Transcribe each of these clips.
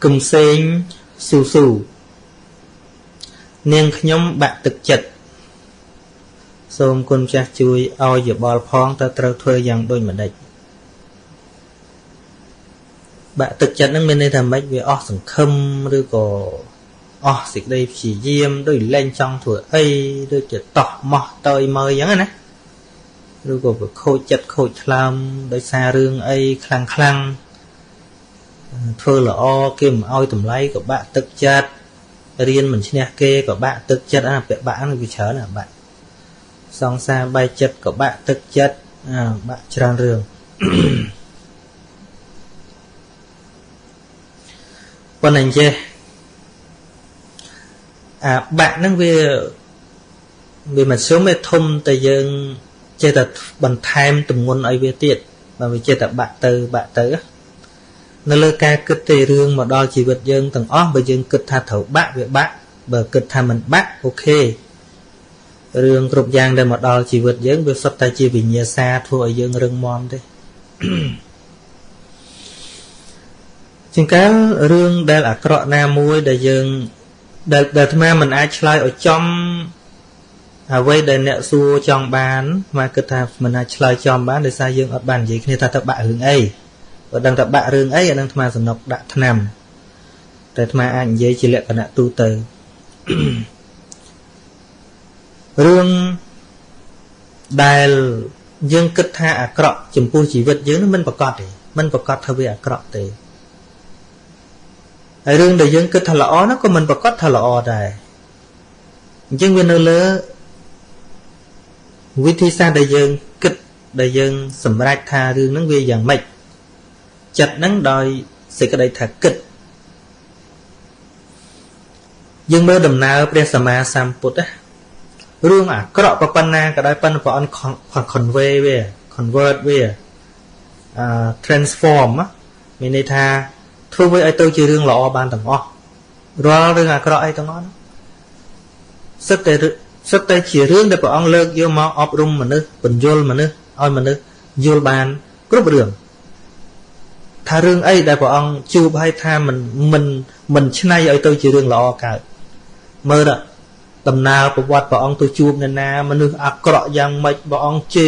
គឹមសេងស៊ូស៊ូនាងខ្ញុំបាក់ទឹកចិត្តសូមគុណចាស់ជួយឲ្យយោបល់ផងតើត្រូវធ្វើយ៉ាងដូចម្ដេចបាក់ទឹកចិត្តហ្នឹងមានន័យថាម៉េចវាអស់សង្ឃឹមឬក៏អស់សេចក្តីព្យាយាមដូចលែងចង់ធ្វើអីដូចជាតោះម៉ោះតើយមើលអញ្ចឹងណាឬក៏វាខូចចិត្តខូចថ្លើមដោយសាររឿងអីខ្លាំងធ្វើល្អគេមិនឲ្យតម្លៃក៏បាក់ទឹកចិត្តរៀនមិនឈ្នះគេក៏បាក់ទឹកចិត្តអាពាក់បាក់ហ្នឹងវាច្រើនណាបាក់សង្សារបែកចិត្តក៏បាក់ទឹកចិត្តបាក់ច្រើនរឿងប៉ុន្តែអញ្ចេះបាក់ហ្នឹងវាមិនសុំទេធំតែយើងចេះតែបន្ថែមទម្ងន់ឲ្យវាទៀតបើវាចេះតែបាក់ទៅនៅលើការគិតទេរឿងមកដល់ជីវិតយើងទាំងអស់បើយើងគិតថាត្រូវបាក់វាបាក់បើគិតថាមិនបាក់អូខេរឿងគ្រប់យ៉ាងដែលមកដល់ជីវិតយើងវាសុទ្ធតែជាវិញ្ញាសាធ្វើឲ្យយើងរឹងមាំទេជាងកាលរឿងដែលអាក្រក់ណាមួយដែលយើងដែលអាត្មាមិនអាចឆ្លើយឲ្យចំអ្វីដែលអ្នកសួរចង់បានមកគិតថាមិនអាចឆ្លើយចំបានដោយសារយើងអត់បាននិយាយគ្នាថាទៅបាក់រឿងអីបើដឹងថាបាក់រឿងអីអានឹងអាត្មាសំណុកដាក់ថ្នាំតែអាត្មាអាចនិយាយជាលក្ខណៈទូទៅរឿងដែលយើងគិតថាអាក្រក់ចំពោះជីវិតយើងនឹងមិនប្រកបទេមិនប្រកបថាវាអាក្រក់ទេហើយរឿងដែលយើងគិតថាល្អនោះក៏មិនប្រកបថាល្អដែរអញ្ចឹងវានៅលើវិធីសាស្ត្រដែលយើងគិតដែលយើងសម្រេចថារឿងហ្នឹងវាយ៉ាងម៉េចចិត្តហ្នឹងដោយសេចក្តីថាគិតយើងមើលដំណើរព្រះសម្មាសម្ពុទ្ធរឿងអាក្រក់ប៉ុណ្ណាក៏ដោយប៉ុន្តែព្រះអង្គ convert វាtransform មានន័យថាធ្វើវាឲ្យទៅជារឿងល្អបានទាំងអស់រាល់រឿងអាក្រក់អីទាំងអស់សិតតែជារឿងដែលព្រះអង្គលើកយកមកអប់រំមនុស្សបញ្យលមនុស្សឲ្យមនុស្សយល់បានគ្រប់រឿងថារឿងអីដែលព្រះអង្គជួបឲ្យថាមិនឆ្នៃឲ្យទៅជារឿងល្អកើតមើលដំណើរប្រវត្តិព្រះអង្គទៅជួបនរណាមនុស្សអាក្រក់យ៉ាងម៉េចព្រះអង្គ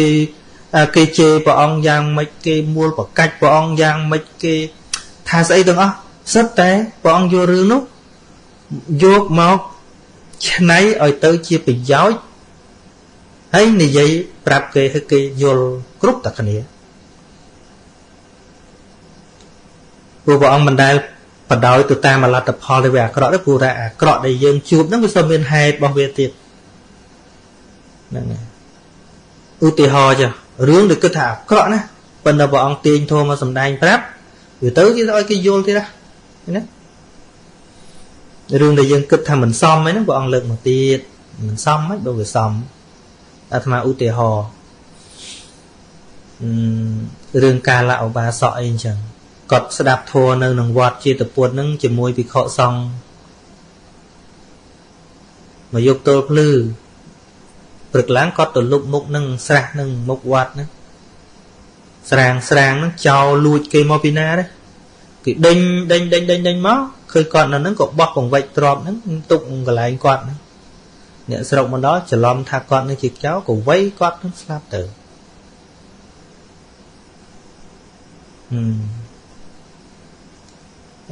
គេជេរព្រះអង្គយ៉ាងម៉េចគេមួលប្រកាច់ព្រះអង្គយ៉ាងម៉េចគេថាស្អីទាំងអស់សិតតែព្រះអង្គយករឿងនោះយកមកឆ្នៃឲ្យទៅជាប្រយោជន៍ហើយនិយាយប្រាប់គេឲ្យគេយល់គ្រប់តែគ្នាព្រោះព្រះអង្គមិនដែលបដោយទៅតាមលទ្ធផលដែលវាអាក្រក់ទេព្រោះតែអាក្រក់ដែលយើងជួបហ្នឹងវាសុំមានហេតុរបស់វាទៀតហ្នឹងហើយឧទាហរណ៍ចារឿងដែលគិតថាអាក្រក់ណាប៉ុន្តែព្រះអង្គទាញធម៌មកសម្ដែងប្រាប់វាទៅទៀតឲ្យគេយល់ទៀតណារឿងដែលយើងគិតថាមិនសមហ្នឹងព្រះអង្គលើកមកទៀតមិនសមហ្នឹងបើវាសមអាត្មាឧទាហរណ៍រឿងកាលឧបាសកអីអញ្ចឹងគាត់ស្ដាប់ធម៌នៅក្នុងវត្តជាតពុទ្ធហ្នឹងជាមួយភិក្ខុសង្ឃមកយកទល់ភ្លឺព្រឹកឡើងគាត់ទៅលុបមុខនឹងស្រះនឹងមុខវត្តហ្នឹងស្រាងហ្នឹងចោលលួចគេមកពីណាទេគេដេញមកឃើញគាត់នៅហ្នឹងក៏បោះកង្វិចទ្របហ្នឹងទុកកន្លែងគាត់ហ្នឹងអ្នកស្រុកមកដល់ច្រឡំថាគាត់នឹងជាចោលក៏វាយគាត់នឹងស្លាប់ទៅ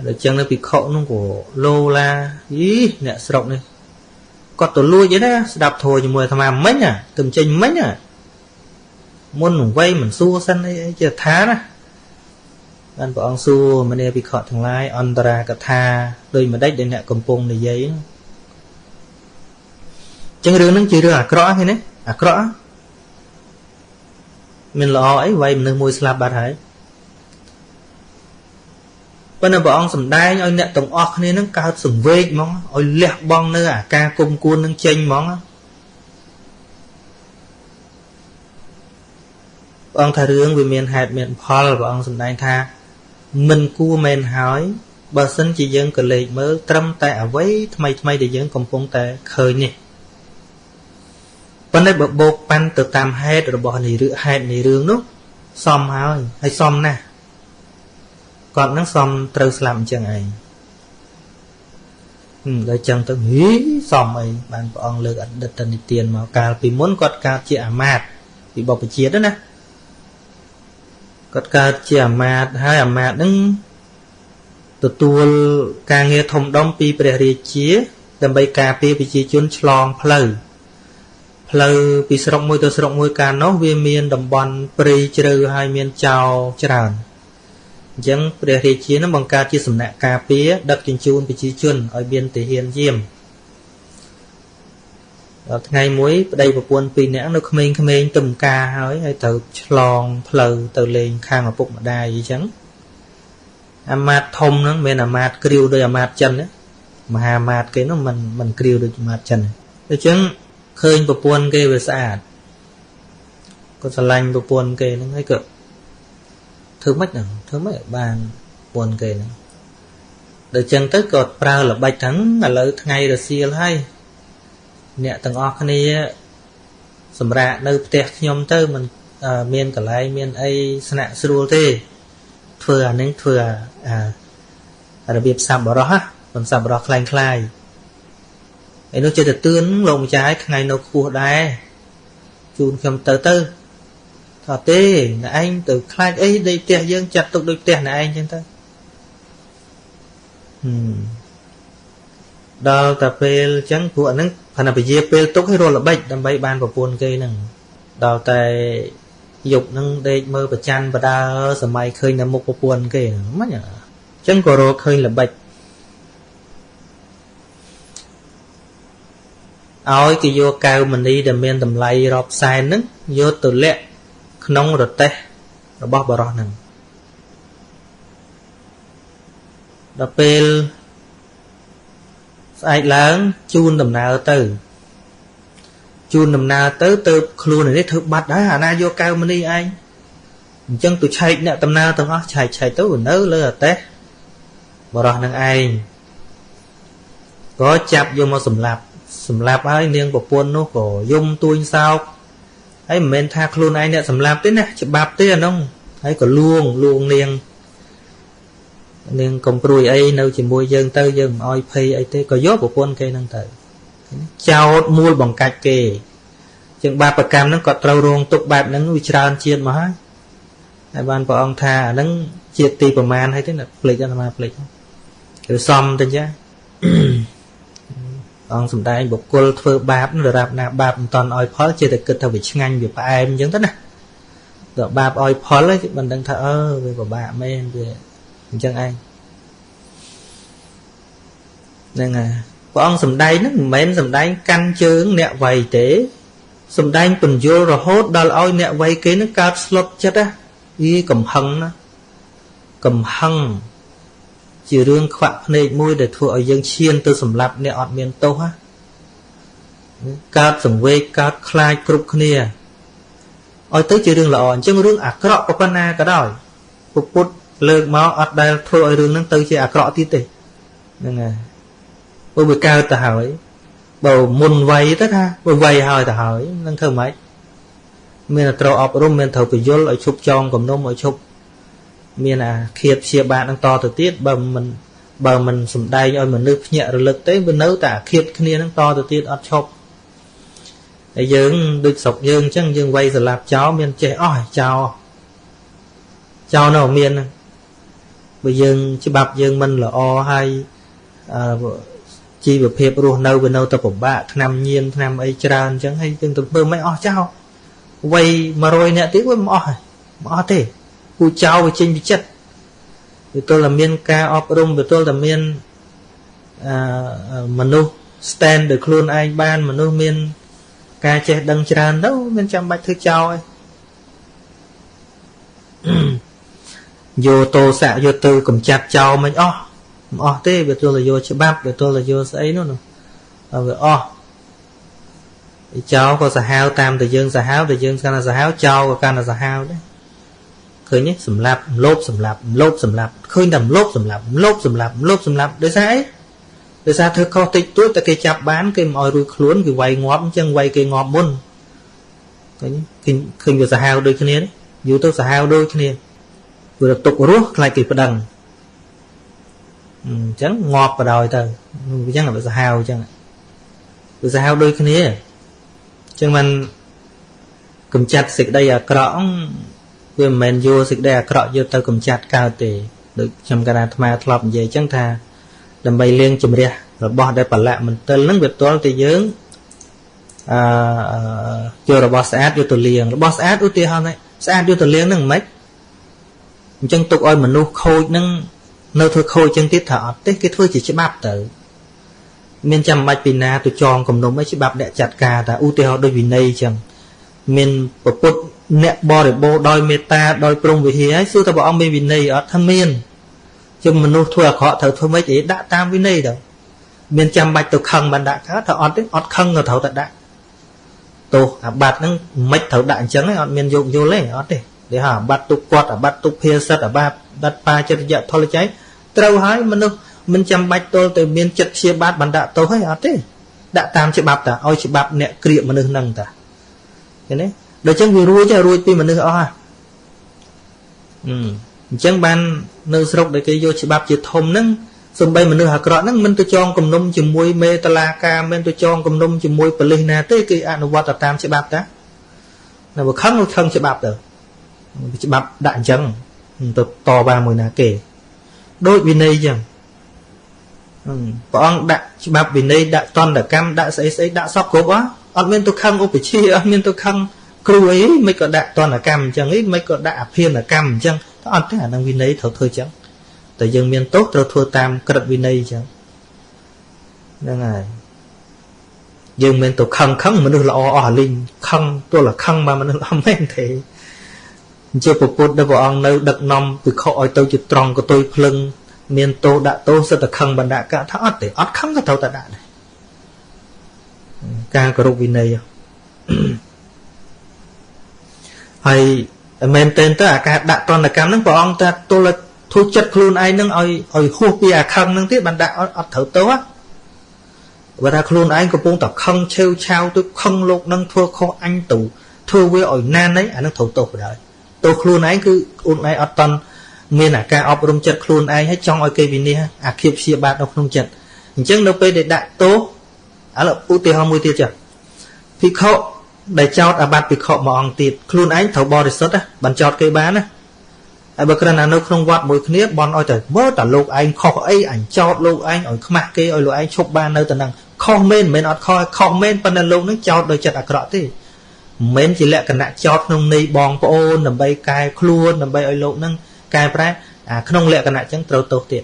ដល់ចឹងនៅភិក្ខុនោះក៏លោឡាអ្នកស្រុកនេះគាត់ទៅលួចទេណាស្ដាប់ធម៌ជាមួយអាត្មាមិញទៅចេញមិញមុននឹងវ័យមិនសួរសិនអីជាថាណាបានព្រះអង្គសួរមនីភិក្ខុទាំងឡាយអន្តរាកថាដូចម្ដេចដែលអ្នកកំពុងនិយាយចឹងរឿងហ្នឹងជារឿងអាក្រក់ហ្នឹងណាអាក្រក់មានល្អអីវ័យមនុស្សមួយស្លាប់បាត់ហើយប៉ុន្តែព្រះអង្គសម្ដែងឲ្យអ្នកទាំងអស់គ្នានឹងកើតសង្វេគហ្មងឲ្យលះបង់នៅអាការគុំគួននឹងចេញហ្មងព្រះអង្គថារឿងវាមានហេតុមានផលព្រះអង្គសម្ដែងថាមិនគួរមែនហើយបើសិនជាយើងក៏លេចមើលត្រឹមតែអ្វីថ្មីដែលយើងកំពុងតែឃើញនេះប៉ុន្តែបើបោកប៉ាន់ទៅតាមហេតុរបស់ហេតុនៃរឿងនោះសមហើយសមណាស់គាត់នឹងសមត្រូវស្លាប់អញ្ចឹងឯង Đời chân tôi nghĩ xong ấy bạn của ông lược ẩn đợt tần tiền mà cả vì muốn có cả chị mạt bị bọc chia đó nè có cả chị mạt hai mạt đứng từ tua ca nghe thông đông pi bề chia đầm bay cà phê bị chia chôn chlong phơi bị sọc môi ca nó vi miên đầm bòn pri trừ hai miên chào tràn chẳng bề chia nó bằng ca chia sầm nạ cà phê đập trên chun bị chia chun ở biên thể hiện diêm ngày muối đây một quân pi nãy nó khmên tùm ca hỏi hay từ chlong phơi từ lên khang ở bụng mà đai gì chẳng mát thông nó men là mát kêu đôi mát chân đấy mà mát cái nó mình kêu được mát chân để chứng khơi bộ buồn kê về sạch có sờ lanh bộ buồn kê nó hay cực thứ mấy bàn buồn kê nó để chân tới cột prao là bạch thắng là lợi ngày rồi xia hay nè tầng o này sầm rạ nơi tẹt nhom tới mình miền cả lại miền ấy sạ sưu thế thừa nên thừa là việc sắm bỏ đó còn sắm bỏ đó khai ấy nó chơi được tương lồng trái ngày nó cua đai chun cầm từ thọ tê là anh từ khai ấy đây tè dương chặt tục được tè này anh chân ta đào tập về trắng của nó phần nào bị dẹp về tốt hay rồi là bệnh đâm bay ban vào buồn cây nè đào tài dục nâng đây mơ và chăn và đa sờ mai khơi nằm một buồn cây mất nhở chân của rồi khơi là bệnh ôi cái vô cao mình đi đầm men tầm lay rọp sai nứt vô từ lẹ nông rồi tê rồi bóp vào đó nè đập pel ai lớn chun đầm nào tới từ luôn này đấy thực bạch đó hà na vô cao mình đi anh chân tụi chạy nè tầm nào tầm đó chạy tới rồi nớ lơ là té vào đó nè anh có chạp vô mà sầm lạp ấy niên của quân nó có dung tôi sao ấy mình tha luôn anh nè sầm lạp thế nè chụp bạp thế không thấy có luông niên công pruy ấy đâu chỉ mua dân tới dân oi pay ấy thế có gió của quân cây năng tới chào mua bằng cách kề chừng ba bậc cam nó có trâu ruộng tục bạp nó nuôi tràn chiên mà hai ban của ông tha nó chiết tì của man hay thế là plei cho mà plei rồi xong tên chứ ông sủng đại bậc quân phơi bạp nó đạp nạp bạp toàn oi phớt chơi được cực thầu bị ngành việc phải em giống thế này rồi bạp oi phớt lấy mình đang thở về của bạp men về chân anh nên là ông sầm đay nó mến sầm đay căn chướng nẹo vầy thế sầm đay tuần vô rồi hốt đào oi nẹo vầy kế nó cao slot chết á đi cầm hăng chỉ riêng khoạ này môi để thua ở dân chiên từ sầm lạp nẹo ọt miền tô ha cao sầm vây cao khai cục kia oi tới chỉ riêng là ọt chứ riêng à cọ của con na cả đòi put lợn máu ọt đây thua ở riêng nó tới chỉ à cọ tí tê nên là bố bị cao ta hỏi bầu môn vay tất ha bầu vay hỏi ta hỏi nâng thơ mấy mình là trâu ọc rung mình thầu bị dốt ở chụp tròn cầm nôm ở chụp mình là khiếp xìa bạn đang to từ tiết bờ mình sầm đay cho mình nước nhẹ rồi lực tới bên nấu ta khiếp kia nó to từ tiết ở chụp để dương được sọc dương chẳng dương vay rồi lạp cháu mình trẻ ỏi chào nào miền bây giờ chứ bạp dương mình là o hay chi về phép luôn đâu về đâu tập của bạn năm nhiên năm ấy tràn chẳng hay từng tập mơ mấy o cháu quay mà rồi nè tiếng với mỏ thế cu cháu về trên bị chất thì tôi là miên ca op rung về tôi là miên manu stand được luôn anh ban manu miên ca che đăng tràn đâu bên trong bạch thư cháu ấy vô tô xạ vô tư cầm chặt cháu mình thế về tôi là vô chữ bắp về tôi là vô ấy nữa về cháu có xà hao tam từ dương xà hao can là xà hao cháu có can là xà hao đấy khơi nhé sầm lạp khơi nằm lốp sầm lạp để sao thưa kho tịch túi ta cây chạp bán cây mồi ruồi khluốn cái quay ngọt chân quay cây ngọt môn khơi về xà hao đôi cái này dù tôi xà hao đôi cái này vừa được tục rút lại kịp đằng chẳng ngọt vào đòi tờ chẳng là bị hào chẳng bị hào đôi cái này chẳng mình cầm chặt xịt đây à cõng vì mình vô xịt đây à cõng vô tờ cầm chặt cao tỷ được trong cái mà thọp về chẳng tha đầm bay liên chùm ra rồi bỏ đây bà lạ mình tên lắm việc toán thì dướng vô rồi bỏ sát vô tờ liền rồi bỏ sát ưu tiên hơn đấy sát vô tờ liền nâng mấy chân tục ơi mình nuôi khôi nâng nơi thôi khôi chân tiết thọ tới cái thôi chỉ chế bắp tử miền chăm bạch pina tôi tròn cầm nôm mấy chế bắp để chặt cà ta ưu tiên đôi vì này chẳng miền bột nẹt bo để bo đôi meta đôi prong về hía xưa ta bảo ông bên vì này ở thâm miền chứ mình nuôi thua họ thở thôi mấy chỉ đã tam với này đâu miền chăm bạch tôi khăng bàn đã cá thở ọt đấy ọt khăng rồi thở tại đã tô bạt nó mấy thở đại trắng ấy ọt miền dụng vô lấy ọt đi để hả bắt tục quạt ở bắt tục phê sắt ở ba đặt pa cho dạ thôi là cháy trâu hái mình chăm bạch tôi từ miền chật chia bát bàn đã tôi hay ọt đấy đã tam chỉ bắp ta ôi chỉ bắp nẹt kiệm mà nâng nâng ta cái đấy để chẳng vì ruồi chứ ruồi tim mà nâng ha chẳng ban nơi sọc để cái vô chỉ bắp chỉ thôm nâng xong bay mà nâng hạt cọ nâng mình tôi chọn cầm nôm chỉ muối mê ta la ca mình tôi chọn cầm nôm chỉ muối pelina tới cái anh quạt ở tam chỉ bắp ta là một khăng chỉ bắp được chỉ bắp đại chẳng tôi to 30 nà kề đôi vì này chẳng bọn đã chỉ bắp vì này đã toàn đã cam đã sấy đã sắp cố quá ở bên tôi khăng ô bị chi ở bên tôi khăng kêu ấy mấy cái đã toàn là cam chẳng ấy mấy cái đã phiên là cam chẳng ăn thế là năng vì này thở thôi chẳng tại dân miền tốt rồi thua tam cái đặc vì này chẳng nên là dân miền tôi khăng mình được là o linh khăng tôi là khăng mà mình được làm men thế chưa phục đâu bọn nơi đặt nòng từ khỏi tôi chỉ tròn của tôi lưng miền tô đã tô sẽ là khăng bản đã cả tháo để ót khăng cái thầu ta đã này ca có vì này hay men tên tới cả đã toàn là cam nâng bọn ta tôi là thu chất luôn ai nâng oi hô bia khăng nâng tiếp bản đã ót thở tố á và ta luôn ai có buông tập khăng treo trao tôi khăng lục nâng thua kho anh tủ thua với ỏi nan đấy anh nâng thầu tổ đời tôi luôn ấy cứ ôn này ở tân miền à ca ở trong trận luôn ai hết trong ở cây vì nè khiếp xia bát ở trong trận chẳng đâu để đại tố là ưu tiên hơn 10 tiền chưa thì họ để cho à bát bị họ mà ăn tiền luôn ấy thầu bò để sốt á bàn chọt cây bán á ai bữa nay nó không vặt mỗi khía bon oi trời mơ tả lục anh kho ấy ảnh chọt lục anh ở mặt kia oi lục anh chụp ban nơi tận năng kho men ọt kho men phần là lục nó chọt đôi chật à cọ thế men chỉ lẹ cả nạ chọt nông này bong po ôn nằm bay cài khuôn nằm bay oi lục nâng cài prá không lẹ cả nạ chẳng trâu tàu tiệt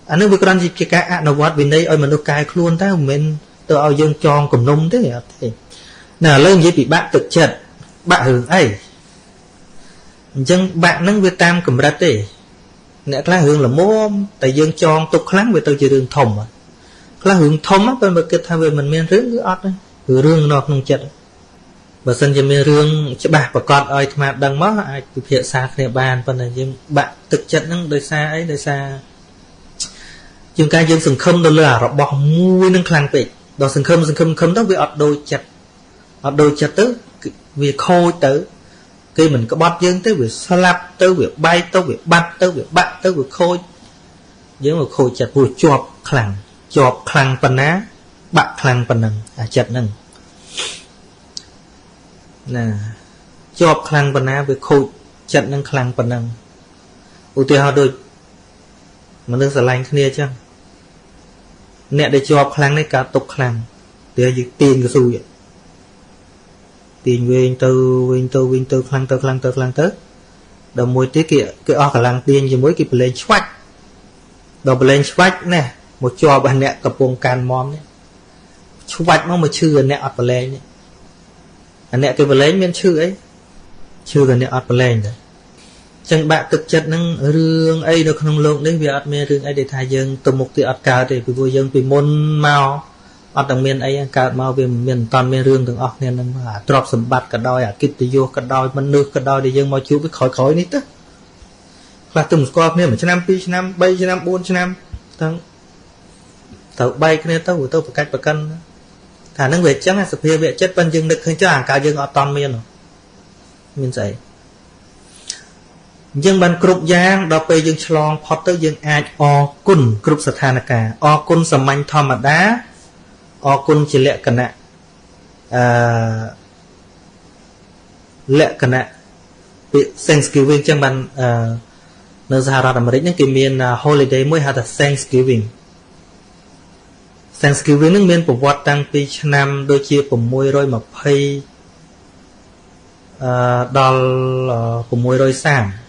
anh nước bữa nay chỉ cái nó vặt vì đây oi mà nó cài khuôn ta men tôi ao dương tròn cùng nông thế nè lên gì bị bạn thực chật bạn hưởng ấy dân bạn nâng Việt Nam cầm ra thế nè lá hưởng là mua tại dương tròn tục lắm về tôi chỉ đường thòng à lá hưởng thòng á bên bậc kia thay về mình miền rưỡng cứ ót đấy rương nó không chật và sân cho miền rương chứ bạc và con ơi mà đằng mất ai thực hiện xa cái bàn phần này nhưng bạn thực chất nâng đời xa ấy đời xa chúng ta dương sừng không đâu là họ bỏ mui nâng khăn bị đó sừng không đó vì ọt đôi chật tứ vì khôi tử khi mình có bót dương tới việc slap tới việc bay tới việc bắt tới việc bắt tới việc khôi với một khôi chật vừa chọp khăn phần á bạc khăn phần nâng chật nâng nè chọp khăn phần á việc khôi chật nâng khăn phần nâng ưu tiên họ đôi mà nâng sẽ lành kia chăng nè để chọp khăn này cả tục khăn để gì tiền cái xui vậy tiền viên tư khăn tới đầu môi tiết kia cái o cả làng tiền gì mỗi kịp lên swatch đầu lên swatch nè một trò bạn nè cặp bông can mom nè swatch nó mà chưa nè ọt lên nè anh nè cái lên miền chưa ấy chưa gần nè ọt lên rồi chẳng bạn thực chất năng rương ấy được không lộn đấy vì ọt mê rương ấy để thay dương từ một cái ọt cao thì vui dương vì môn màu ở đồng miền ấy cả mau về miền toàn miền rương từng nên là drop sầm bát cả đôi kịp từ vô cả đôi mình nước cả đôi để dân mau chú với khỏi nít á là từng squad nên mà năm pi năm bay năm 4 năm thằng tàu bay cái này tàu phải cách và cân thả năng về chắc là sập về chất ban dương được hơn cho cả dương ở toàn miền rồi miền dậy nhưng ban cục giang đó bây dương chlong phật tới dương ai o cun cục sát thana cả o cun sầm manh thom mà đá o cun chỉ lệ cận nè lệ cận nè bị Thanksgiving chẳng ban nơi Sahara America những cái miền holiday mới hay là Thanksgiving những miền của Việt Namពីឆ្នាំដូចជា620ដល់630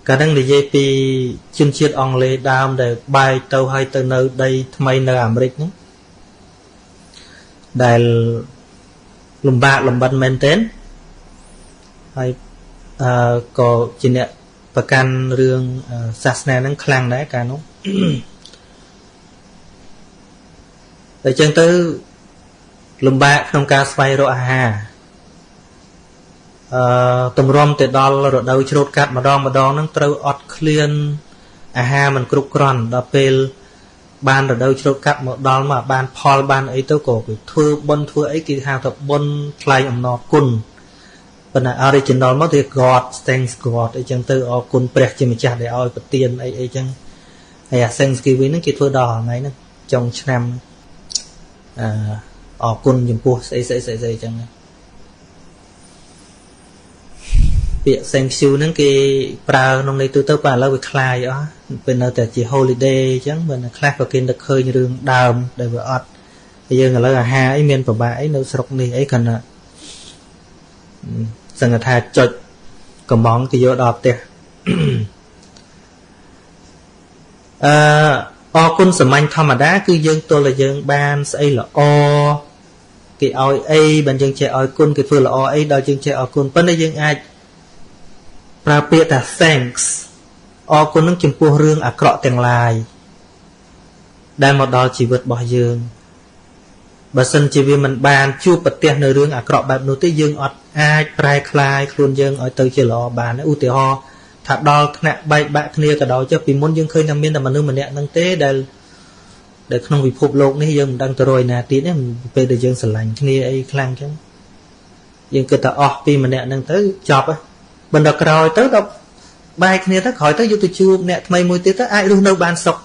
កាលហ្នឹងនិយាយពីជនជាតិអង់គ្លេសដើមដែលបាយទៅហើយទៅនៅដីថ្មីនៅអាមេរិកហ្នឹងដែលលំបាកលំបិនមែនទែនហើយក៏ជាអ្នកប្រកាន់រឿងសាសនាហ្នឹងខ្លាំងដែរកាលនោះតែចឹងទៅលំបាកក្នុងការស្វែងរកអាហារតម្រាំទៅដល់រដូវច្រូតកាត់ម្ដងហ្នឹងត្រូវអត់ឃ្លានអាហារមិនគ្រប់គ្រាន់ដល់ពេលបានរដូវច្រូតកាត់មកដល់មកបានផលបានអីទៅក៏គេធ្វើបុណ្យធ្វើអីគេហៅថាបុណ្យថ្លែងអំណរគុណប៉ុន្តែ original មកវា God thanks God អីចឹងទៅអរគុណព្រះជាម្ចាស់ដែលឲ្យប្រទានអីចឹងហើយអា Thanksgiving ហ្នឹងគេធ្វើដល់ថ្ងៃហ្នឹងចុងឆ្នាំអរគុណចំពោះស្អីចឹងពាក្យ thank you ហ្នឹងគេប្រើក្នុងន័យទូទៅប៉ុន្តែឥឡូវវាคล้ายអស់ពេលនៅតែជា holiday អញ្ចឹងបើខ្លះក៏គេនឹកឃើញរឿងដើមដែលវាអត់ហើយយើងឥឡូវអាហារអីមានពិបាកអីនៅស្រុកនេះអីគាត់ណាសង្ឃថាចុចកំងគេយកដល់ផ្ទះអរគុណសាមញ្ញធម្មតាគឺយើងទល់តែយើងបានស្អីល្អគេឲ្យអីបើយើងចេះឲ្យគុណគេធ្វើល្អអីដល់យើងចេះអរគុណប៉ុន្តែយើងអាចប្រើពាក្យថា thanks អរគុណនឹងចំពោះរឿងអាក្រក់ទាំងឡាយដែលមកដល់ជីវិតរបស់យើងបើសិនជាវាមិនបានជួបប្រទះនៅរឿងអាក្រក់បែបនោះទេយើងអត់អាចប្រែក្លាយខ្លួនយើងឲ្យទៅជាល្អបានឧទាហរណ៍ថាដល់ថ្នាក់បែកបាក់គ្នាក៏ដោយចុះពីមុនយើងឃើញថាមានតែមនុស្សម្នាក់ហ្នឹងទេដែលក្នុងពិភពលោកនេះយើងមិនដឹងទៅរយណាទៀតទេពេលដែលយើងស្រឡាញ់គ្នាអីខ្លាំងចឹងយើងគិតថាអស់ពីម្នាក់ហ្នឹងទៅចប់ហើយបណ្ដោះក្រោយទៅដល់បែកគ្នាទៅក្រោយទៅយកទៅជួបអ្នកថ្មីមួយទៀតទៅអាចរស់នៅបានសុខ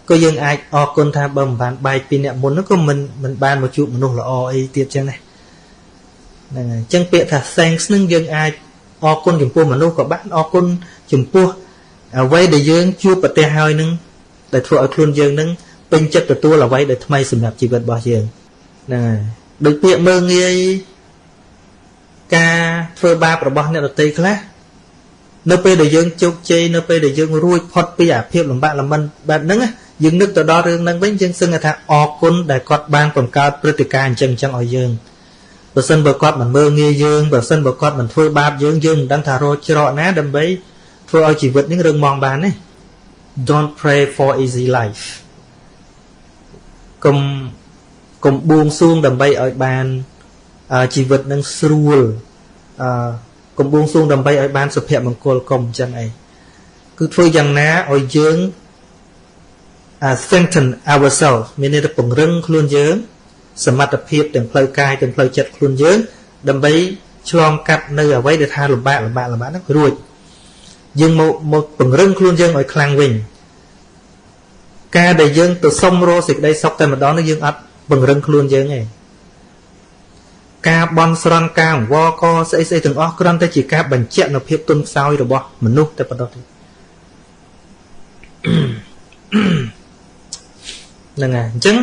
ក៏យើងអាចអរគុណថាបើមិនបានបែកពីអ្នកមុននោះក៏មិនបានមកជួបមនុស្សល្អអីទៀតចឹងណាហ្នឹងហើយអញ្ចឹងពាក្យថា thanks នឹងយើងអាចអរគុណចំពោះមនុស្សក៏បានអរគុណចំពោះអ្វីដែលយើងជួបប្រទះហើយនឹងដែលធ្វើឲ្យខ្លួនយើងនឹងពេញចិត្តទទួលអ្វីដែលថ្មីសម្រាប់ជីវិតរបស់យើងហ្នឹងហើយដូចពាក្យមើងងាយការធ្វើបាបរបស់អ្នកដទៃខ្លះនៅពេលដែលយើងជោគជ័យនៅពេលដែលយើងរួចផុតពីអាភាពលំបាកលំបិនបែបហ្នឹងយើងនឹកទៅដល់រឿងហ្នឹងវិញយើងសឹងថាអរគុណដែលគាត់បានបង្កើតព្រឹត្តិការណ៍អញ្ចឹងឲ្យយើងបើសិនបើគាត់មិនមើលងាយយើងបើសិនបើគាត់មិនធ្វើបាបយើងមិនដឹងថារកច្រកណាដើម្បីធ្វើឲ្យជីវិតនេះរឹងមាំបានទេ Don't pray for easy life កុំបួងសួងដើម្បីឲ្យបានជីវិតនឹងស្រួលកុំបួងសួងដើម្បីឲ្យបានសុភមង្គលកុំអញ្ចឹងអីគឺធ្វើយ៉ាងណាឲ្យយើង strengthen ourselves មានន័យថាពង្រឹងខ្លួនយើងសមត្ថភាពទាំងផ្លូវកាយទាំងផ្លូវចិត្តខ្លួនយើងដើម្បីឆ្លងកាត់នៅអ្វីដែលថាលំបាកហ្នឹងរួចយើងមកពង្រឹងខ្លួនយើងឲ្យខ្លាំងវិញការដែលយើងទៅសុំរកសេចក្តីសុខតែម្ដងនោះយើងអត់ពង្រឹងខ្លួនយើងទេការបន់ស្រន់ការអង្វរកស្អីទាំងអស់គ្រាន់តែជាការបញ្ជាក់នៅភាពទន់ខ្សោយរបស់មនុស្សតែប៉ុណ្ណោះទេហ្នឹងហើយអញ្ចឹង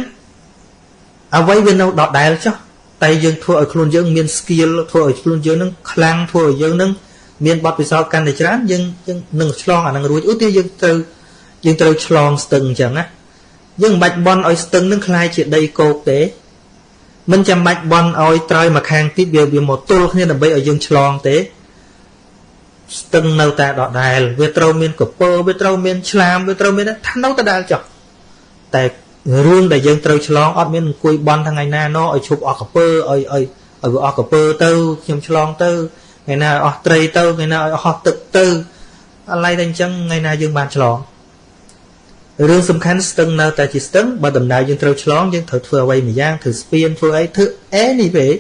អ្វីវានៅដដែលចុះតែយើងធ្វើឲ្យខ្លួនយើងមាន skill ធ្វើឲ្យខ្លួនយើងនឹងខ្លាំងធ្វើឲ្យយើងនឹងមានបទពិសោធន៍កាន់តែច្រើនយើងនឹងឆ្លងអានឹងរួចឧទាហរណ៍យើងត្រូវឆ្លងស្ទឹងអញ្ចឹងណាយើងមិនបាច់បន់ឲ្យស្ទឹងនឹងคล้ายជាដីគោកទេមិនចាំបាច់បន់ឲ្យត្រើយមកខាងទៀតវាមកទល់គ្នាដើម្បីឲ្យយើងឆ្លងទេស្ទឹងនៅតែដដែលវាត្រូវមានកពើវាត្រូវមានឆ្លាមវាត្រូវមានថានៅដដែលចុះតែរឿងដែលយើងត្រូវឆ្លងអត់មានអង្គុយបន់ថ្ងៃណាណោឲ្យឈប់អស់កពើឲ្យវាអស់កពើទៅខ្ញុំឆ្លងទៅថ្ងៃណាឲ្យអស់ត្រីទៅថ្ងៃណាឲ្យអស់ទឹកទៅអឡ័យតែអញ្ចឹងថ្ងៃណាយើងបានឆ្លងរឿងសំខាន់ស្ទឹងនៅតែជាស្ទឹងបើដំណើរយើងត្រូវឆ្លងយើងត្រូវធ្វើអ្វីមួយយ៉ាងធ្វើស្ពានធ្វើអីធ្វើ anyway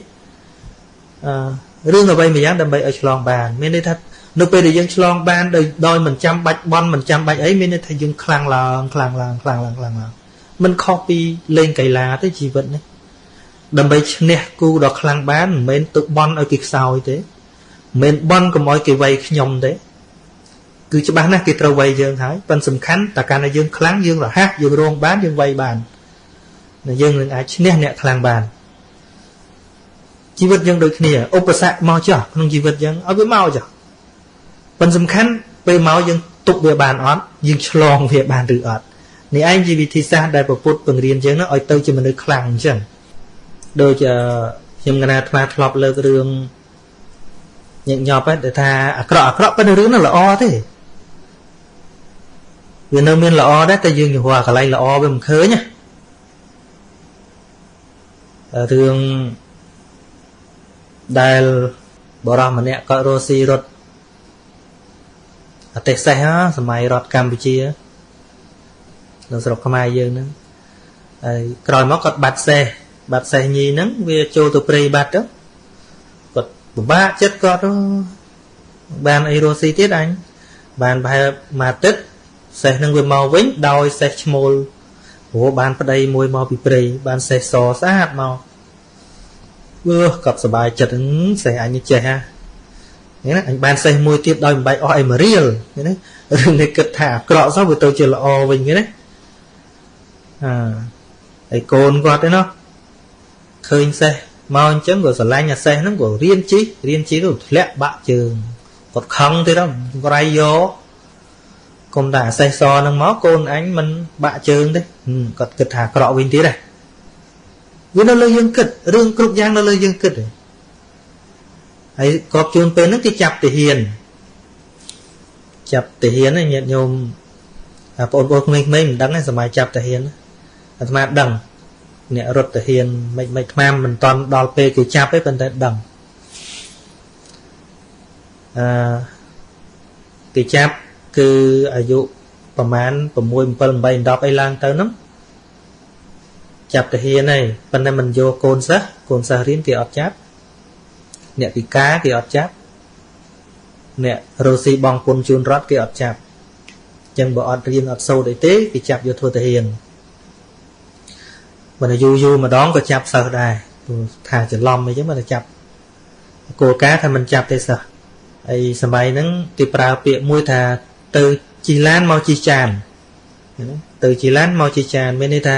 រឿងអ្វីមួយយ៉ាងដើម្បីឲ្យឆ្លងបានមានន័យថានៅពេលដែលយើងឆ្លងបានដោយមិនចាំបាច់បន់មិនចាំបាច់អីមានន័យថាយើងខ្លាំងឡើងមិនខុសពីលេងកីឡាទេជីវិតនេះដើម្បីឈ្នះគូដ៏ខ្លាំងបានមិនមែនទុកបន់ឲ្យគេខ្សោយទេមិនមែនបន់កុំឲ្យគេវាយខ្ញុំទេគឺច្បាស់ណាស់គេត្រូវវាយយើងហើយប៉ុន្តែសំខាន់តែកាលណាយើងខ្លាំងយើងរហ័សយើងរងបានយើងវាយបានយើងនឹងអាចឈ្នះអ្នកខ្លាំងបានជីវិតយើងដូចគ្នាឧបសគ្គមកចុះក្នុងជីវិតយើងឲ្យវាមកចុះប៉ុន្តែសំខាន់ពេលមកយើងទប់វាបានអត់យើងឆ្លងវាបានឬអត់នេះឯងជាវិធីសាស្ត្រដែលពុទ្ធបង្រៀនយើងឲ្យទៅជាមនុស្សខ្លាំងអញ្ចឹងដូចខ្ញុំកណាអាត្មាធ្លាប់លើករឿងញឹកញាប់តែថាអាក្រក់ប៉ុន្តែរឿងនោះល្អទេវានៅមានល្អដែរតែយើងរកកន្លែងល្អវាមិនឃើញណារឿងដែលបរិសម្នាក់ក៏រស់ស៊ីរត់អទេសសេះសម័យរដ្ឋកម្ពុជានៅស្រុកខ្មែរយើងហ្នឹងហើយក្រោយមកគាត់បាត់សេះញីហ្នឹងវាចូលទៅព្រៃបាត់ទៅគាត់ពិបាកចិត្តគាត់បានអីរស់ស៊ីទៀតអញបានប្រហែលមួយអាទិត្យសេះហ្នឹងវាមកវិញដោយសេះឈ្មោលព្រោះបានប្តីមួយមកពីព្រៃបានសេះសស្អាតមកគាត់សប្បាយចិត្តសេះអញនេះចេះហ่ะណាអញបានសេះមួយទៀតដោយមិនបាច់អស់អីមួយរៀលណារឿងនេះគិតថាអាក្រក់សោះវាទៅជាល្អវិញគេណាហើយកូនគាត់ទេណោះឃើញសេះមកអញ្ចឹងក៏ស្រឡាញ់អាសេះហ្នឹងក៏រៀនជិះទៅធ្លាក់បាក់ជើងគាត់ខឹងទេដល់ក្រៃយកគុំតែអាសេះសហ្នឹងមកកូនអញមិនបាក់ជើងទេគាត់គិតថាអាក្រក់វិញទៀតដែរវានៅលើយើងគិតរឿងគ្រប់យ៉ាងនៅលើយើងគិតហើយគាត់ជួនពេលហ្នឹងគេចាប់ទាហានញាតិញោមបងប្អូនក្មេងៗមិនដឹងទេសម័យចាប់ទាហានអាត្មាដឹងអ្នករត់ទាហានមិនអាត្មាមិនតាន់ដល់ពេលគេចាប់ទេប៉ុន្តែដឹងគេចាប់គឺអាយុប្រហែល6 7 8 10អីឡើងទៅហ្នឹងចាប់ទាហានហើយប៉ុន្តែមិនយកកូនសិស្សរៀនគេអត់ចាប់អ្នកពិការគេអត់ចាប់អ្នករស់ស៊ីបងពុនជួនរត់គេអត់ចាប់អញ្ចឹងបើអត់រៀនអត់សូត្រអីទេគេចាប់យកធ្វើទាហានបើយូរម្ដងក៏ចាប់សិស្សដែរព្រោះថាច្រឡំអីចឹងបើចាប់គោលការណ៍ថាមិនចាប់ទេសិស្សហើយសម័យហ្នឹងគេប្រើពាក្យមួយថាទៅជិះឡានមកជិះចានទៅជិះឡានមកជិះចានមានន័យថា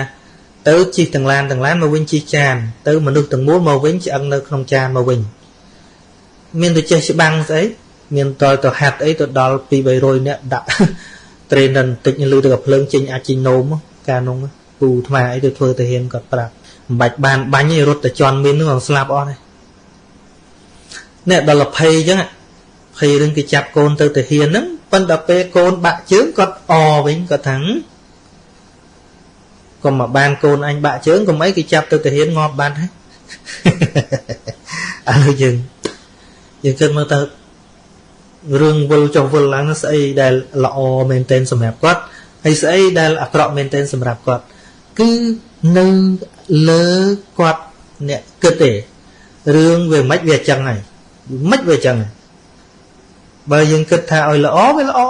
ទៅជិះទាំងឡានមកវិញជិះចានទៅមនុស្សទាំងមូលមកវិញឆ្អឹងនៅក្នុងចានមកវិញមានទៅចេះច្បាំងស្អីមានទៅហាត់អីទៅដល់2-300នាក់ដាក់ត្រេនដល់បន្តិចលឺទៅក៏ភ្លើងចេញអាចជីណូមកាលនោះពូថ្មអីទៅធ្វើទៅហ៊ានគាត់ប្រាប់មិនបាច់បានបាញ់ទេរត់ទៅជន់មាននឹងស្លាប់អស់ហើយអ្នកដល់20អញ្ចឹង20រឿងគេចាប់កូនទៅហ៊ានហ្នឹងប៉ុន្តែពេលកូនបាក់ជើងគាត់អវិញគាត់ថាកុំមកបានកូនអញបាក់ជើងកុំអីគេចាប់ទៅហ៊ានងាប់បាត់ហើយឥឡូវយើងគិតមើលទៅរឿងវិលចុះវិលឡើងស្អីដែលល្អមែនទែនសម្រាប់គាត់ហើយស្អីដែលអាក្រក់មែនទែនសម្រាប់គាត់គឺនៅលើគាត់អ្នកគិតទេរឿងវាមិនវាអញ្ចឹងហើយមិនវាអញ្ចឹងបើយើងគិតថាឲ្យល្អវាល្អ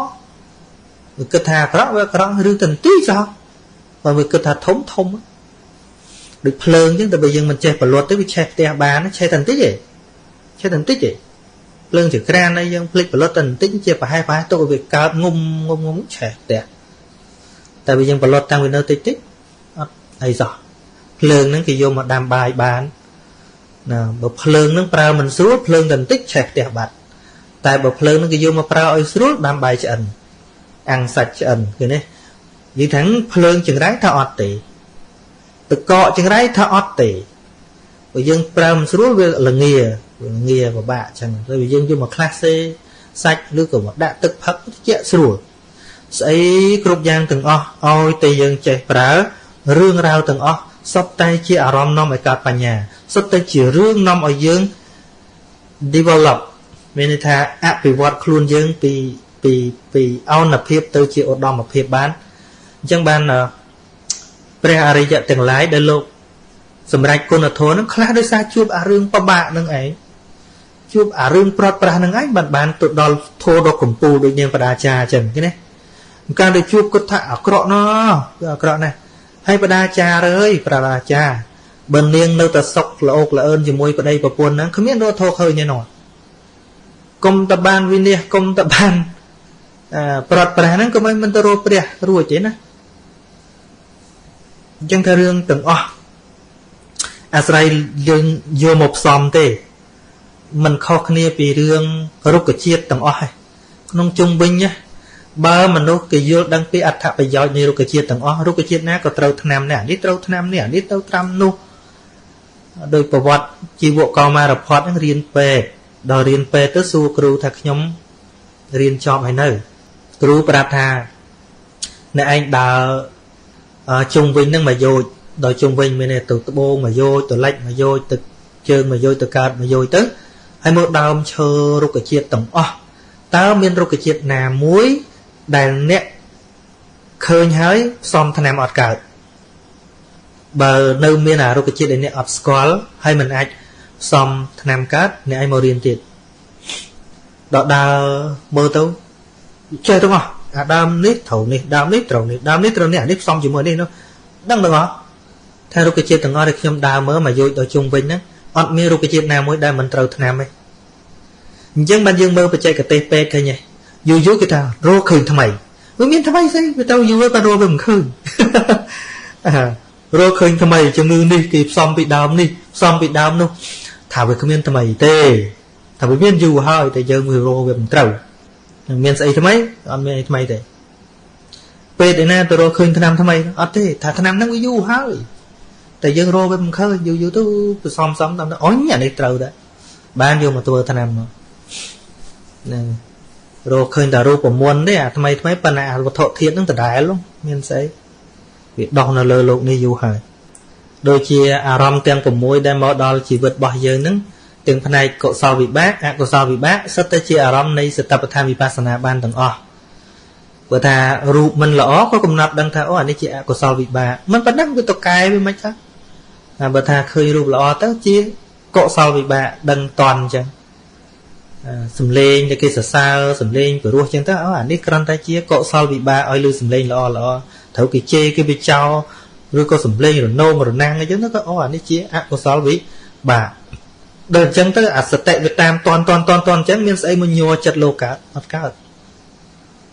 បើគិតថាអាក្រក់វាអាក្រក់រឿងតន្ទីចោះបើវាគិតថាធំដូចភ្លើងអញ្ចឹងតែបើយើងមិនចេះប្រលត់ទេវាឆេះផ្ទះបានឆេះតន្តិចទេភ្លើងចក្រានអីយើងភ្លេចប្រលត់តន្តិចជាប្រហែលទុកឲ្យវាកើតងុំឆេះផ្ទះតែបើយើងប្រលត់តាំងពីនៅតិចអត់អីសោះភ្លើងហ្នឹងគេយកមកដាំបាយបានណាបើភ្លើងហ្នឹងប្រើមិនស្រួលភ្លើងតន្តិចឆេះផ្ទះបាត់តែបើភ្លើងហ្នឹងគេយកមកប្រើឲ្យស្រួលដាំបាយឆ្អិនអាំងសាច់ឆ្អិនគឺនេះនិយាយថាភ្លើងចង្រៃថាអត់ទេទឹកកកចង្រៃថាអត់ទេបើយើងប្រើមិនស្រួលវាល្ងាពិបាកអញ្ចឹងហើយយើងយកមកខ្លះសេសាច់ឬក៏មកដាក់ទឹកផឹកជាក់ស្រួលស្អីគ្រប់យ៉ាងទាំងអស់ឲ្យតែយើងចេះប្រើរឿងរ៉ាវទាំងអស់សុទ្ធតែជាអារម្មណ៍នាំឲ្យកើតបញ្ញាសុទ្ធតែជារឿងនាំឲ្យយើង develop មានន័យថាអភិវឌ្ឍខ្លួនយើងពីអោនភាពទៅជាឧត្តមភាពបានអញ្ចឹងបានព្រះអរិយទាំងឡាយដែលលោកសម្រាប់គុណធម៌នឹងខ្លះដោយសារជួបអារឿងពិបាកនឹងឯង ជួបអារឿងប្រត់ប្រាស់ហ្នឹងឯងបានទៅដល់ធោដល់កម្ពុជាដូចនាងបដាចាអញ្ចឹងឃើញទេការទៅជួបគាត់ថាអាក្រក់ណាស់អាក្រក់ណាស់ហើយបដាចាអើយបដាចាបើនាងនៅតែសុកល្អកល្អឿនជាមួយប្តីប្រពន្ធហ្នឹងគ្មានរកធោឃើញទេនោះគុំតបានវិនិច្ឆ័យគុំតបានប្រត់ប្រាស់ហ្នឹងក៏មិនទៅរកព្រះរួចទេណាអញ្ចឹងថារឿងទាំងអស់អាស្រ័យយើងយកមកផ្សំទេมันខុសគ្នាពីរឿងរុក្ខជាតិទាំងអស់ហើយក្នុងជុំវិញណាបើមនុស្សគេយល់ដឹងពីអត្ថប្រយោជន៍នៃរុក្ខជាតិទាំងអស់រុក្ខជាតិណាក៏ត្រូវថ្នាំនេះត្រូវថ្នាំនេះនេះត្រូវត្រាំនោះដោយប្រវត្តិជីវកោមារផតនឹងរៀនពេទ្យដល់រៀនពេទ្យទៅសួរគ្រូថាខ្ញុំរៀនចប់ហើយនៅគ្រូប្រាប់ថាអ្នកឯងដើរជុំវិញនឹងមកយោជដល់ជុំវិញមានទៅត្បូងមកយោជទៅលិចមកយោជទៅជើងមកយោជទៅកើតមកយោជទៅហើយមកដើមឈើរុក្ខជាតិទាំងអស់តើមានរុក្ខជាតិណាមួយដែលអ្នកឃើញហើយផ្សំថ្នាំអត់កើតបើនៅមានអារុក្ខជាតិដែលអ្នកអត់ស្គាល់ហើយមិនអាចផ្សំថ្នាំកើតអ្នកឯងមករៀនទៀតដល់ដើរមើលទៅចេះទាំងអស់អាដើមនេះត្រូវនេះដើមនេះត្រូវនេះដើមនេះត្រូវនេះអានេះផ្សំជាមួយនេះនោះដឹងទាំងអស់ថារុក្ខជាតិទាំងអស់ដែលខ្ញុំដើរមើលមកយោជដល់ជុំវិញហ្នឹងអត់មានរុក្ខជាតិណាមួយដែលមិនត្រូវថ្នាំទេអញ្ចឹងបានយើងមើលបច្ចេកទេសពេទ្យឃើញយូរគេថារកឃើញថ្មីវាមានថ្មីស្អីវាទៅយូរក៏រកវាមិនឃើញរកឃើញថ្មីជំងឺនេះគេផ្សំពីដើមនេះផ្សំពីដើមនោះថាវាគ្មានថ្មីទេថាវាមានយូរហើយតែយើងវារកវាមិនត្រូវមានស្អីថ្មីអត់មានអីថ្មីទេពេទ្យឯណាទៅរកឃើញថ្នាំថ្មីអត់ទេថាថ្នាំហ្នឹងវាយូរហើយតែយើងរកវាមិនឃើញយូរទៅផ្សំតាមទៅអូញអានេះត្រូវដែរបានយកមកធ្វើថ្នាំមកហ្នឹងរកឃើញតែរូបមន្តទេអាថ្មីប៉ុន្តែអាវត្ថុធាតុហ្នឹងដដែលមានស្អីវាដោះនៅលើโลกនេះយូរហើយដូចជាអារម្មណ៍ទាំង6ដែលមកដល់ជីវិតរបស់យើងហ្នឹងទាំងផ្នែកកុសលវិបាកអកុសលវិបាកសិតតែជាអារម្មណ៍នៃសតិប្បដ្ឋានវិបស្សនាបានទាំងអស់បើថារូបមិនល្អក៏កំណត់ដឹងថាអូអានេះជាអកុសលវិបាកមិនប៉ុណ្ណឹងវាទៅកែវាមិនថាបើថាឃើញរូបល្អទៅជាកុសលវិបាកដឹងតន់អញ្ចឹងសំលេងដែលគេសរសើរសំលេងព្រោះអញ្ចឹងទៅអូអានេះគ្រាន់តែជាកុសលវិបាកឲ្យលើសំលេងល្អត្រូវគេជេរគេវាចោលឬក៏សំលេងរនោមរណាំងអញ្ចឹងទៅអូអានេះជាអកុសលវិបាកដល់អញ្ចឹងទៅអសតិវាតាមតន់អញ្ចឹងមានស្អីមកញ័រចិត្តលោកកើតអត់កើត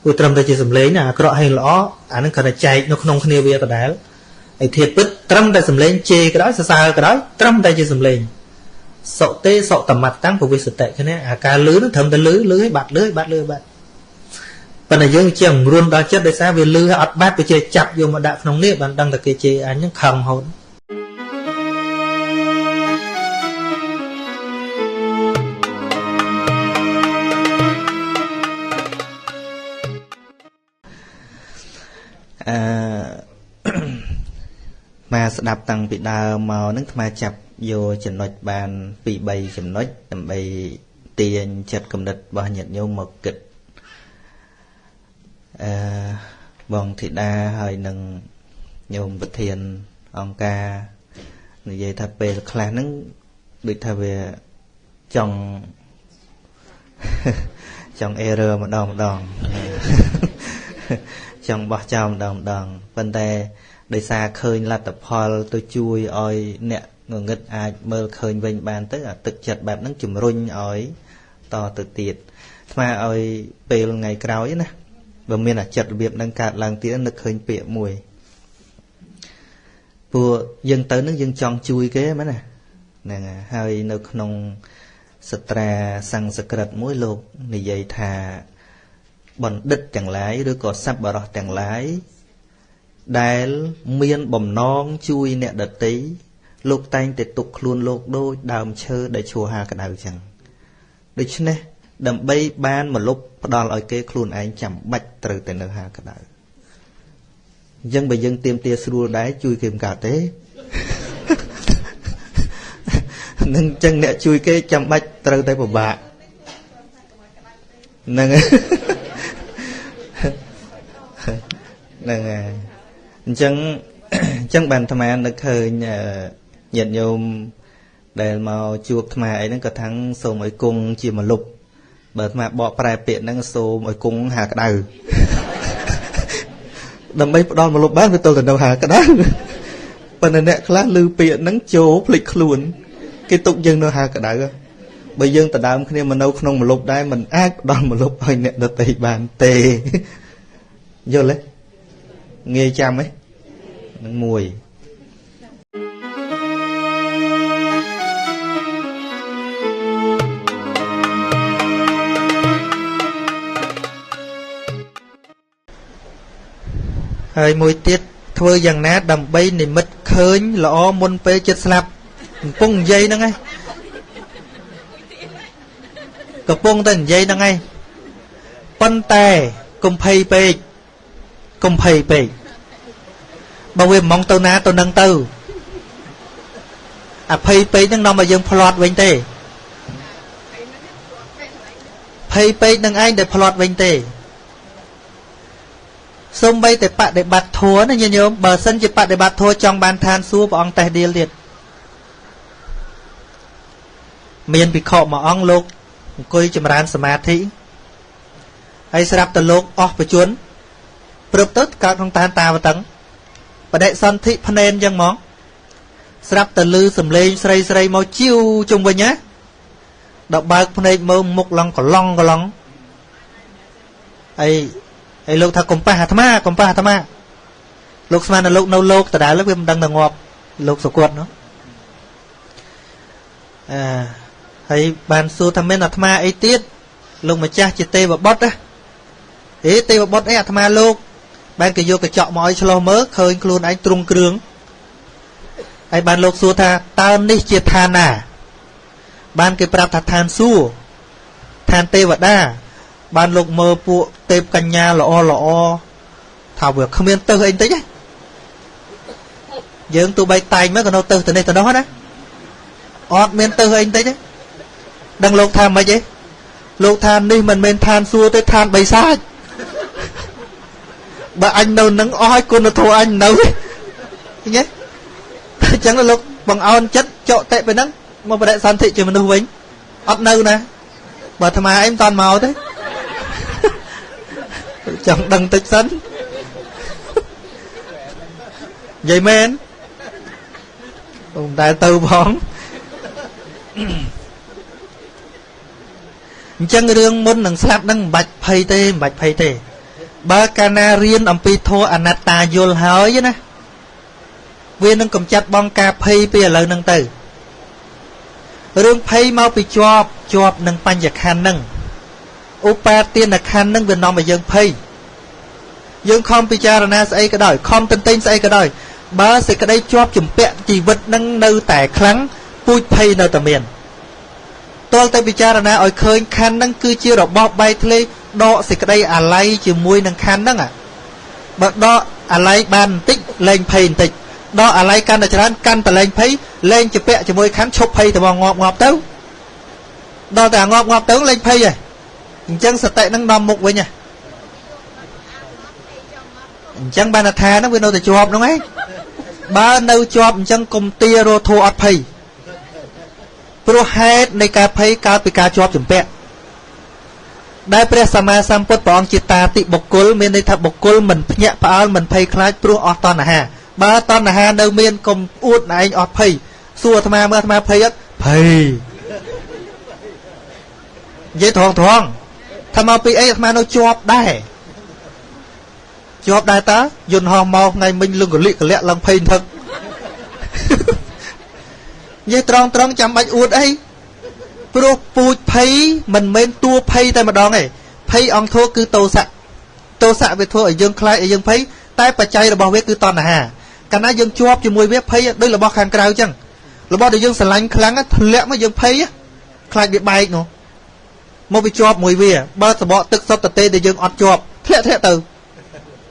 ព្រោះត្រឹមតែជាសំលេងអាក្រក់ហើយល្អអានឹងគ្រាន់តែចែកនៅក្នុងគ្នាវាដដែលឯធាតុពិតត្រឹមតែសំលេងជេរក៏ដោយសរសើរក៏ដោយត្រឹមតែជាសំលេងសុទេសុតមត្តតាំងពវិសតិគ្នាអាការលឺនឹងត្រឹមតែលឺឲ្យបាត់លឺបាត់ប៉ុន្តែយើងជាងរួនដល់ចិត្តដោយសារវាលឺអត់បាត់វាជាចាប់យកមកដាក់ក្នុងនេះបានដឹងតែគេជេរអញហ្នឹងខឹងហូតមកស្ដាប់តាំងពីដើមមកហ្នឹងអាចាប់យកចំណុចបាន 2-3 ចំណុចដើម្បីទាញចិត្តគំនិតរបស់ញាតិញោមមកគិតបងធីតាហើយនឹងញោមប្រធានអង្គការនិយាយថាពេលខ្លះហ្នឹងដូចថាវាចង់ error ម្ដងចង់បោះចោលម្ដងប៉ុន្តែដោយសារឃើញលទ្ធផលទៅជួយឲ្យអ្នកងងឹតអាចមើលឃើញវិញបានទៅអាទឹកចិត្តបែបហ្នឹងជំរុញឲ្យតទៅទៀតថ្មឲ្យពេលថ្ងៃក្រោយណាបើមានអាចិត្តរបៀបហ្នឹងកើតឡើងទៀតនឹកឃើញពាក្យមួយពួកយើងទៅហ្នឹងយើងចង់ជួយគេមែនណាហ្នឹងហើយនៅក្នុងសត្រាសង្ស្ក្រឹតមួយលោកនិយាយថាបណ្ឌិតទាំងឡាយឬក៏សប្បុរសទាំងឡាយដែលមានបំណងជួយអ្នកដទៃលោកតែងតែទុកខ្លួនលោកដូចដើមឈើដែលឈួរហាក្តៅចឹងដូច្នេះដើម្បីបានមកលុបផ្ដល់ឲ្យគេខ្លួនឯងចាំបាច់ត្រូវតែនៅហាក្តៅអញ្ចឹងបើយើងទៀមទាស្រួលដែរជួយគេមិនកើតទេនឹងអញ្ចឹងអ្នកជួយគេចាំបាច់ត្រូវតែពិបាកហ្នឹងហើយអញ្ចឹងបានអាត្មានឹកឃើញញាតិញោម ដែលមកជួបអាត្មាអីហ្នឹងក៏ថាំងសូមឲ្យគង់ជាមលុបបើអាត្មាបកប្រែពាក្យហ្នឹងសូមឲ្យគង់ហាក្តៅដើម្បីផ្ដល់មលុបបានវាទល់ទៅនៅហាក្តៅប៉ុន្តែអ្នកខ្លះឮពាក្យហ្នឹងចូលភ្លេចខ្លួនគេទុកយើងនៅហាក្តៅបើយើងដដើមគ្នាមកនៅក្នុងមលុបដែរมันអាចផ្ដល់មលុបឲ្យអ្នកដទៃបានទេយល់ទេងាយចាំទេនឹងមួយហើយមួយទៀតធ្វើយ៉ាងណាដើម្បីនិមិត្តឃើញល្អមុនពេលចិត្តស្លាប់កំពុងនិយាយហ្នឹងឯងកំពុងតែនិយាយហ្នឹងឯងប៉ុន្តែកុំភ័យពេកបើវាមិនទៅណាទៅនឹងទៅអភ័យពេកហ្នឹងនាំឲ្យយើងផ្លាត់វិញទេភ័យពេកនឹងឯងដែលផ្លាត់វិញទេសូម្បីតែបដិបត្តិធម៌ណាញាតិញោមបើសិនជាបដិបត្តិធម៌ចង់បានឋានសួគ៌ព្រះអង្គតេះដៀលទៀតមានភិក្ខុមួយអង្គលោកអង្គុយចម្រើនសមាធិហើយស្រាប់តែលោកអស់បជនព្រឹបទៅកើតក្នុងតានតាវតឹងបដិសន្ធិភ្នែនចឹងហ្មងស្រាប់តែឮសំឡេងស្រីមកជីវជុំវិញណាដល់បើកភ្នែកមើលមុខឡងកឡងហើយលោកថាកំប៉ះអាត្មាលោកស្មានតែលោកនៅលោកដដែលវាមិនដឹងតែងាប់លោកសុគតនោះហើយបានសួរថាមានអាត្មាអីទៀតលោកម្ចាស់ជាទេវបុត្រទេវបុត្រអីអាត្មាលោកបានគេយកកញ្ចក់មកឲ្យឆ្លោះមើលឃើញខ្លួនឯងទ្រង់គ្រឿងហើយបានលោកសួរថាតើនេះជាឋានណាបានគេប្រាប់ថាឋានសួគ៌ឋានទេវតាបានលោកមើលពួកទេពកញ្ញាល្អថាវាគ្មានទៅអីតិចទេយើងទូបីតែងមកក៏នៅទៅនេះទៅនោះណាអត់មានទៅអីតិចទេដឹងលោកថាម៉េចទេលោកថានេះមិនមែនឋានសួគ៌ទេឋានបិសាចបើអញនៅនឹងអស់ឲ្យគុណធម៌អញនៅទេឃើញទេអញ្ចឹងលោកបង្អោនចិត្តចកតិទៅហ្នឹងមកបដិសន្ធិជាមនុស្សវិញអត់នៅណាបើអាត្មាអីមិនតាន់មកទេចង់ដឹងតិចសិននិយាយមែនពុំដែលទៅផងអញ្ចឹងរឿងមុននឹងស្លាប់នឹងមិនបាច់ភ័យទេបើកាលណារៀនអំពីធម៌អនត្តាយល់ហើយណាវានឹងកំចាត់បងការភ័យពីឥឡូវហ្នឹងទៅរឿងភ័យមកពីជាប់នឹងបញ្ញខណ្ឌហ្នឹងឧបាទានខណ្ឌហ្នឹងវានាំឲ្យយើងភ័យយើងខំពិចារណាស្អីក៏ដោយខំទន្ទិញស្អីក៏ដោយបើសេចក្តីជាប់ជំពាក់ជីវិតហ្នឹងនៅតែខ្លាំងពូជភ័យនៅតែមានតលទៅពិចារណាឲ្យឃើញខណ្ឌហ្នឹងគឺជារបស់បែកធ្លាយដកសេចក្តីអាល័យជាមួយនឹងខណ្ឌហ្នឹងបើដកអាល័យបានបន្តិចលែងភ័យបន្តិចដកអាល័យកាន់តែច្រើនកាន់តែលែងភ័យលែងជំពាក់ជាមួយខណ្ឌឈប់ភ័យទៅងាប់ទៅដល់តែងាប់ទៅលែងភ័យហើយអញ្ចឹងសតិហ្នឹងនាំមុខវិញហ៎អញ្ចឹងបានថាហ្នឹងវានៅតែជាប់ហ្នឹងឯងបើនៅជាប់អញ្ចឹងកុំទារោធោអត់ភ័យព្រោះហេតុនៃការភ័យកើតពីការជាប់ជំពាក់ដែលព្រះសម្មាសម្ពុទ្ធព្រះអង្គជាតាតិបុគ្គលមានន័យថាបុគ្គលមិនភ្ញាក់ផ្អើលមិនភ័យខ្លាចព្រោះអស់តណ្ហាបើតណ្ហានៅមានកុំអួតឯងអត់ភ័យសួរអាត្មាមើលអាត្មាភ័យអត់ភ័យនិយាយត្រង់ថាមកពីអីអាត្មានៅជាប់ដែរតើយន្តហោះមកថ្ងៃមិញលឹងកលិកលាក់ឡើងភ័យថឹកនិយាយត្រង់ចាំបាច់អួតអីព្រោះពូជភ័យមិនមែនតួភ័យតែម្ដងទេភ័យអង្គធัวគឺទោសៈវាធ្វើឲ្យយើងខ្លាចឲ្យយើងភ័យតែបច្ច័យរបស់វាគឺតណ្ហាកាលណាយើងជាប់ជាមួយវាភ័យដូចរបស់ខាងក្រៅអញ្ចឹងរបស់ដែលយើងស្រឡាញ់ខ្លាំងធ្លាក់មកយើងភ័យខ្លាចវាបែកនោះមកវាជាប់មួយវាបើសបកទឹកសុទ្ធតែដែលយើងអត់ជាប់ធ្លាក់ទៅ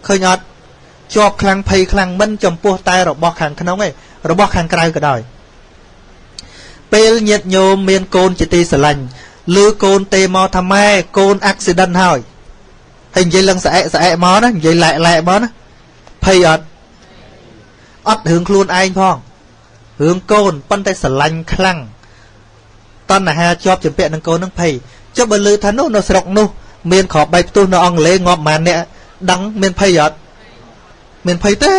ឃើញអត់ជាប់ខ្លាំងភ័យខ្លាំងមិនចំពោះតែរបស់ខាងក្នុងទេរបស់ខាងក្រៅក៏ដោយពេលញាតិញោមមានកូនជាទីស្រឡាញ់ឬកូនទេមកថាម៉ែកូនអាក់ស៊ីដិនហើយនិយាយឡើងស្អែកមកណានិយាយឡែកមកណាភ័យអត់រឿងខ្លួនឯងផងរឿងកូនប៉ុន្តែស្រឡាញ់ខ្លាំង តណ្ហាជាប់ជំពាក់នឹងកូននឹងភ័យចុះបើលឺថានោះនៅស្រុកនោះមានក្របបែកផ្ទុះនៅអង់គ្លេសងាប់ម៉ានអ្នកដឹងមានភ័យអត់មានភ័យទេ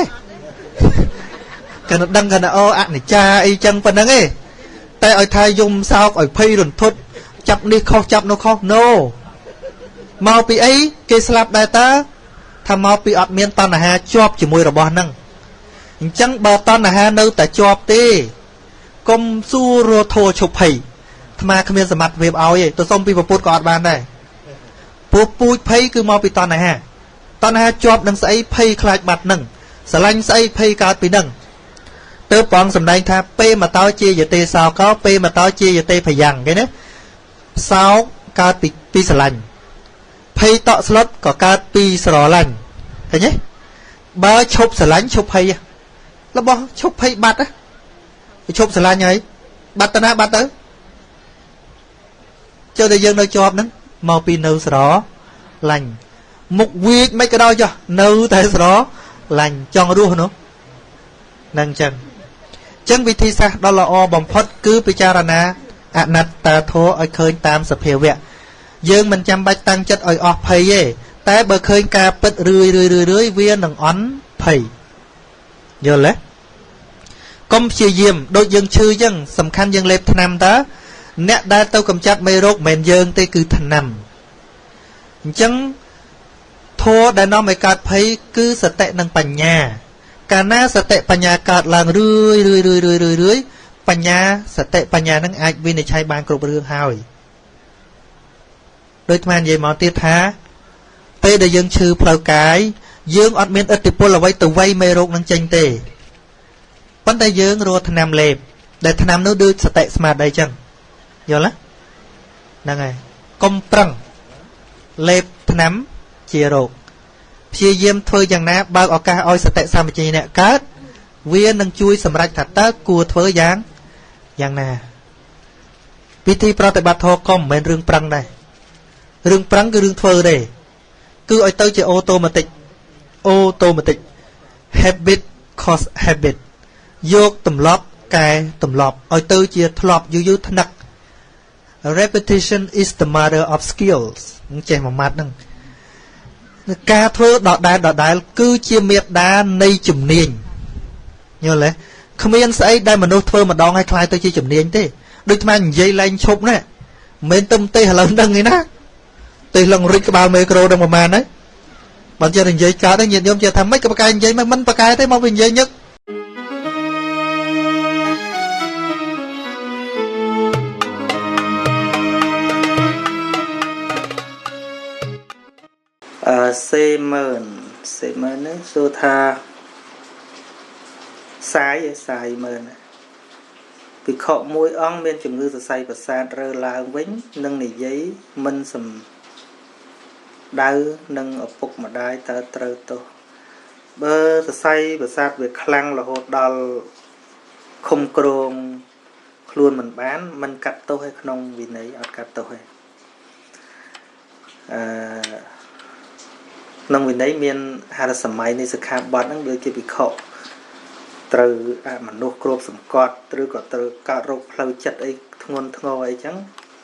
កាន់ដឹងកាន់អូអនិច្ចាអីចឹងប៉ុណ្ណឹងឯងតែឲ្យថាយំសោកឲ្យភ័យរន្ធត់ចាប់នេះខុសចាប់នោះខុស no មកពីអីគេស្លាប់ដែរតើថាមកពីអត់មានតណ្ហាជាប់ជាមួយរបស់ហ្នឹងអញ្ចឹងបើតណ្ហានៅតែជាប់ទេកុំសួររធោឈប់ភ័យអាត្មាគ្មានសមត្ថភាពឲ្យទេទៅសុំពីពុទ្ធក៏អត់បានដែរព្រោះពូជភ័យគឺមកពីតណ្ហាជាប់នឹងស្អីភ័យខ្លាចបាត់នឹងស្រឡាញ់ស្អីភ័យកើតពីនឹងទៅព្រះអង្គសម្ដែងថាពេមកតោជាយតេសោកោពេមកតោជាយតេភយ៉ាងគេណាសោកកើតពីស្រឡាញ់ភ័យតក់ស្លុតក៏កើតពីស្រឡាញ់ឃើញទេបើឈប់ស្រឡាញ់ឈប់ភ័យរបស់ឈប់ភ័យបាត់ឈប់ស្រឡាញ់ហើយបាត់ទៅណាបាត់ទៅចុះតែយើងនៅជាប់ហ្នឹងមកពីនៅស្រឡាញ់មុខវាចមិនក៏ដោយចុះនៅតែស្រឡាញ់ចង់រស់នោះនឹងចឹងវិធីសាស្ត្រដ៏ល្អបំផុតគឺពិចារណាអនត្តាធម៌ឲ្យឃើញតាមសភាវៈយើងមិនចាំបាច់តាំងចិត្តឲ្យអស់ភ័យទេតែបើឃើញការពិតរឿយវានឹងអន់ភ័យយល់ទេកុំព្យាយាមដូចយើងឈឺចឹងសំខាន់យើងលេបថ្នាំតើអ្នកដែលទៅកម្ចាត់មេរោគមិនមែនយើងទេគឺថ្នាំអញ្ចឹងធម៌ដែលនាំឲ្យកើតភ័យគឺសតិនិងបញ្ញាកាលណាសតិបញ្ញាកើតឡើងរឿយបញ្ញាសតិបញ្ញានឹងអាចវិនិច្ឆ័យបានគ្រប់រឿងហើយដូចអាត្មានិយាយមកទៀតថាពេលដែលយើងឈឺផ្លូវកាយយើងអត់មានឥទ្ធិពលអ្វីទៅវាយមេរោគនឹងចេញទេប៉ុន្តែយើងរកថ្នាំលេបដែលថ្នាំនោះដូចសតិស្មារតីចឹងយល់ទេហ្នឹងហើយកុំប្រឹងលេបថ្នាំជារោគព្យាយាមធ្វើយ៉ាងណាបើកឱកាសឲ្យសតិសម្បជញ្ញៈកើតវានឹងជួយសម្រេចថាតើគួរធ្វើយ៉ាងណាពិធីប្រតិបត្តិធម៌ក៏មិនមែនរឿងប្រឹងដែររឿងប្រឹងគឺរឿងធ្វើទេគឺឲ្យទៅជាអូតូម៉ាទិក habit cause habit យកទម្លាប់កែទម្លាប់ឲ្យទៅជាធ្លាប់យូរថ្នឹក repetition is the mother of skills នឹងចេះមួយម៉ាត់ហ្នឹងការធ្វើដដែលគឺជាមេត្តានៃជំនាញយល់ទេគ្មានស្អីដែលមនុស្សធ្វើម្ដងហើយคล้ายទៅជាជំនាញទេដូចថ្មនិយាយលែងឈប់ណាមិនទៅទេឥឡូវដឹងឯណាទេលងរិចក្បាលមេក្រូដឹងប្រហែលហើយបើចេះនិយាយកើតទេញាតិញោមចេះថាម៉េចក៏ប្រកែកនិយាយមិនប្រកែកទេមកវិញនិយាយញឹកសេមើននេះសួរថាសាយមើនភិក្ខុមួយអង្គមានជំងឺសរសៃប្រសាទរើឡើងវិញនឹងនិយាយមិនសំដៅនឹងឪពុកម្ដាយតើត្រូវទោសបើសរសៃប្រសាទវាខ្លាំងរហូតដល់ឃុំក្រងខ្លួនមិនបានមិនកាត់ទោសឲ្យក្នុងវិន័យអត់កាត់ទោសទេក្នុងវិន័យមានហរសម័យនៃសិក្ខាបទហ្នឹងដូចជាភិក្ខុត្រូវមនុស្សគ្របសង្កត់ឬក៏ត្រូវកើតរោគផ្លូវចិត្តអីធ្ងន់ធ្ងរអីចឹង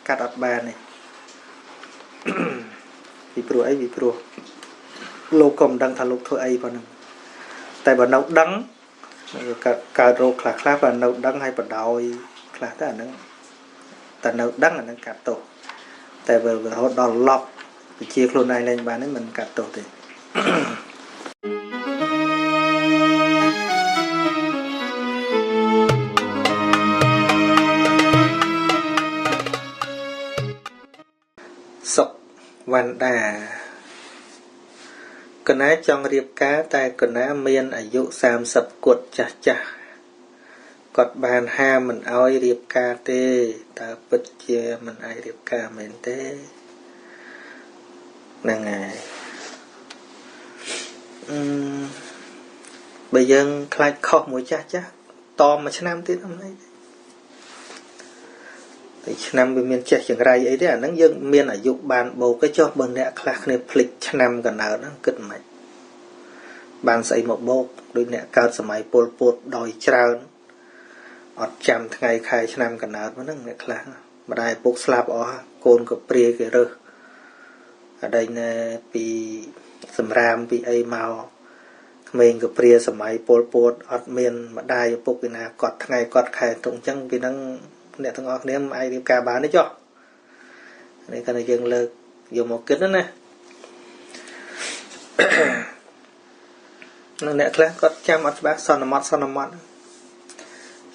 កាត់អត់បានទេពីព្រោះអីពីព្រោះលោកក៏មិនដឹងថាលោកធ្វើអីប៉ុណ្ណឹងតែបើនៅដឹងកើតរោគខ្លះបើនៅដឹងឲ្យបដោយខ្លះទៅអាហ្នឹងតែនៅដឹងអាហ្នឹងកាត់ទោសតែបើរហូតដល់ឡប់វិជាខ្លួនឯងលែងបាននេះមិនកាត់ទោសទេសុខវណ្ដាកណាចង់រៀបការតែកណាមានអាយុ30គត់ចាស់គាត់បានហាមមិនអោយរៀបការទេតើពិតជាមិនអាចរៀបការមែនទេហ្នឹងហើយបើយើងខ្លាចខុសមួយចាស់តមួយឆ្នាំទៀតអីតែឆ្នាំវាមានចេះចង្រៃអីទេអាហ្នឹងយើងមានអាយុបានបូកទៅចុះបើអ្នកខ្លះគ្នាភ្លេចឆ្នាំកណ្ដៅហ្នឹងគិតមិនបានស្អីមកបូកដូចអ្នកកើតសម័យពលពតដោយច្រើនអត់ចាំថ្ងៃខែឆ្នាំកណ្ដៅហ្នឹងអ្នកខ្លះ ម្ដាយពុកស្លាប់អស់កូនក៏ព្រាយគេរើសអដីណែពីសម្រាមពីអីមកក្មេងក៏ព្រាសម័យពលពតអត់មានម្ដាយឪពុកពីណាកត់ថ្ងៃកត់ខែទុំអញ្ចឹងពីហ្នឹងអ្នកទាំងអស់គ្នាមិនអាចរៀបការបានទេចុះនេះគាត់តែយើងលើកយកមកគិតណានឹងអ្នកខ្លះគាត់ចាំអត់ច្បាស់សន្មត់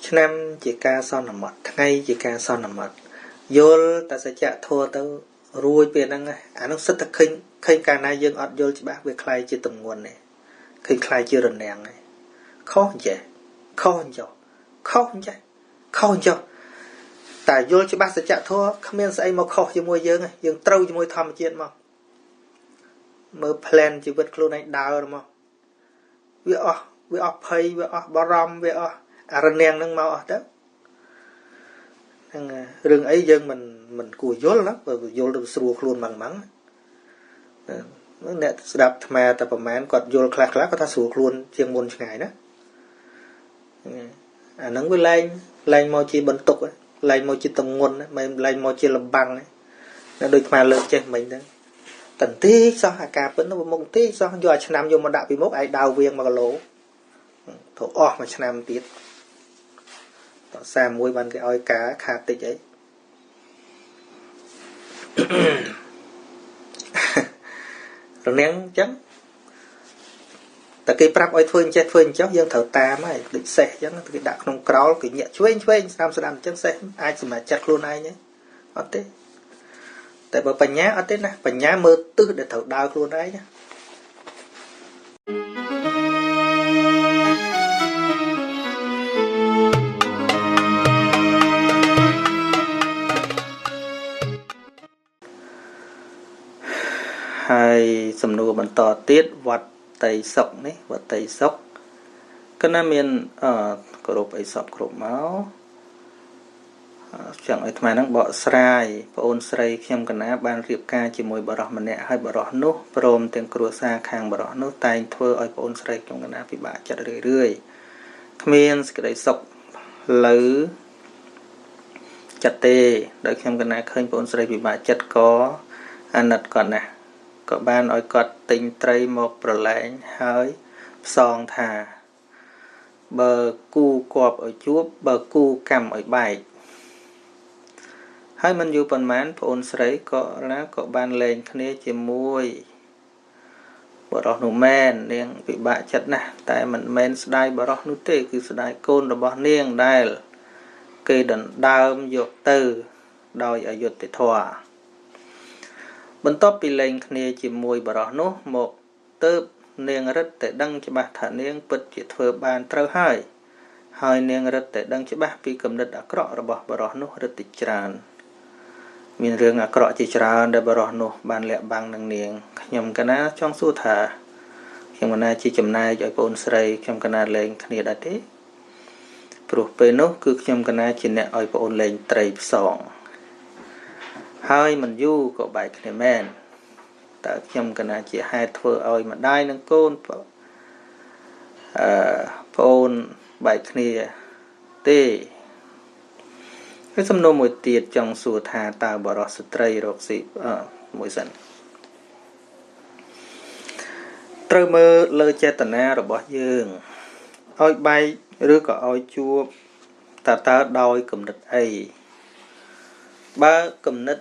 ឆ្នាំជាការសន្មត់ថ្ងៃជាការសន្មត់យល់តែសច្ចធម៌ទៅរួចពេលហ្នឹងអានោះសិតតែឃើញកាលណាយើងអត់យល់ច្បាស់វាคล้ายជាទម្ងន់នេះឃើញคล้ายជារនាំងហើយខុសចេះខុសចុះខុសចេះខុសចុះតែយល់ច្បាស់សច្ចធម៌គ្មានស្អីមកខុសជាមួយយើងយើងត្រូវជាមួយធម្មជាតិមកមើល plan ជីវិតខ្លួនឯងដើរមកវាអស់ភ័យវាអស់បារម្ភវាអស់អរនាំងនឹងមកអស់ទៅហ្នឹងរឿងអីយើងមិនគួរយល់ណាបើយល់ទៅស្រួលខ្លួនម៉ងអ្នកស្ដាប់អាត្មាតែប្រហែលគាត់យល់ខ្លះគាត់ថាស្រួលខ្លួនជាងមុនឆ្ងាយណាអាហ្នឹងវាលែងមកជាបន្ទុកលែងមកជាទម្ងន់មិនលែងមកជាលំបាំងណាដូចអាត្មាលើកចេះមិញហ្នឹងតន្តិចសោះអាការពិតនោះមុខតិចសោះយកអាឆ្នាំយកមកដាក់ពីមុខឯដើរវៀង1គីឡូទៅអស់មួយឆ្នាំទៀតត31បានគេឲ្យការខាតតិចអីរនាំងអញ្ចឹងតែគេប្រាប់ឲ្យធ្វើអញ្ចេះធ្វើអញ្ចឹងយើងត្រូវតាមហើយដូចសេះអញ្ចឹងគេដាក់ក្នុងក្រោលគេញាក់ឆ្វេងស្ដាំអញ្ចឹងសេះអាចសម្រេចចិត្តខ្លួនឯងទេអត់ទេតែបើបញ្ញាអត់ទេណាបញ្ញាមើលទិសដែលត្រូវដើរខ្លួនឯងណាហើយសំណួរបន្តទៀតវត្តតីសុខនេះវត្តតីសុខគណៈមានគ្រប់អីសពគ្រប់មកចង់ឲ្យអាត្មានឹងបកស្រាយប្អូនស្រីខ្ញុំកណាបានរៀបការជាមួយបរិសម្នាក់ហើយបរិសនោះព្រមទាំងគ្រួសារខាងបរិសនោះតែងធ្វើឲ្យប្អូនស្រីខ្ញុំកណាពិបាកចិត្តរឿយគ្មានសេចក្តីសុខលើចិត្តទេដោយខ្ញុំកណាឃើញប្អូនស្រីពិបាកចិត្តក៏អាណិតគាត់ណាស់ក៏បានឲ្យគាត់ទិញត្រីមកប្រឡែងហើយផ្សងថាបើគូគប់ឲ្យជួបបើគូកម្មឲ្យបែកហើយមិនយូរប៉ុន្មានប្អូនស្រីក៏បានលែងគ្នាជាមួយបរិសនោះមែននាងពិបាកចិត្តណាស់តែមិនមែនស្ដាយបរិសនោះទេគឺស្ដាយកូនរបស់នាងដែលគេដណ្ដើមយកទៅដោយអយុត្តិធម៌បន្ទាប់ពីលែងគ្នាជាមួយបរិសនោះមកទើបនាងរឹតតែដឹងច្បាស់ថានាងពិតជាធ្វើបានត្រូវហើយនាងរឹតតែដឹងច្បាស់ពីគំនិតអាក្រក់របស់បរិសនោះរឹតតែច្រើនមានរឿងអាក្រក់ជាច្រើនដែលបរិសនោះបានលាក់បាំងនឹងនាងខ្ញុំកណាចង់សួរថាខ្ញុំកណាជាចំណែកឲ្យប្អូនស្រីខ្ញុំកណាលែងគ្នាដែរទេព្រោះពេលនោះគឺខ្ញុំកណាជាអ្នកឲ្យប្អូនលែងត្រីផ្សងហើយមិនយូរក៏បែកគ្នាមែនតើខ្ញុំកណាជាហេតុធ្វើឲ្យម្ដាយនិងកូនប្អូនបែកគ្នាទេហើយសំណួរមួយទៀតចង់សួរថាតើបរិសុស្ត្រីរកស៊ីមួយសិនត្រូវមើលលើចេតនារបស់យើងឲ្យបែកឬក៏ឲ្យជួបតើដោយគំនិតអីបើគំនិត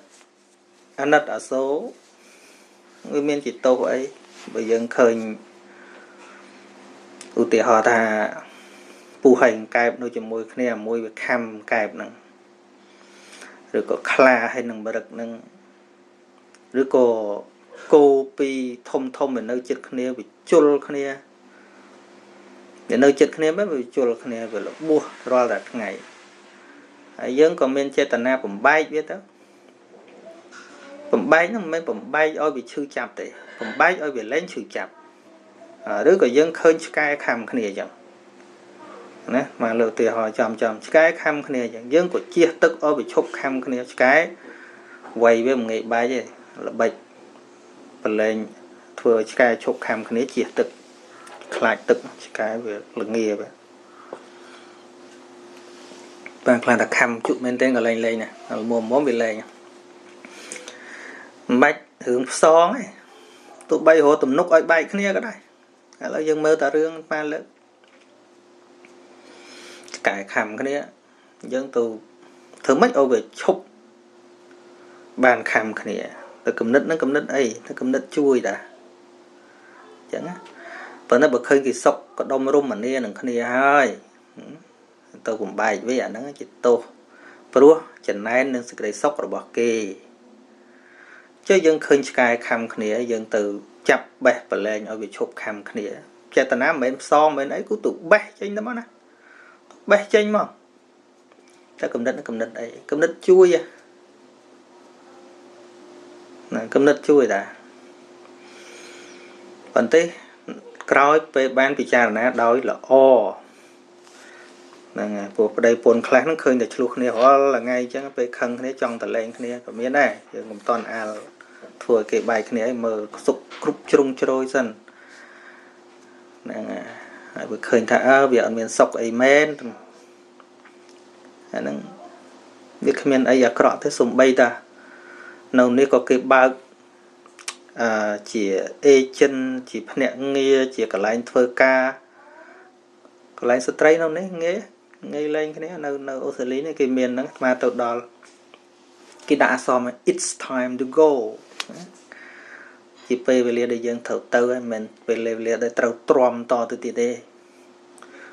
អាណិតអាសូរវាមានជាទោសអីបើយើងឃើញឧទាហរណ៍ថាពូហើយកែបនៅជាមួយគ្នាមួយវាខំកែបហ្នឹងឬក៏ខ្លាហើយនឹងបរិកហ្នឹងឬក៏គោពីធំវានៅចិត្តគ្នាវាជុលគ្នាវានៅចិត្តគ្នាមិនវាជុលគ្នាវាលបួសរាល់តែថ្ងៃហើយយើងក៏មានចេតនាបំបែកវាទៅបំបែកហ្នឹងមិនមែនបំបែកឲ្យវាឈឺចាប់ទេបំបែកឲ្យវាលែងឈឺចាប់ឬក៏យើងឃើញឆ្កែខំគ្នាអញ្ចឹងណាមកលើកឧទាហរណ៍ចំឆ្កែខំគ្នាអញ្ចឹងយើងក៏ជះទឹកឲ្យវាឈប់ខំគ្នាឆ្កែវាយវាមិនងាយបែកទេល្បិចប្រឡែងធ្វើឲ្យឆ្កែឈប់ខំគ្នាជះទឹកខ្លាចទឹកឆ្កែវាល្ងាវា bạn là khăm chụp men tên gọi lên nè mồm bị lên bạch hướng xóm ấy tụi bay hồ tụm nút ở bay cái này cái đây là dân mơ ta rương ma lớn cải khăm cái này dân tụ thứ mấy ô về chụp bàn khăm cái này từ cầm nít ấy từ cầm nít chui đã chẳng á và nó bật khơi kỳ sọc có đông rung mà nè đừng cái này hơi tôi cũng bài với ảnh nó chỉ tô pro chẳng nay nên sự cái sọc rồi bỏ kê chứ dân khơi cái khăm cái này dân từ chập bè và lên ở vị chụp khăm cái này cha ta nám bên so bên ấy cũng tụ bè trên đó mà bè trên mà ta cầm nít ấy cầm nít chui à cầm nít chui đã còn thế cõi về ban bị cha nè đói là o nè cuộc đây buồn khá nó khơi để chụp này họ là ngay chứ về khăn này trong tờ lên này còn miếng này giờ ngầm toàn thua cái bài cái này mờ sụp cúp trung trôi dần nè vừa khơi thả việc miền sọc ấy men nó việc miền ấy giờ cọ tới sùng bay ta nâu này có cái bao chỉ chân chỉ phèn nghe chỉ cả lại thơ ca cả lại stray nâu này nghe lên cái này nâu ở xử lý này cái miền nó mà tụt đòn cái đã xong it's time to go chỉ về về để dân thầu tơ mình về để trâu tròn to từ từ đây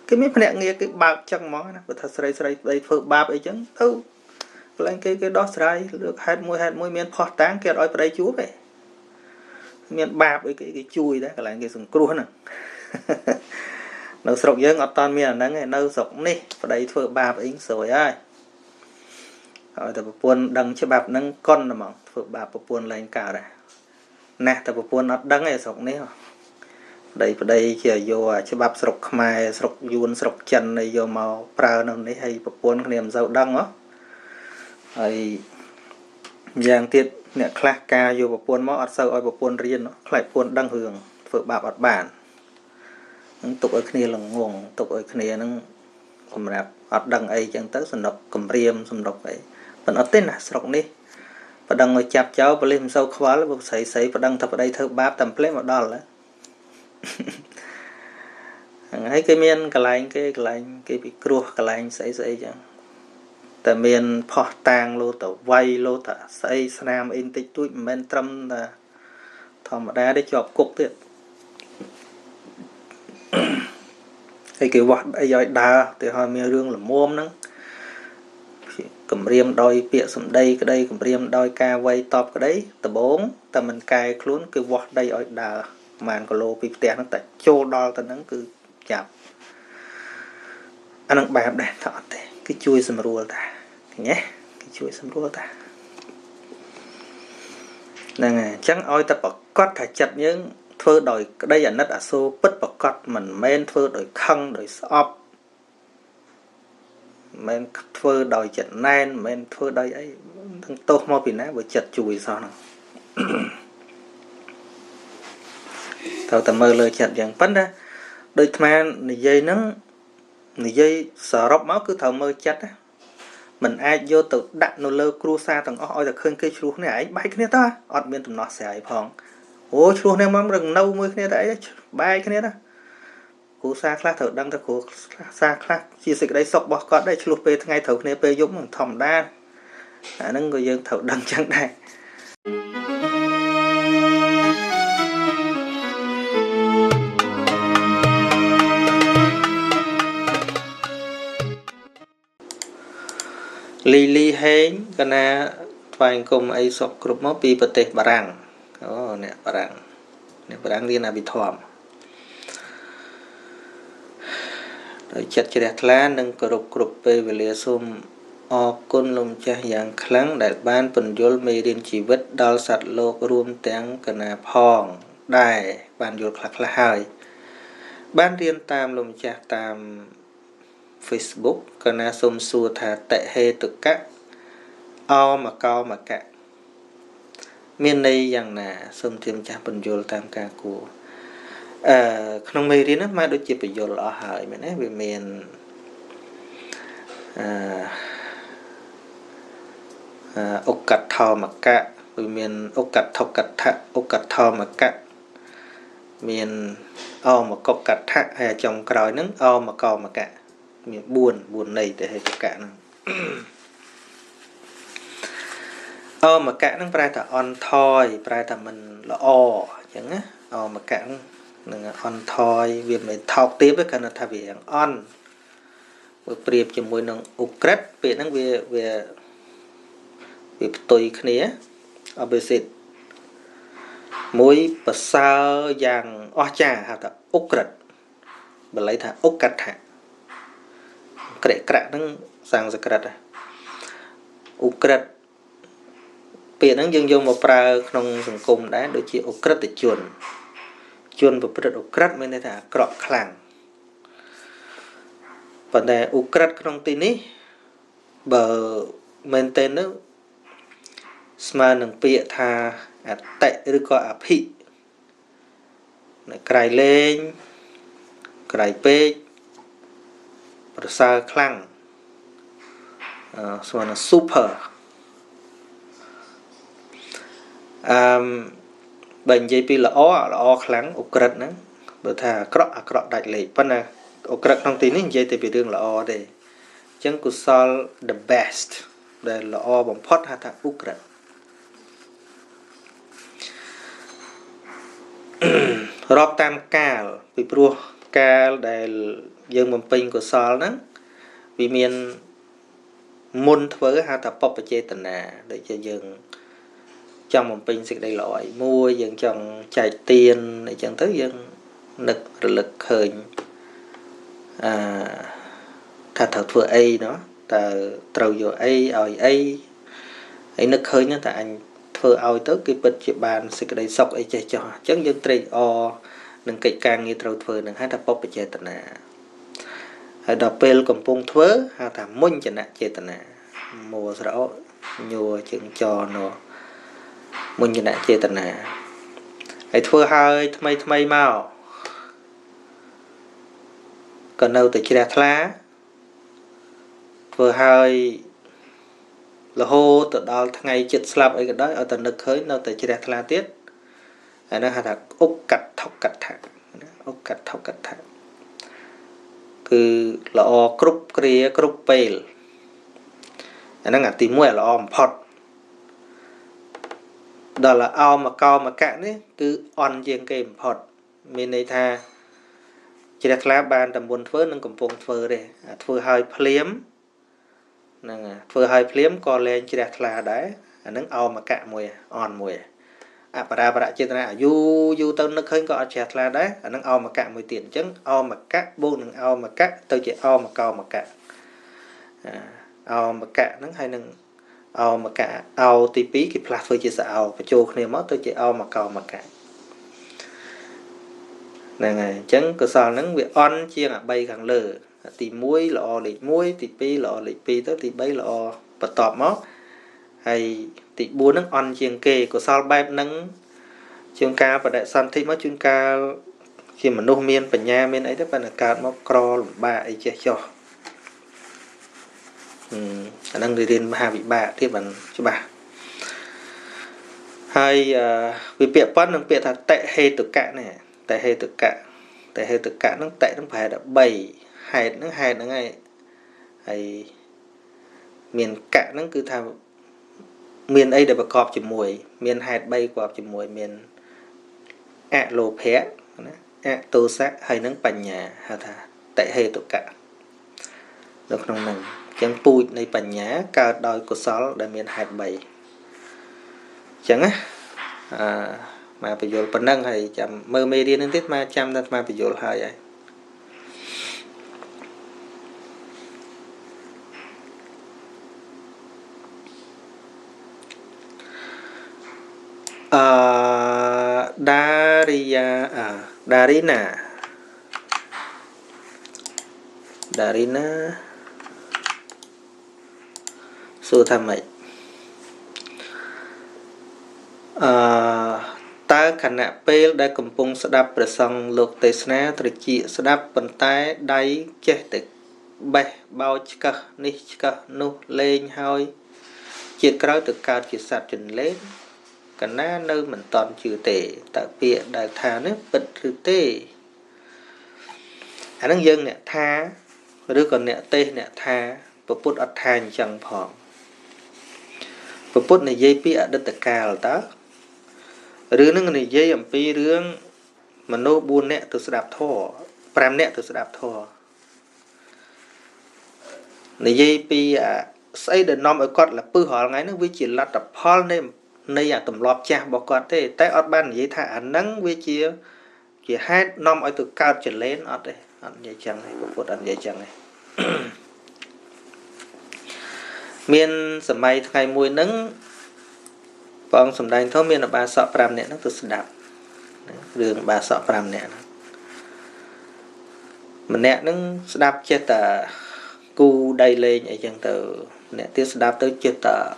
cái mấy phèn nghe cái bao chắc món này và thật stray đây phơi bạp ấy chứ đâu lên cái đó stray được hạt môi miền phọt táng kia rồi đây chúa về miền bạp với cái chui đó cái lại cái sừng cua nè nấu sọc với ngọt toàn miền nắng này nấu sọc đi và đây phơi bạp ấy rồi ai rồi tập buôn đằng cho bạp nâng con là mỏng phơi bạp buôn lên cả này nè tập buôn nó đắng này sọc này đây chỉ vô cho bạp sọc mai sọc yun sọc chân này vô màu prao nó này hay buôn cái niềm giàu đắng á rồi giang tiết nè class ca vô buôn máu ở sau ở buôn riêng nó lại buôn đăng hưởng phở bạp ở bản tục ở kia là nguồn tục ở kia nó cầm rạp ở đằng ấy chẳng tới sầm độc cầm riêng sầm độc ấy vẫn ở tên là sọc đi và đằng ngồi chạp cháu và lên sau khóa là một sấy và đăng thập ở đây thơ bạp tầm plei một đo là ấy cái miên cái bị cua cái lạnh sấy chẳngแต่មាន ផោះតាងលោតវៃលោតស្អីស្នាមអីតិចតួចមិនមែនត្រឹមតែធម្មតាទេជាប់គុកទៀតហើយគេវាស់អីឲ្យដើរទៅឲ្យមានរឿងល្មមហ្នឹងគម្រាមដោយពាក្យសម្ដីក្តីគម្រាមដោយការវាយតបក្តីដបងតែមិនកែខ្លួនគឺវាស់ដីឲ្យដើរប្រហែលគីឡូពីផ្ទះហ្នឹងតែចូលដល់ទៅហ្នឹងគឺចាប់អានឹងបែបដែរថាអត់ទេគឺជួយសម្រួលតាnhé cái chuỗi xâm rua ta nè chẳng oi ta bật cót thạch chặt những thưa đòi đây là nét ở số bứt bật cót mình men thưa đòi khăn đòi shop men thưa đòi chặt nan men thưa đây ấy thằng tô mò bị nát với chặt chùi sao nào thầu ta mơ lời chặt dạng bắn ra đôi tham này dây nó này dây sợ róc máu cứ thầu mơ chặt á mình ai vô tự đặt nó lơ cua xa thằng oi là khơi cây chuột này ấy bay cái này ta ọt miền tụi nó sẽ ấy phong ôi chuột này mắm rừng nâu mới cái này đấy bay cái này đó cua xa khác thở đăng ta cua xa khác chia sẻ đây sọc bỏ cọt đây chuột về ngày thở này về giống bằng thòng đa nó người dân thở đăng chẳng đây Lily hén cái na vài cùng ấy sọc group máu pi bờ tê barang nè barang đi là bị thòm rồi chặt chẽ lan nâng group về lìa xôm o côn lồng cha dạng kháng đại ban phần yol mê điên chỉ vết đào sạt lô rùm tiếng cái na phong đài ban yol khắc là hai ban điên tam lồng cha tam Facebook cái na xôm xua thà tệ hê tự các o mà cao mà cả miền đây rằng là xôm thêm cha phần yol tam ca của không mê đi nó mà đôi chỉ phải yol ở hải mình ấy vì miền អុកកាត់ថមកៈវាមានអុកកាត់ថកថៈអុកកាត់ថមកៈមានអមកកកាត់ថៈហើយចុងក្រោយហ្នឹងអមកមកៈមាន4ន័យទៅហេតុកៈហ្នឹងអមកៈហ្នឹងប្រែថាអន់ថយប្រែថាមិនល្អអញ្ចឹងណាអមកៈហ្នឹងអន់ថយវាមិនថោកទាបទេគ្រាន់តែថាវាអន់បើប្រៀបជាមួយនឹងអ៊ុក្រិតពេលហ្នឹងវាផ្ទុយគ្នា opposite មួយប្រសើរយ៉ាងអស្ចារ្យហៅថាអ៊ុក្រិតបាលីថាអ៊ុកថៈក្រាក់ហ្នឹងសំស្ក្រឹតអ៊ុក្រិតពាក្យហ្នឹងយើងយកមកប្រើក្នុងសង្គមដែរដូចជាអ៊ុក្រិតជនប្រព្រឹត្តអ៊ុក្រិតមានន័យថាអាក្រក់ខ្លាំងប៉ុន្តែអ៊ុក្រិតក្នុងទីនេះបើមែនទេនោះស្មើនឹងពាក្យថាអតិឬក៏អភិក្រៃលែងក្រៃពេកប្រសើរខ្លាំងស្មើនឹង super បើនិយាយពីល្អខ្លាំងអ៊ុក្រិតហ្នឹងបើថាអាក្រក់ដាច់លេខប៉ុន្តែអ៊ុក្រិតក្នុងទីនេះនិយាយតែពីរឿងល្អទេអញ្ចឹងកុសល the best ដែលល្អបំផុតហៅថាអ៊ុក្រិតរាប់តាមកាលពីព្រោះកាលដែលយើងបំពេញកុសលហ្នឹងវាមានមុនធ្វើហៅថាបព្វចេតនាដូចជាយើងចង់បំពេញសេចក្តីល្អឲ្យមួយយើងចង់ចែកទានអីចឹងទៅយើងនឹករលឹកឃើញថាត្រូវធ្វើអីเนาะតើត្រូវយកអីឲ្យអីហើយនឹកឃើញថាអញធ្វើឲ្យទៅគេពិតជាបានសេចក្តីសុខអីចេះចោះអញ្ចឹងយើងត្រេកអរនឹងកិច្ចការងារត្រូវធ្វើនឹងហៅថាបព្វចេតនាហើយដល់ពេលកំពុងធ្វើហៅថាមុញ្ញនចេតនាមួស្រោញួរជើងចណោមុញ្ញនចេតនាហើយធ្វើឲ្យថ្មីមកក៏នៅតែជ្រះថ្លាធ្វើឲ្យរហូតទៅដល់ថ្ងៃចិត្តស្លាប់អីក៏ដោយឲ្យតែនឹកឃើញនៅតែជ្រះថ្លាទៀតអានោះហៅថាអុកកាត់ថកកថាអុកកាត់ថកកថាគឺល្អគ្រប់គ្រាគ្រប់ពេលអាហ្នឹងអាទី1ល្អបំផុតដល់អោមកមកៈនេះគឺអន់ជាងគេបំផុតមានន័យថាជ្រះថ្លាបានតែមុនធ្វើនឹងកំពុងធ្វើទេអាធ្វើឲ្យភ្លាមហ្នឹងធ្វើឲ្យភ្លាមក៏លែងជ្រះថ្លាដែរអាហ្នឹងអោមកៈមួយអន់មួយអបរាបរចេតនាយូរទៅនឹកឃើញក៏អត់ជ្រះថ្លាដែរអាហ្នឹងអោមកៈមួយទៀតអញ្ចឹងអោមកៈបូកនឹងអោមកៈទៅជាអោមកោមកៈអោមកៈហ្នឹងហើយនឹងអោមកៈអោទី2គេផ្លាស់ធ្វើជាសអោបញ្ចូលគ្នាមកទៅជាអោមកោមកៈហ្នឹងហើយអញ្ចឹងកុសលហ្នឹងវាអន់ជាងអា3ខាងលើទី1ល្អលេខ1ទី2ល្អលេខ2ទៅទី3ល្អបន្ទាប់មកហើយទី4ហ្នឹងអន់ជាងគេកុសលបែបហ្នឹងជាងការបដិសន្ធិមកជួនកាលជាមនុស្សមានបញ្ញាមានអីទៅប៉ុន្តែកើតមកក្រលំបាកអីចេះចោះអាហ្នឹងរៀនមហាវិបាកទៀតបានច្បាស់ហើយវាពាក្យប៉ុននឹងពាក្យថាតិហេតុកៈនេះតិហេតុកៈហ្នឹងតិហ្នឹងប្រហែលតែ3ហេតុហ្នឹងហើយហើយមានកៈហ្នឹងគឺថាមានអីដែលប្រកបជាមួយមានហេតុ3ប្រកបជាមួយមានអលោភៈណាអទោសៈហើយនឹងបញ្ញាហៅថាតិហេតុកៈនៅក្នុងហ្នឹងអញ្ចឹងពូជនៃបញ្ញាកើតដោយកុសលដែលមានហេតុ3អញ្ចឹងណាមកបញ្យល់ប៉ុណ្ណឹងហើយចាំមើលមេរៀនហ្នឹងទៀតមកចាំតែមកបញ្យល់ហើយដារីណាសួរថាម៉េចតើខណៈពេលដែលកំពុងស្ដាប់ព្រះសង្ឃលោកទេសនាត្រចៀកស្ដាប់ប៉ុន្តែដៃចេះតែ bè bao chka ní chka nu lên hơi chia cõi từ cao chia sạt trình lên cả na nơi mình toàn chữ tệ tại bịa đại thà nước bật chữ tệ anh đang dân nè tha rồi còn nè tê nè tha và bút ở than chẳng phòng và bút này dây bịa đất tất cả đó rồi nó này dây ẩm pi rương mà nô buôn nè từ đạp thò pram nè từ đạp thò này dây pi xây để nom ở cọt là pư họ ngay nó với chỉ là tập hall nên này à tầm lọp cha bỏ cọt thế tay ọt ban dây thả nắng với chia chỉ hai nom ở từ cao trở lên ọt đây ọt dây chẳng này của bút ăn dây chẳng này miền sầm mai ngày mùi nắng vòng sầm đành thôi miền là bà sọ pram nè nó từ đạp đường bà sọ pram nè mình nè nó đạp chết à cu đầy lên ở chân từ nè tiếp đạp tới chết à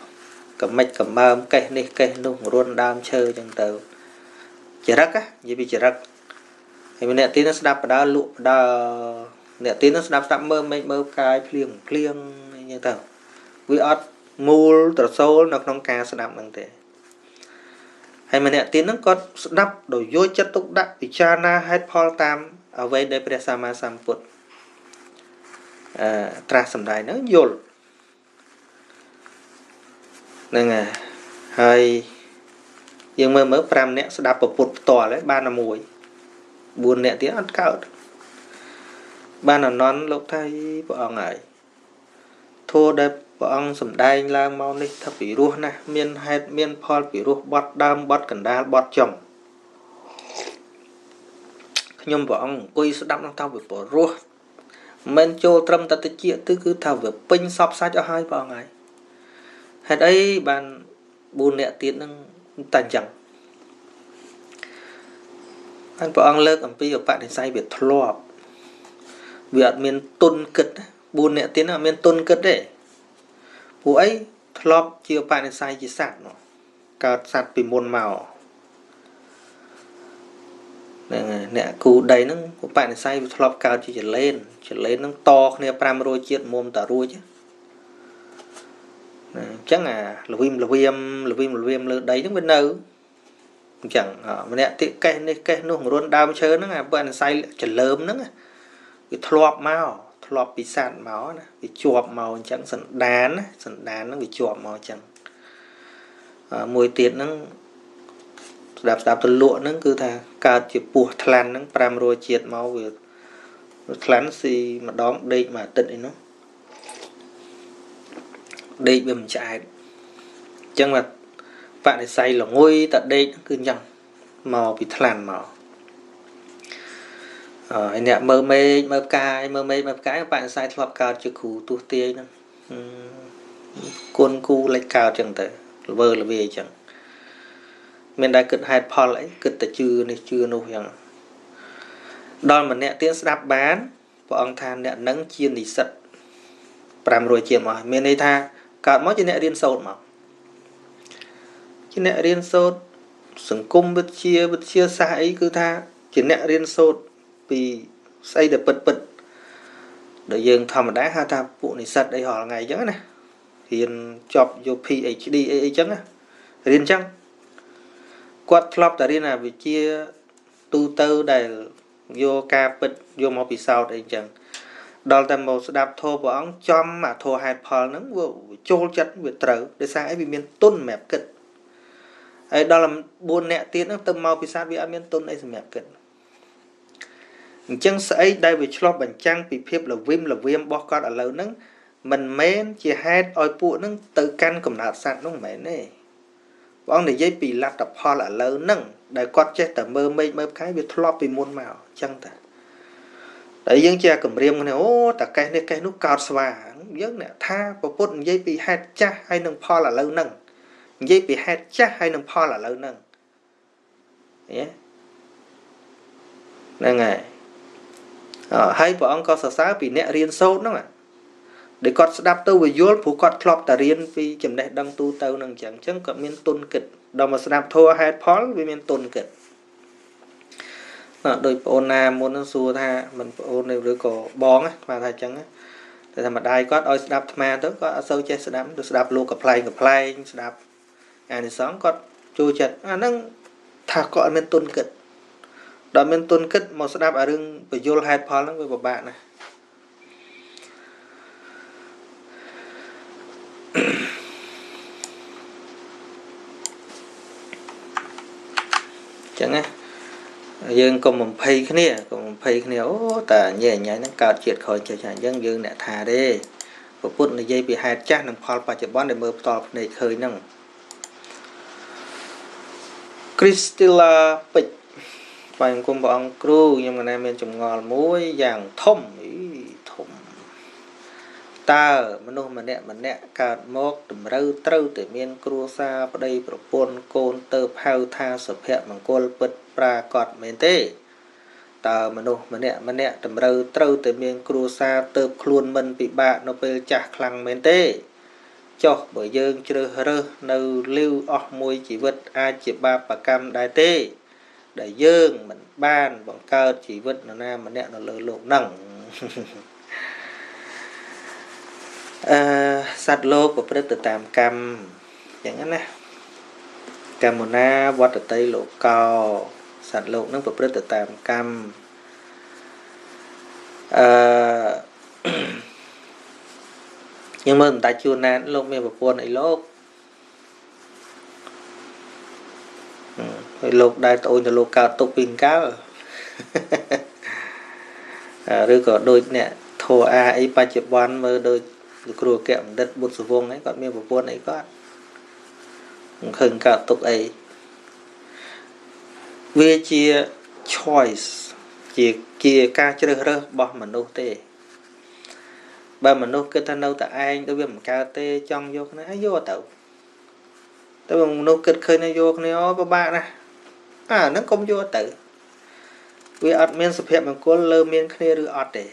cầm mạch cầm mâm cây này cây nung luôn đam chơi chân từ chả rắc á vậy bị chả rắc thì mình nè tiếp nó đạp ở đó lụa đó nè tiếp nó đạp mơ mơ cài plieng như tao với ớt mùl tờ số nó không ca sẽ đạp bằng thế hay mình nè tiếng nó có đắp đổi vô chất túc đắp vì cha na hết Paul tam ở về đây bây giờ mà samput tra sầm đài nó vô nên à hay nhưng mà mới pram nè sẽ đắp một tòa đấy ba năm mùi buồn nè tiếng ăn cao ba là non lúc thay vợ ngài thua đẹp vợ ông sầm đai lang mau đi thập bị ruột nè miên hay miên Paul bị ruột bọt đam bọt cần đa bọt chồng nhưng vợ ông quay sẽ đâm tao bị bỏ ruột men cho trâm ta tới chuyện tư cứ thảo về pin sọc sát cho hai vợ ngài hay đấy bạn buồn nè tiếng nó tàn chẳng anh vợ ông lơ cầm pi của bạn thì say bị thọp việc miền tôn kịch buồn nè tiếng là miền tôn kịch đấy phụ ấy thọp chiều bạn thì say chỉ sạt nó cao sạt bị môn màu nè cụ đầy nó của bạn thì say bị thọp cao chỉ lên nó to nè pram rồi chết mồm tả ruồi chứ chắc là viêm đấy nó bên đâu chẳng nè thì cái nó luôn đau chơi nó là bạn say chỉ lớn nó bị thọp màu thọp bị sạt máu nè bị chuột màu chẳng sần đán nó bị chuột màu chẳng mùi tiền nó đạp từ lụa nó cứ thà cao chỉ buộc thlan nó pram rồi chết máu về thlan gì mà đón đây mà tịnh nó đây bầm chạy chẳng là bạn này say là ngôi tại đây nó cứ nhằng màu bị thlan màu nè mơ cái các bạn sai thọp cao chưa cú tu tê nữa côn cu lấy cao chẳng tới vơ là về chẳng mình đã cực hai Paul ấy cực tại chưa nô chẳng đòn mà nè tiếng đáp bán và ông than nè nắng chiên thì sật pram rồi chiên mà mình đây tha cả mỗi chuyện nè riêng sâu mà chuyện nè riêng sâu sừng cung bứt chia xa ấy cứ tha chuyện nè riêng sâu vì xây được bật để dừng thầm đá ha ta vụ này sạch đây họ là ngày chứ này hiện chọc vô PhD ấy chăng á riêng chăng quạt lọc tại đây là vì chia tu tư đầy vô ca bật vô một bị sao đây chẳng đó là một đạp thô của ông chom mà thô hai Paul nó vô chôn chất về trở để sang ấy vì miền tôn mẹp kịch ấy đó là buồn nẹ tiếng nó tâm mau bị sao vì miền tôn ấy mẹp kịch chân sấy đây vì cho bản trang bị phép là viêm bỏ con ở lâu nắng mình men chỉ hai oi phụ nắng tự căn cầm nạt sạt nó mẹ này bọn này dây bị lạt tập ho là lâu nắng để quát chết tờ mơ cái bị thọp bị muôn màu chân ta đấy dân cha cầm riêng này ô ta cái nút cao xòa dân nè tha và phút dây bị hai cha hay nâng pho là lâu nắng dây bị hai cha hay nâng pho là lâu nắng nhé nên ngày hay bọn ông có sở xá vì nẹ riêng sâu đó mà để con đáp tâu về dốt phụ con thọp ta riêng vì chấm đẹp đăng tu tâu nâng chẳng chẳng có miên tôn kịch đó mà đáp thua hai Paul vì miên tôn kịch đôi ôn nam muốn nó xua tha mình ôn này rồi có bóng á mà thà chẳng á តែម្ដាយគាត់ឲ្យស្ដាប់អាត្មាទៅគាត់អត់សូវចេះស្ដាប់ទៅស្ដាប់លោកកំ pl ែងស្ដាប់អានិសង្ឃគាត់ចូលចិត្តអាហ្នឹងថាគាត់អត់មានទុនគិតដល់មានទុនគិតមកស្ដាប់អារឿងបញ្យលហេតុផលហ្នឹងវាពិបាកណាស់ចឹងណាយើងកុំបំភ័យគ្នាអូតាញ៉ែញ៉ៃហ្នឹងកើតជាតិខូចចេះអញ្ចឹងយើងអ្នកថាទេពុទ្ធនិយាយពីហេតុចាស់និងផលបច្ចុប្បន្នដែលមើលផ្ទាល់ភ្នែកឃើញហ្នឹង Crystilla ពេជ្របាយអង្គមព្រះអង្គគ្រូខ្ញុំកណាមានចម្ងល់មួយយ៉ាងធំតើមនុស្សម្នាក់កើតមកតម្រូវត្រូវតែមានគ្រួសារប្តីប្រពន្ធកូនទៅហៅថាសុភមង្គលពិតប្រាកដមែនទេតើមនុស្សម្នាក់តម្រូវត្រូវតែមានគ្រួសារទៅខ្លួនមិនពិបាកនៅពេលចាស់ខ្លាំងមែនទេចុះបើយើងជ្រើសរើសនៅលីវអស់មួយជីវិតអាចជាបាបកម្មដែរទេដែលយើងមិនបានបង្កើតជីវិតនរណាម្នាក់នៅលើโลกហ្នឹងសត្វលោកប្រព្រឹត្តទៅតាមកម្មយ៉ាងហ្នឹងណាកម្មណាវត្តតីលោកោសត្វលោកនឹងប្រព្រឹត្តទៅតាមកម្មខ្ញុំមើលតែជួនណានលោកមានប្រពន្ធអីលោកហើយលោកដែរត្អូញទៅលោកកើតទុកពីកាលឬក៏ដូចអ្នកធោអាអីបច្ចុប្បន្នមើលដូចលោកគ្រូអគ្គបណ្ឌិតបុត្រសវងហ្នឹងគាត់មានប្រពន្ធអីគាត់មិនឃើញកើតទុកអីវាជា choice ជាការជ្រើសរើសរបស់មនុស្សទេបើមនុស្សគិតថានៅតែឯងទៅវាមិនកើតទេចង់យកគ្នាឲ្យយកទៅតែបើមនុស្សគិតឃើញថាយកគ្នាអូពិបាកណាស់ហ្នឹងកុំយកទៅវាអត់មានសុភមង្គលលើមានគ្នាឬអត់ទេ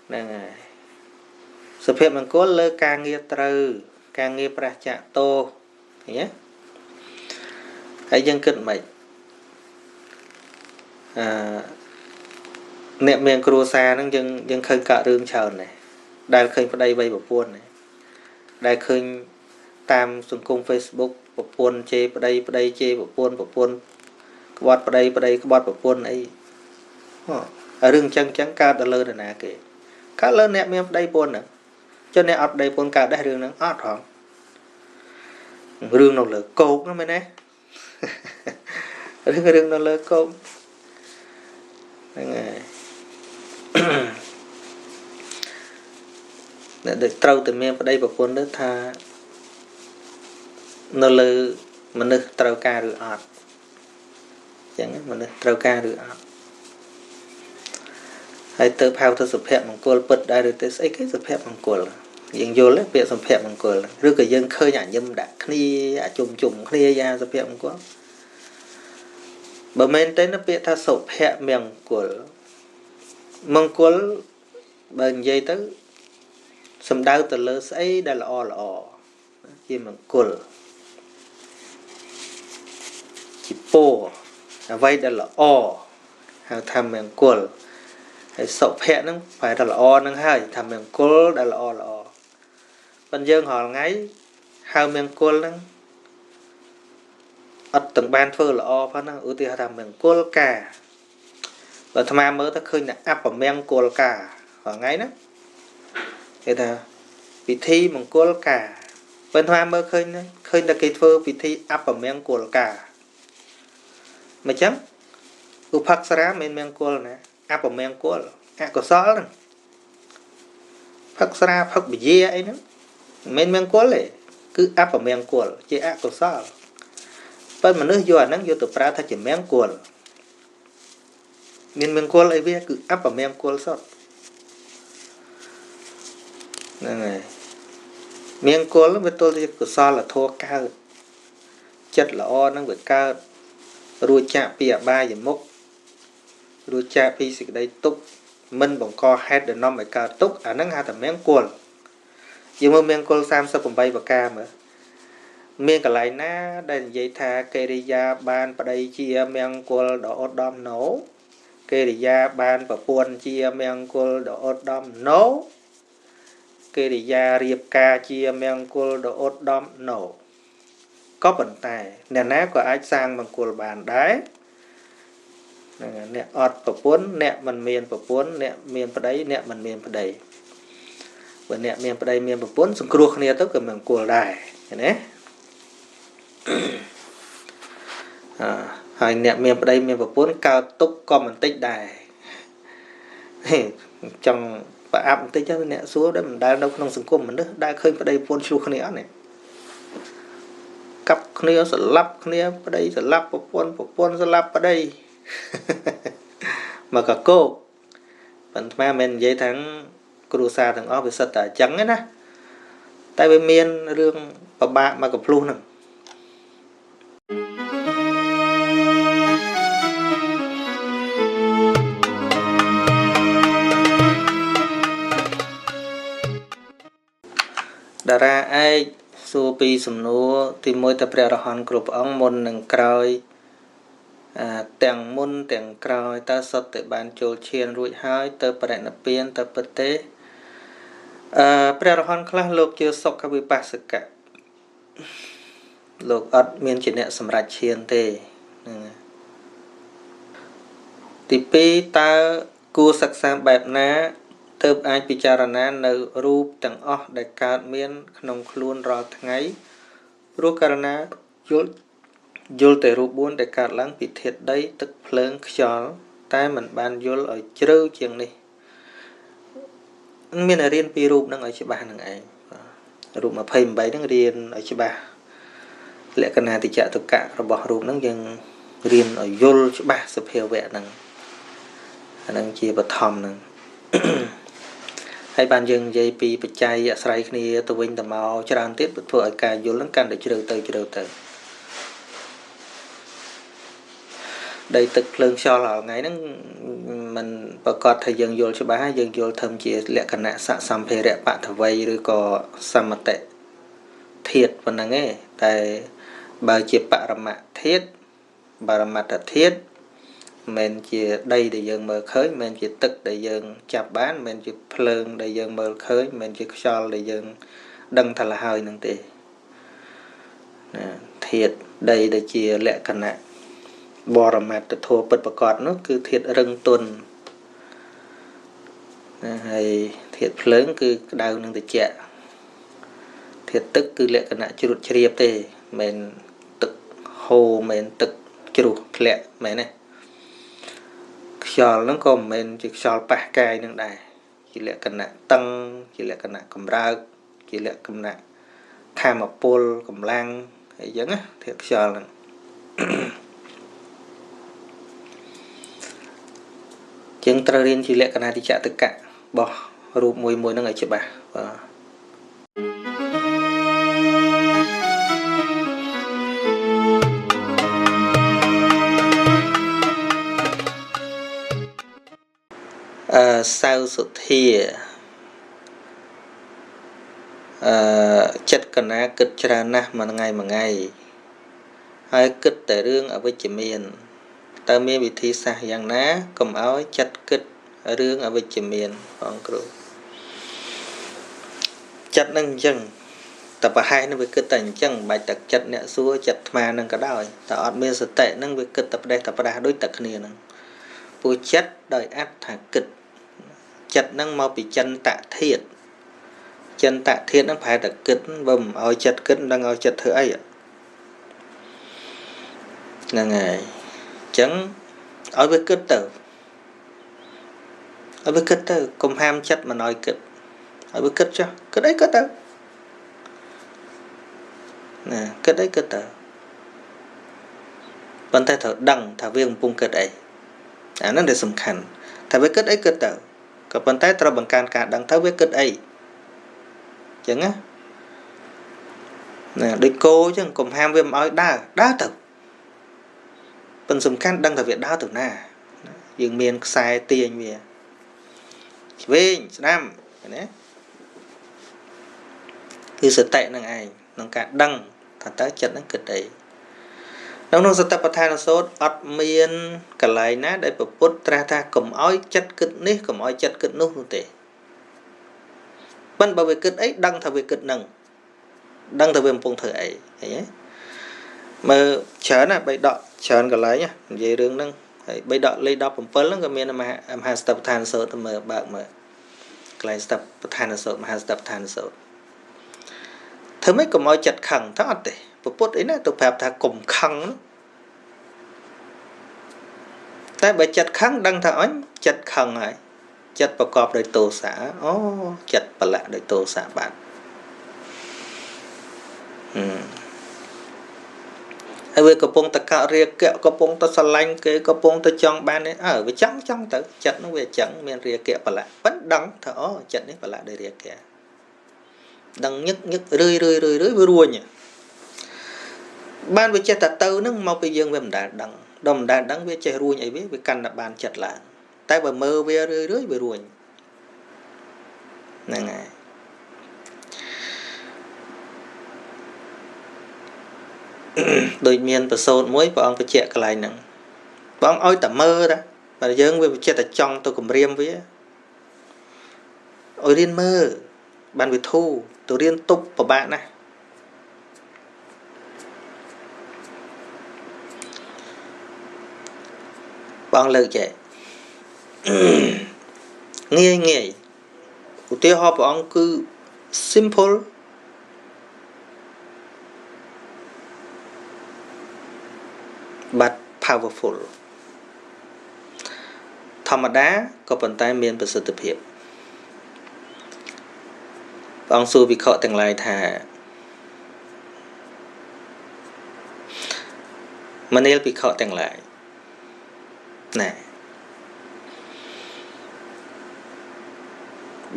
ហ្នឹងហើយសុភមង្គលលើការងារត្រូវការងារប្រះចាកតោឃើញទេហើយយើងគិតមិនអ្នកមានគ្រួសារហ្នឹងយើងឃើញកើតរឿងច្រើនដែរដែលឃើញប្តីវ័យប្រពន្ធដែលឃើញតាមសង្គម Facebook ប្រពន្ធជេរប្តីប្តីជេរប្រពន្ធក្បត់ប្តីក្បត់ប្រពន្ធអីរឿងអញ្ចឹងកើតទៅលើនរណាគេកើតលើអ្នកមានប្តីប្រពន្ធហ្នឹងចុះអ្នកអត់ប្តីប្រពន្ធកើតដែររឿងហ្នឹងអត់ហងរឿងនៅលើគោកហ្នឹងមែនទេរឿងនៅលើគោកហ្នឹងហើយអ្នកដែលត្រូវតែមានប្តីប្រពន្ធទៅថានៅលើមនុស្សត្រូវការឬអត់អញ្ចឹងមនុស្សត្រូវការឬអត់ហើយទៅហៅទៅសុភមង្គលពិតដែរឬទេស្អីគេសុភមង្គលយើងយល់ទេពាក្យសុភមង្គលឬក៏យើងឃើញអាញឹមដាក់គ្នាអាជុំគ្នាយ៉ាងសុភមង្គលបើមែនទេពាក្យថាសុភមង្គលបើនិយាយទៅសំដៅទៅលើស្អីដែលល្អជាមង្គលជាពរអ្វីដែលល្អហៅថាមង្គលហើយសុភៈហ្នឹងប្រែថាល្អហ្នឹងហើយថាមង្គលដែលល្អប៉ុន្តែយើងរាល់ថ្ងៃហៅមង្គលហ្នឹងអត់ទាំងបានធ្វើល្អផងហ្នឹងឧទាហរណ៍ថាមង្គលការបើអាត្មាមើលទៅឃើញតែអបមង្គលការរាល់ថ្ងៃណាគេថាពិធីមង្គលការបើអាត្មាមើលឃើញតែគេធ្វើពិធីអបមង្គលការមិនចឹងឧបក្សរាមិនមង្គលណាអបមង្គលអកុសលហ្នឹងផឹកស្រាផឹកវិយាអីហ្នឹងមិនមង្គលទេគឺអបមង្គលជាអកុសលប៉ុន្តែមនុស្សយកអាហ្នឹងយកទៅប្រើថាជាមង្គលមានមង្គលអីវាគឺអបមង្គលសុទ្ធហ្នឹងហើយមង្គលវាទល់ជាកុសលធម៌កើតចិត្តល្អហ្នឹងវាកើតរួចចាកពីអបាយមុខរួចចាកពីសេចក្តីទុក្ខមិនបង្កហេតុដែលនាំឲ្យកើតទុក្ខអាហ្នឹងហៅថាមង្គលយើងមើលមង្គល38ប្រការមើលមានកន្លែងណាដែលនិយាយថាកិរិយាបានប្តីជាមង្គលដ៏ឧត្តមណូ កិរិយាបានប្រពន្ធជាមង្គលដ៏ឧត្តម no កិរិយារៀបការជាមង្គលដ៏ឧត្តម no ក៏ប៉ុន្តែអ្នកណាក៏អាចសាងមង្គលបានដែរអ្នកអត់ប្រពន្ធអ្នកមិនមានប្រពន្ធអ្នកមានប្តីអ្នកមិនមានប្តីបើអ្នកមានប្តីមានប្រពន្ធសង្គ្រោះគ្នាទៅក៏មង្គលដែរឃើញទេហើយអ្នកមានប្តីមានប្រពន្ធកើតទុកក៏មិនតិចដែរចង់ប្រអាប់បន្តិចទៅអ្នកសួរដែរមិនដែលនៅក្នុងសង្គមមនុស្សដែលឃើញប្តីប្រពន្ធឆ្លោះគ្នាអត់នេះកាប់គ្នាស្លាប់គ្នាប្តីស្លាប់ប្រពន្ធស្លាប់ប្តីមកកកោប៉ុន្តែមិននិយាយថាគ្រួសារទាំងអស់វាសិតតែអញ្ចឹងណាតែវាមានរឿងពិបាកមកកំភ្លុះហ្នឹងតារាឯកសួរពីសំណួរទី1តើព្រះរហន្តគ្រប់ព្រះអង្គមុននិងក្រោយទាំងមុនទាំងក្រោយតើសុទ្ធតែបានចូលឈានរួចហើយទៅបរិនិព្វានទៅពិតទេព្រះរហន្តខ្លះលោកជាសុខវិបស្សកៈលោកអត់មានជាអ្នកសម្រេចឈានទេទី2តើគួរសិក្សាបែបណាទើបអាចពិចារណានៅរូបទាំងអស់ដែលកើតមានក្នុងខ្លួនរាល់ថ្ងៃព្រោះករណាយល់តែរូប4ដែលកើតឡើងពីធាតុដីទឹកភ្លើងខ្យល់តែមិនបានយល់ឲ្យជ្រៅជាងនេះមានរៀនពីរូបនឹងឲ្យច្បាស់នឹងឯងរូប28ហ្នឹងរៀនឲ្យច្បាស់លក្ខណៈតិចតុកៈរបស់រូបហ្នឹងយើងរៀនឲ្យយល់ច្បាស់សភាវៈហ្នឹងអាហ្នឹងជាបឋមហ្នឹងហើយបានយើងនិយាយពីបច្ច័យអាស្រ័យគ្នាទៅវិញទៅមកច្រើនទៀតធ្វើឲ្យការយល់ហ្នឹងកាន់តែជ្រៅទៅដីទឹកភ្លើងខ្យល់រាល់ថ្ងៃហ្នឹងมันប្រកាសថាយើងយល់ច្បាស់យើងយល់ធំជាលក្ខណៈសសម្ភារៈបតវ័យឬក៏សមតិធាតុប៉ុណ្ណឹងឯងតែបើជាបរមធាតុបរមត្តធាតុមិនជាដីដែលយើងមើលឃើញមិនជាទឹកដែលយើងចាប់បានមិនជាភ្លើងដែលយើងមើលឃើញមិនជាខ្យល់ដែលយើងដឹងថាលហើយនឹងទេណាធាតុដីដែលជាលក្ខណៈបរមត្តធម៌ពិតប្រាកដនោះគឺធាតុរឹងទន់ណាហើយធាតុភ្លើងគឺក្តៅនឹងត្រជាក់ធាតុទឹកគឺលក្ខណៈជ្រុតជ្រាបទេមិនទឹកហូរមិនទឹកជ្រុះធ្លាក់មែនទេខ្យល់ហ្នឹងក៏មិនមែនជាខ្យល់ប៉ះកាយនឹងដែរជាលក្ខណៈតឹងជាលក្ខណៈកម្រើកជាលក្ខណៈធម្មពលកម្លាំងអីចឹងណាធាតុខ្យល់ហ្នឹងចឹងត្រូវរៀនជាលក្ខណៈតិចតុកៈរបស់រូបមួយហ្នឹងឲ្យច្បាស់បាទសៅសុធាចិត្តកណាគិតច្រើនណាស់មួយថ្ងៃហើយគិតតែរឿងអវិជ្ជមានតើមានវិធីសាស្ត្រយ៉ាងណាកុំឲ្យចិត្តគិតរឿងអវិជ្ជមានបងគ្រូចិត្តនឹងអញ្ចឹងតែប្រហែលនឹងវាគិតតែអញ្ចឹងមិនបាច់តែចិត្តអ្នកសួរចិត្តអាត្មានឹងក៏ដោយតែអត់មានសតិនឹងវាគិតតែផ្ដេសតែផ្ដាស់ដូចតែគ្នានឹងពូចិត្តដោយអត្ថថាគិតចិត្តនឹងមកពីចិនតធាតុចិនតធាតុនឹងប្រហែលតែគិតបើមិនឲ្យចិត្តគិតមិនដឹងឲ្យចិត្តធ្វើអីហ្នឹងហើយចឹងឲ្យវាគិតទៅកុំហាមចិត្តមិនឲ្យគិតឲ្យវាគិតចុះគិតអីគិតទៅណាគិតអីគិតទៅប៉ុន្តែត្រូវដឹងថាវាកំពុងគិតអីអាហ្នឹងដែលសំខាន់ថាវាគិតអីគិតទៅក៏ប៉ុន្តែត្រូវបង្កើនការដឹងទៅវាគិតអីចឹងណាដូចគោចឹងកុំហាមវាមិនឲ្យដើរទៅប៉ុន្តែសំខាន់ដឹងថាវាដើរទៅណាយើងមានខ្សែទាញវាឆ្វេងស្ដាំណាគឺសតិនឹងឯងក្នុងការដឹងថាតើចិត្តនឹងគិតអី ក្នុងសតបដ្ឋានសូត្រអត់មានកន្លែងណាដែលពុទ្ធត្រាស់ថាកុំឲ្យចិត្តគិតនេះកុំឲ្យចិត្តគិតនោះនោះទេប៉ុន្តែបើវាគិតអីដឹងថាវាគិតនឹងដឹងថាវាកំពុងធ្វើអីឃើញទេមើលច្រើនណាបីដកច្រើនកន្លែងនិយាយរឿងហ្នឹងហើយបីដកលេខ17ហ្នឹងក៏មានមហាសតបដ្ឋានសូត្រទៅមើលបើកមើលកន្លែងសតបដ្ឋានសូត្រមហាសតបដ្ឋានសូត្រធ្វើម៉េចកុំឲ្យចិត្តខឹងថាអត់ទេពុទ្ធអីណាទៅប្រាប់ថាកុំខឹងតែបើចិត្តខឹងដឹងថាអញចិត្តខឹងហើយចិត្តប្រកបដោយទោសៈអូចិត្តប្រឡាក់ដោយទោសៈបាទហើយវាកំពុងតករាគៈកំពុងតស្រឡាញ់គេកំពុងតចង់បានវាចង់ទៅចិត្តនោះវាចឹងមានរាគៈប្រឡាក់ប៉ិនដឹងថាអូចិត្តនេះប្រឡាក់ដោយរាគៈដឹងញឹករឿយវារួញបានវាចេះតែទៅនឹងមកពីយើងវាមិនដែលដឹងដល់មិនដែលដឹងវាចេះរួញអីវាកាន់តែបានចិត្តឡើងតែបើមើលវារឿយវារួញហ្នឹងហើយដូចមានប្រសូតមួយព្រះអង្គបញ្ជាក់កន្លែងហ្នឹងព្រះអង្គឲ្យតែមើលតាបើយើងវាចិត្តតែចង់ទៅគម្រាមវាឲ្យរៀនមើលបានវាធូរទៅរៀនទប់ពិបាកណាស់បងលើកចេះងាយឧទាហរណ៍ព្រះអង្គគឺ simple but powerful ធម្មតាក៏ប៉ុន្តែមានប្រសិទ្ធភាពព្រះអង្គសួរវិខទាំងឡាយថាមនាលវិខទាំងឡាយណា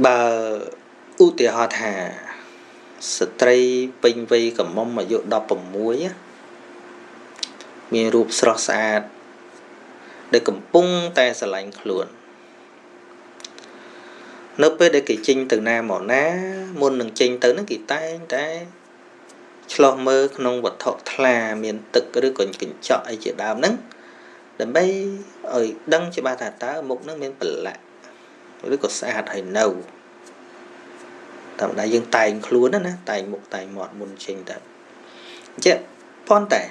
បើឧទាហរណ៍ថាស្ត្រីពេញវ័យកំមុំអាយុ16មានរូបស្រស់ស្អាតដែលកំពុងតែស្រឡាញ់ខ្លួននៅពេលដែលគេចេញទៅណាមកណាមុននឹងចេញទៅហ្នឹងគេតែងតែឆ្លោះមើលក្នុងវត្ថុថ្លាមានទឹកឬក៏កញ្ចក់អីជាដើមហ្នឹងដើម្បីឲ្យដឹងច្បាស់ថាតើមុខហ្នឹងមានប្រឡាក់ឬក៏ស្អាតហើយនៅតាមដែលយើងតែងខ្លួនណាតែងមុខតែងមាត់មុនចេញទៅអញ្ចឹងប៉ុន្តែ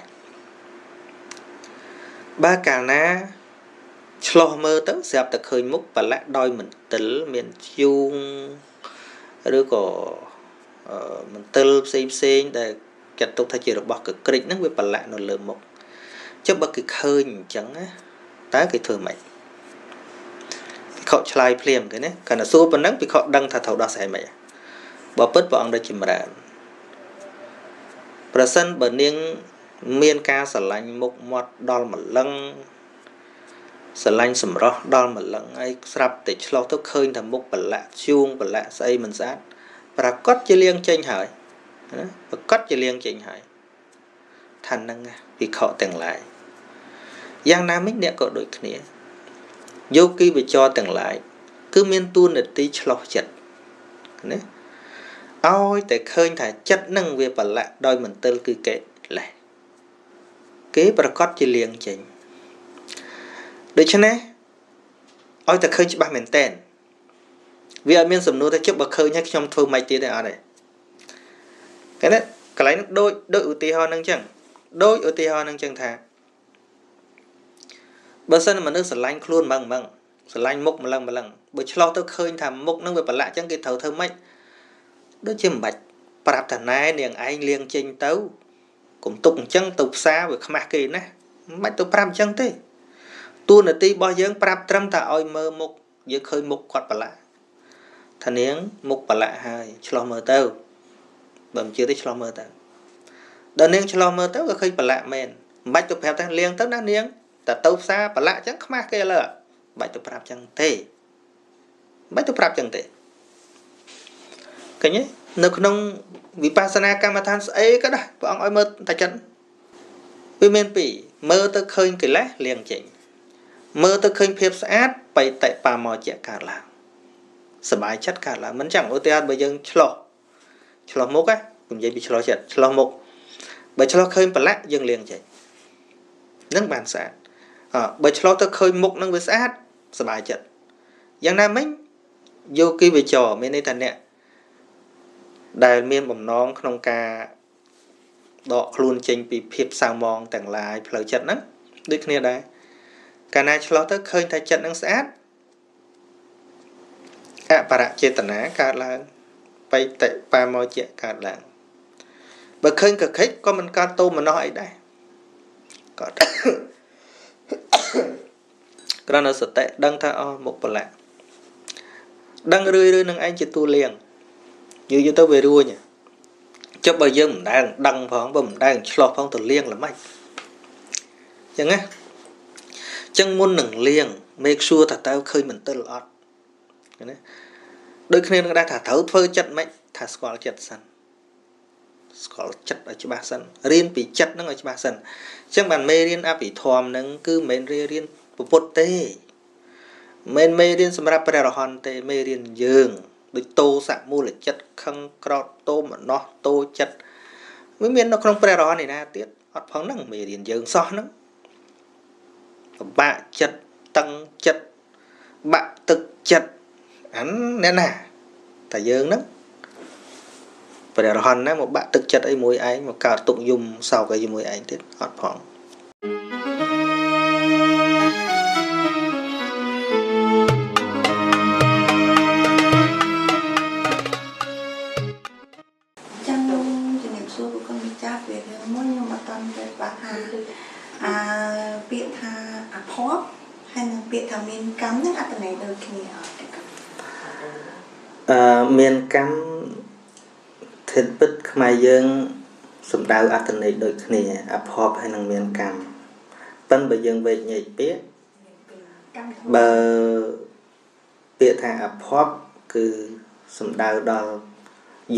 បើកាលណាឆ្លោះមើលទៅស្រាប់តែឃើញមុខប្រឡាក់ដោយមន្ទិលមានធ្យូងឬក៏មន្ទិលផ្សេងដែលចាត់ទុកថាជារបស់កក្រិចហ្នឹងវាប្រឡាក់នៅលើមុខចុះបើគេឃើញអញ្ចឹងណាតើគេធ្វើម៉េចពិខុឆ្លើយភ្លាមគេណាកាលណាសួរប៉ុណ្ណឹងពិខុដឹងថាត្រូវដោះស្រាយម៉េចបើពិតព្រះអង្គដូចចម្រើនប្រសិនបើនាងមានការស្រឡាញ់មុខមាត់ដល់ម្លឹងស្រឡាញ់សម្រស់ដល់ម្លឹងហើយស្រាប់តែឆ្លោះទៅឃើញថាមុខប្រឡាក់ជួងប្រឡាក់ស្អីមិនស្អាតប្រកាសជាលៀងចេញហើយណាប្រកាសជាលៀងចេញហើយថានឹងវិខទាំងឡាយយ៉ាងណាមិញអ្នកក៏ដូចគ្នាយោគីវិចរទាំងឡាយគឺមានទួនាទីឆ្លោះចិត្តណាឲ្យតែឃើញថាចិត្តនឹងវាប្រឡាក់ដោយមន្ទិលគឺគេលេះគេប្រកាសជាលៀងចេញដូច្នេះឲ្យតែឃើញច្បាស់មែនតែនវាអត់មានសំណួរថាជិបបើឃើញហើយខ្ញុំធ្វើម៉េចទៀតទេអត់ទេគេណាកន្លែងនោះដូចឧទាហរណ៍ហ្នឹងចឹងដូចឧទាហរណ៍ហ្នឹងចឹងថាបើសិនមនុស្សស្រឡាញ់ខ្លួនម៉ងស្រឡាញ់មុខម្លឹងបើឆ្លោះទៅឃើញថាមុខហ្នឹងវាប្រឡាក់ចឹងគេត្រូវធ្វើម៉េចដូចជាមិនបាច់ប្រាប់ថាណែនាងឯងលៀងចេញទៅកុំទុកអញ្ចឹងទៅផ្សារវាខ្មាស់គេណាមិនបាច់ទៅប្រាប់អញ្ចឹងទេតួនាទីរបស់យើងប្រាប់ត្រឹមតែឲ្យមើលមុខយើងឃើញមុខគាត់ប្រឡាក់ថានាងមុខប្រឡាក់ហើយឆ្លោះមើលទៅបើមិនជឿទេឆ្លោះមើលទៅដល់នាងឆ្លោះមើលទៅក៏ឃើញប្រឡាក់មែនមិនបាច់ទៅប្រាប់ថាលៀងទៅណានាងតែទៅផ្សារប្រឡាក់អញ្ចឹងខ្មាស់គេឥឡូវមិនបាច់ទៅប្រាប់អញ្ចឹងទេមិនបាច់ទៅប្រាប់អញ្ចឹងទេឃើញទេនៅក្នុងវិបស្សនាកម្មដ្ឋានស្អីក៏ដែរព្រះអង្គឲ្យមើលតែចិត្តវាមានពីរមើលទៅឃើញកិលេសលៀងចេញមើលទៅឃើញភាពស្អាតបៃតបាមោចៈកើតឡើងសบายចិត្តកើតឡើងមិនចឹងឧទាហរណ៍បើយើងឆ្លោះមុខណាខ្ញុំនិយាយពីឆ្លោះចិត្តឆ្លោះមុខបើឆ្លោះឃើញប្រឡាក់យើងលៀងចេញ នឹងបានស្អាតបើឆ្លោះទៅឃើញមុខនឹងវាស្អាតសប្បាយចិត្តយ៉ាងណាមិញយោគីវិចរមានន័យថាអ្នកដែលមានបំណងក្នុងការដកខ្លួនចេញពីភាពសៅមងទាំងឡាយផ្លូវចិត្តហ្នឹងដូចគ្នាដែរកាលណាឆ្លោះទៅឃើញថាចិត្តនឹងស្អាតអបរចេតនាកើតឡើងបៃតិបាមោជៈកើតឡើងបើឃើញកខិចក៏មិនកើតតោមនោះអីដែរគាត់គ្រាន់តែសតិដឹងថាមុខបលៈដឹងរឿយនឹងឯងជាតួលៀងយូរទៅវារួញចុះបើយើងមិនដែលដឹងផងបើមិនដែលឆ្លោះផងទៅលៀងល្មិចអញ្ចឹងណាអញ្ចឹងមុននឹងលៀង make sure ថាតើឃើញមន្ទិលអត់ណាដូចគ្នានឹងដែរថាត្រូវធ្វើចិត្តមិនថាស្គាល់ចិត្តសិនស្គាល់ចិត្តឲ្យច្បាស់សិនរៀនពីចិត្តហ្នឹងឲ្យច្បាស់សិនអញ្ចឹងបានមេរៀនអភិធម្មហ្នឹងគឺមិនមែនរៀនពុទ្ធទេមិនមេរៀនសម្រាប់ព្រះរហន្តទេមេរៀនយើងដូចតោសៈមូលចិត្តខឹងក្រោតតោមនោះតោចិត្តវាមាននៅក្នុងព្រះរហន្តឯណាទៀតអត់ផងហ្នឹងមេរៀនយើងសោះហ្នឹងពិបាកចិត្តតឹងចិត្តបាក់ទឹកចិត្តអានអ្នកណាតែយើងហ្នឹងព្រះរហន្តណាមកបាក់ទឹកចិត្តអីមួយឯងមកកើតទុកយំសោកអីជាមួយឯងទៀតអត់ផងចាំខ្ញុំជំរាបសួរលោកម្ចាស់វារឿងមួយខ្ញុំអត់ទាន់ទៅបាក់ថាពាក្យថាអភ័ព្វហើយនឹងពាក្យថាមានកម្មហ្នឹងអត្ថន័យដូចគ្នាអត់មានកម្មធិតពិតខ្មែរយើងសំដៅអត្ថន័យដូចគ្នាអភ័ព្វហើយនឹងមានកម្មប៉ិនបើយើងវេកញែកពាក្យបើពាក្យថាអភ័ព្វគឺសំដៅដល់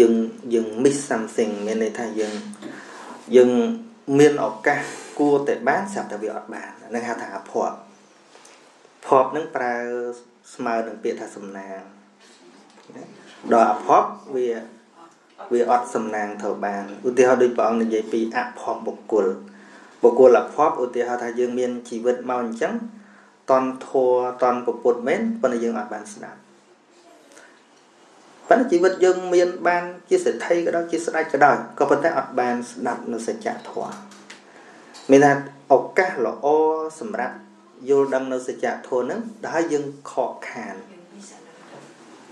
យើង miss something មានន័យថាយើងមានឱកាសគួរតែបានស្រាប់តែវាអត់បានហ្នឹងហៅថាអភ័ព្វភ័ព្វហ្នឹងប្រើស្មើនឹងពាក្យថាសំណាងដល់អភ័ព្វវាអត់សំណាងទៅបានឧទាហរណ៍ដូចព្រះអង្គនិយាយពីអភ័ព្វបុគ្គលអភ័ព្វឧទាហរណ៍ថាយើងមានជីវិតមកអញ្ចឹងតន់ធัวតន់ពុទ្ធមែនប៉ុន្តែយើងអត់បានស្ដាប់ប៉ុន្តែជីវិតយើងមានបានជាសេដ្ឋីក៏ដោយជាស្ដេចក៏ដោយក៏ប៉ុន្តែអត់បានស្ដាប់នៅសច្ចធម៌មានថាឱកាសល្អសម្រាប់យល់ដឹងនៅសច្ចធម៌ហ្នឹងដែលយើងខកខាន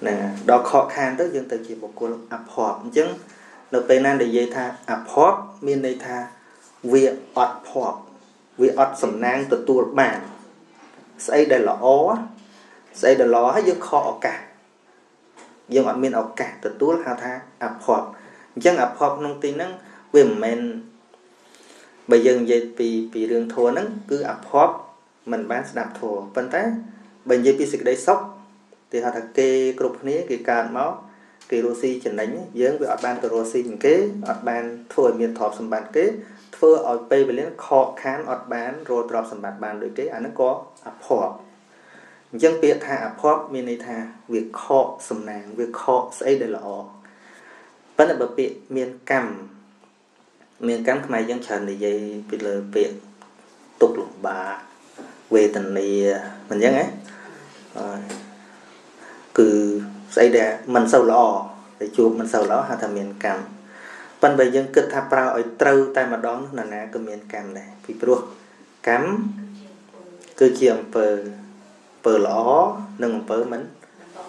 ណាដល់ខកខានទៅយើងទៅជាបុគ្គលអភ័ព្វអញ្ចឹងនៅពេលណានិយាយថាអភ័ព្វមានន័យថាវាអត់ភ័ព្វវាអត់សំណាងទទួលបានស្អីដែលល្អហើយយើងខកឱកាសយើងអត់មានឱកាសទទួលហៅថាអភ័ព្វអញ្ចឹងអភ័ព្វក្នុងទីហ្នឹងវាមិនមែនបើយើងនិយាយពីរឿងធម៌ហ្នឹងគឺអភ័ព្វមិនបានស្ដាប់ធម៌ប៉ុន្តែបើនិយាយពីសេចក្តីសុខគេហៅថាគេគ្រប់គ្នាគេកើតមកគេរស់ស៊ីចំណេញយើងវាអត់បានទៅរស់ស៊ីជាងគេអត់បានធ្វើឲ្យមានទ្រព្យសម្បត្តិគេធ្វើឲ្យពេលវេលាខកខានអត់បានរកទ្រព្យសម្បត្តិបានដូចគេអាហ្នឹងក៏អភ័ព្វអញ្ចឹងពាក្យថាអភ័ព្វមានន័យថាវាខកសំណាងវាខកស្អីដែលល្អប៉ុន្តែបើពាក្យមានកម្មខ្មែរយើងច្រើននិយាយពីលើពាក្យទុក្ខលំបាកវេទនាមិនអញ្ចឹងហ៎គឺស្អីដែលមិនសូវល្អតែជួបមិនសូវល្អហៅថាមានកម្មប៉ុន្តែយើងគិតថាប្រើឲ្យត្រូវតែម្ដងនោះណាក៏មានកម្មដែរពីព្រោះកម្មគឺជាអំពើល្អនិងអំពើមិន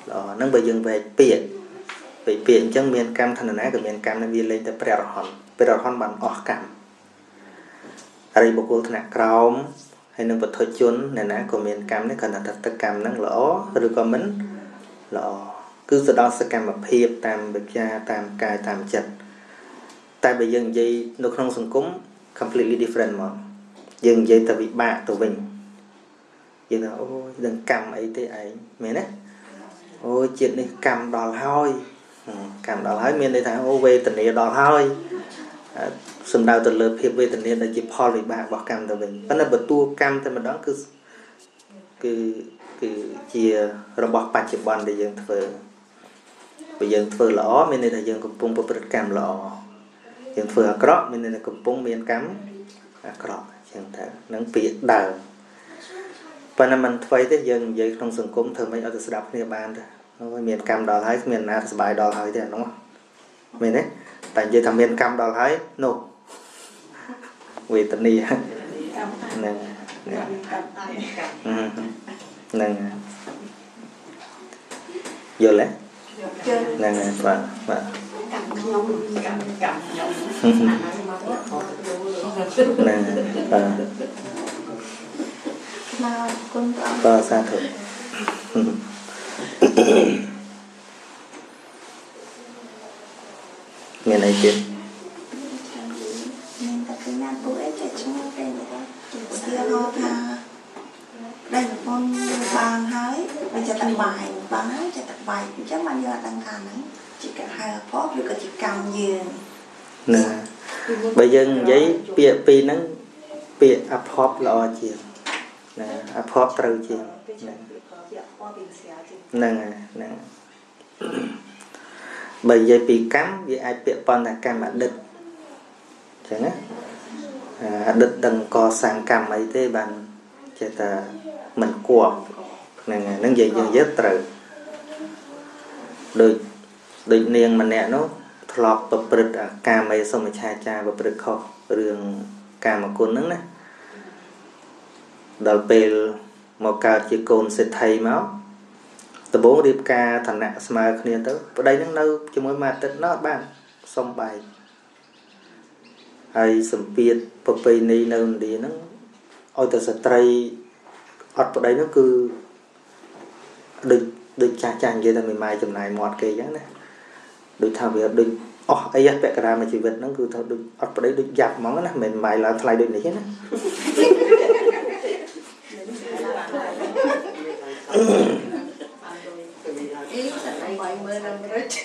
ល្អហ្នឹងបើយើងវែកពាក្យអញ្ចឹងមានកម្មឋានណាក៏មានកម្មនឹងវាលេងតែព្រះរហន្តបានអស់កម្មអរិយបុគ្គលថ្នាក់ក្រោមហើយនឹងពុទ្ធជនអ្នកណាក៏មានកម្មនេះគ្រាន់តែទឹកកម្មហ្នឹងល្អឬក៏មិនល្អគឺទៅដល់សកម្មភាពតាមវិជ្ជាតាមកាយតាមចិត្តតែបើយើងនិយាយនៅក្នុងសង្គម completely different មកយើងនិយាយទៅវិបាកទៅវិញយើងថាអូយដឹងកម្មអីទេឯងមែនទេអូយជាតិនេះកម្មដល់ហើយមានន័យថាអូវេទនាដល់ហើយសំដៅទៅលើភាពវេទនាដែលជាផលវិបាករបស់កម្មទៅវិញប៉ុន្តែបើតួកម្មតែម្ដងគឺជារបស់បច្ចុប្បន្នដែលយើងធ្វើបើយើងធ្វើល្អមានន័យថាយើងកំពុងប្រព្រឹត្តកម្មល្អយើងធ្វើអាក្រក់មានន័យថាកំពុងមានកម្មអាក្រក់អញ្ chẳng thế nắng bị đào và nên mình thấy thế dần vậy trong sừng cúng thường mấy ở từ đọc như ban thôi miền cam đào thấy miền nào bài đào thấy thế đúng không mình đấy tại vì thằng miền cam đào thấy nô vì tình đi nè nè giờ lấy nè và nè và xa thử miền này chuyện đây là con bàn hái bây giờ tặng bài bàn hái cho tặng bài cũng chắc bao giờ tặng thàn ấy chỉ cần hai phó rồi cả chỉ cầm giường nè bây giờ giấy bịa pi nắng bịa áp hop lo chiều nè áp hop trâu chiều nè nè bây giờ bị cắm vì ai bịa con là cam mà đứt chẳng á đứt đằng co sang cam ấy thế bằng chỉ ta mình qua nè nó gì dân rất trừ được được niên mà nè nó lọt bập bực cam ấy xong rồi cha bập bực khó đường cam mà cuốn nứng nè đợt về một cà chỉ cồn sẽ thay máu từ bố điệp ca thành nặng mà kia tới ở đây nó đâu cho mới mà tết nó bạn xong bài hay sầm piệt bập bê này đâu đi nó ôi từ sợi trai ở đây nó cứ được cha chàng vậy là mình mai chừng này mọt kì vậy nè được thao việc được ấy á bẹ ra mà chỉ vật nó cứ thao được ở đây được giặt món nè mình mày là thay được này chứ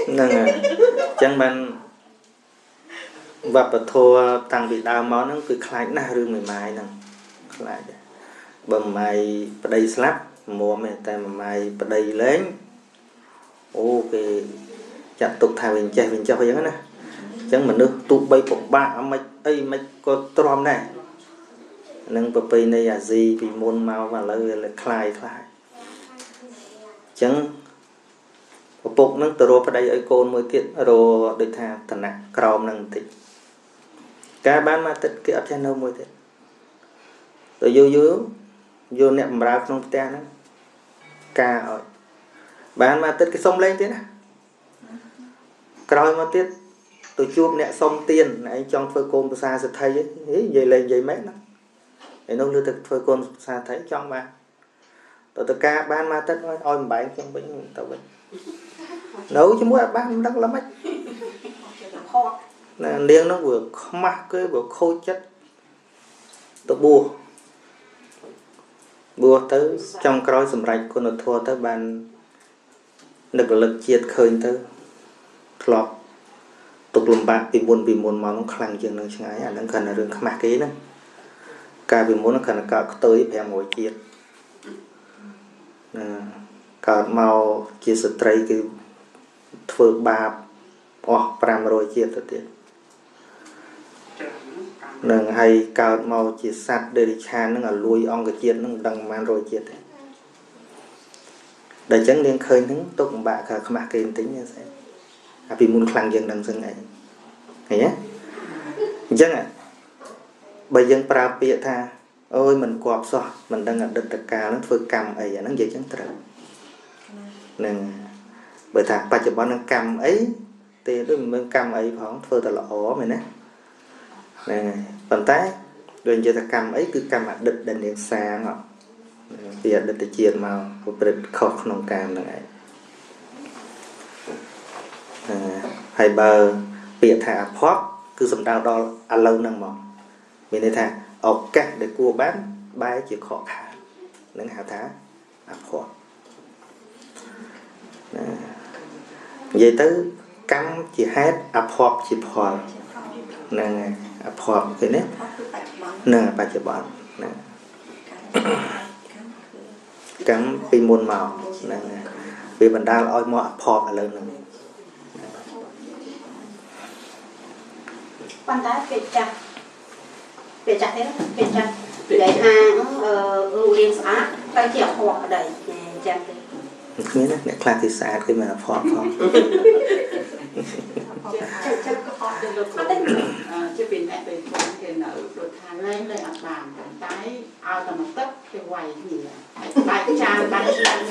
nè nè chẳng bạn và thua tăng bị đau máu nó cứ khai na rương mình mày nè lại bầm mày đây slap mua mày tay mà mày đây lấy ok chặt tục thà mình cho vậy nè chẳng mình nước tụ bay phục ba mày ấy mày có trom này nâng bờ pây này là gì vì môn màu và là khai chẳng phục nâng từ rồi đây ấy côn mới tiết rồi để thà thần nặng crom nâng thì cả bán mà tất cả channel mới thế rồi vô nệm ra trong te nó ca rồi bán mà tất cái sông lên thế nè coi mà tiết tôi chuông nè sông tiền này trong phơi côn xa sẽ thấy ấy vậy lên vậy mấy nó để nó lưu thực phơi côn xa thấy trong ba tôi ca bán mà tất nói ôi bảy trong bệnh tao bệnh nấu chứ mua bán đắt lắm ấy nè liêng nó vừa mắc cái vừa khô chất tôi bùa tới trong cái sầm rạch con nó thua tới bàn lực chiết khơi tới lọt tục lùm bạc vì buồn mà nó khăng chừng nó ngay nó cần là đường khăm kế nữa cả vì muốn nó cần là cả tới bè ngồi chiết cả màu chia sẻ tray cái phơi ba pram rồi chiết tới tiền nâng hay cao màu chỉ sát để đi chan nó là lui on cái chiết nó đằng man rồi chiết để chẳng liên khơi những tốt bạc cả khăm kế tính như thế vì muốn khăng chừng đằng sân này nhé chắc à bây giờ pra bịa tha ôi mình quạp so mình đang ở đất đặc cao nó phơi cầm ấy nó vậy chẳng trời nên bởi thà ba chục bao nó cầm ấy thì đối mình cầm ấy phỏng phơi ta là ổ mày nè nè bàn tay rồi giờ ta cầm ấy cứ cầm mặt đứt đền điện xa ngọ bây giờ đứt để chia màu của đứt khóc nông cam là này hay bờ bịa thả phót cứ sầm đau đo lâu năng mỏng mình đây thà ốc cắt để cua bán bay chỉ khó khăn nâng hạ thá phót vậy tới cắm chỉ hát phót chỉ phò nè phót cái nét nè ba chỉ bọn nè cắm pi môn màu nè vì mình đang oi mọ phót ở lớn nè bàn tay kịch chặt biệt chặt thế đó biệt chặt để hàng ưu tiên xã tay chẹo họ đẩy chặt thế này mẹ class thì xa cái mà phọt không chứ vì mẹ về con thì nở rồi thà lên lên ở bàn tái ao tầm một tấc cái quầy gì bài trang bài trang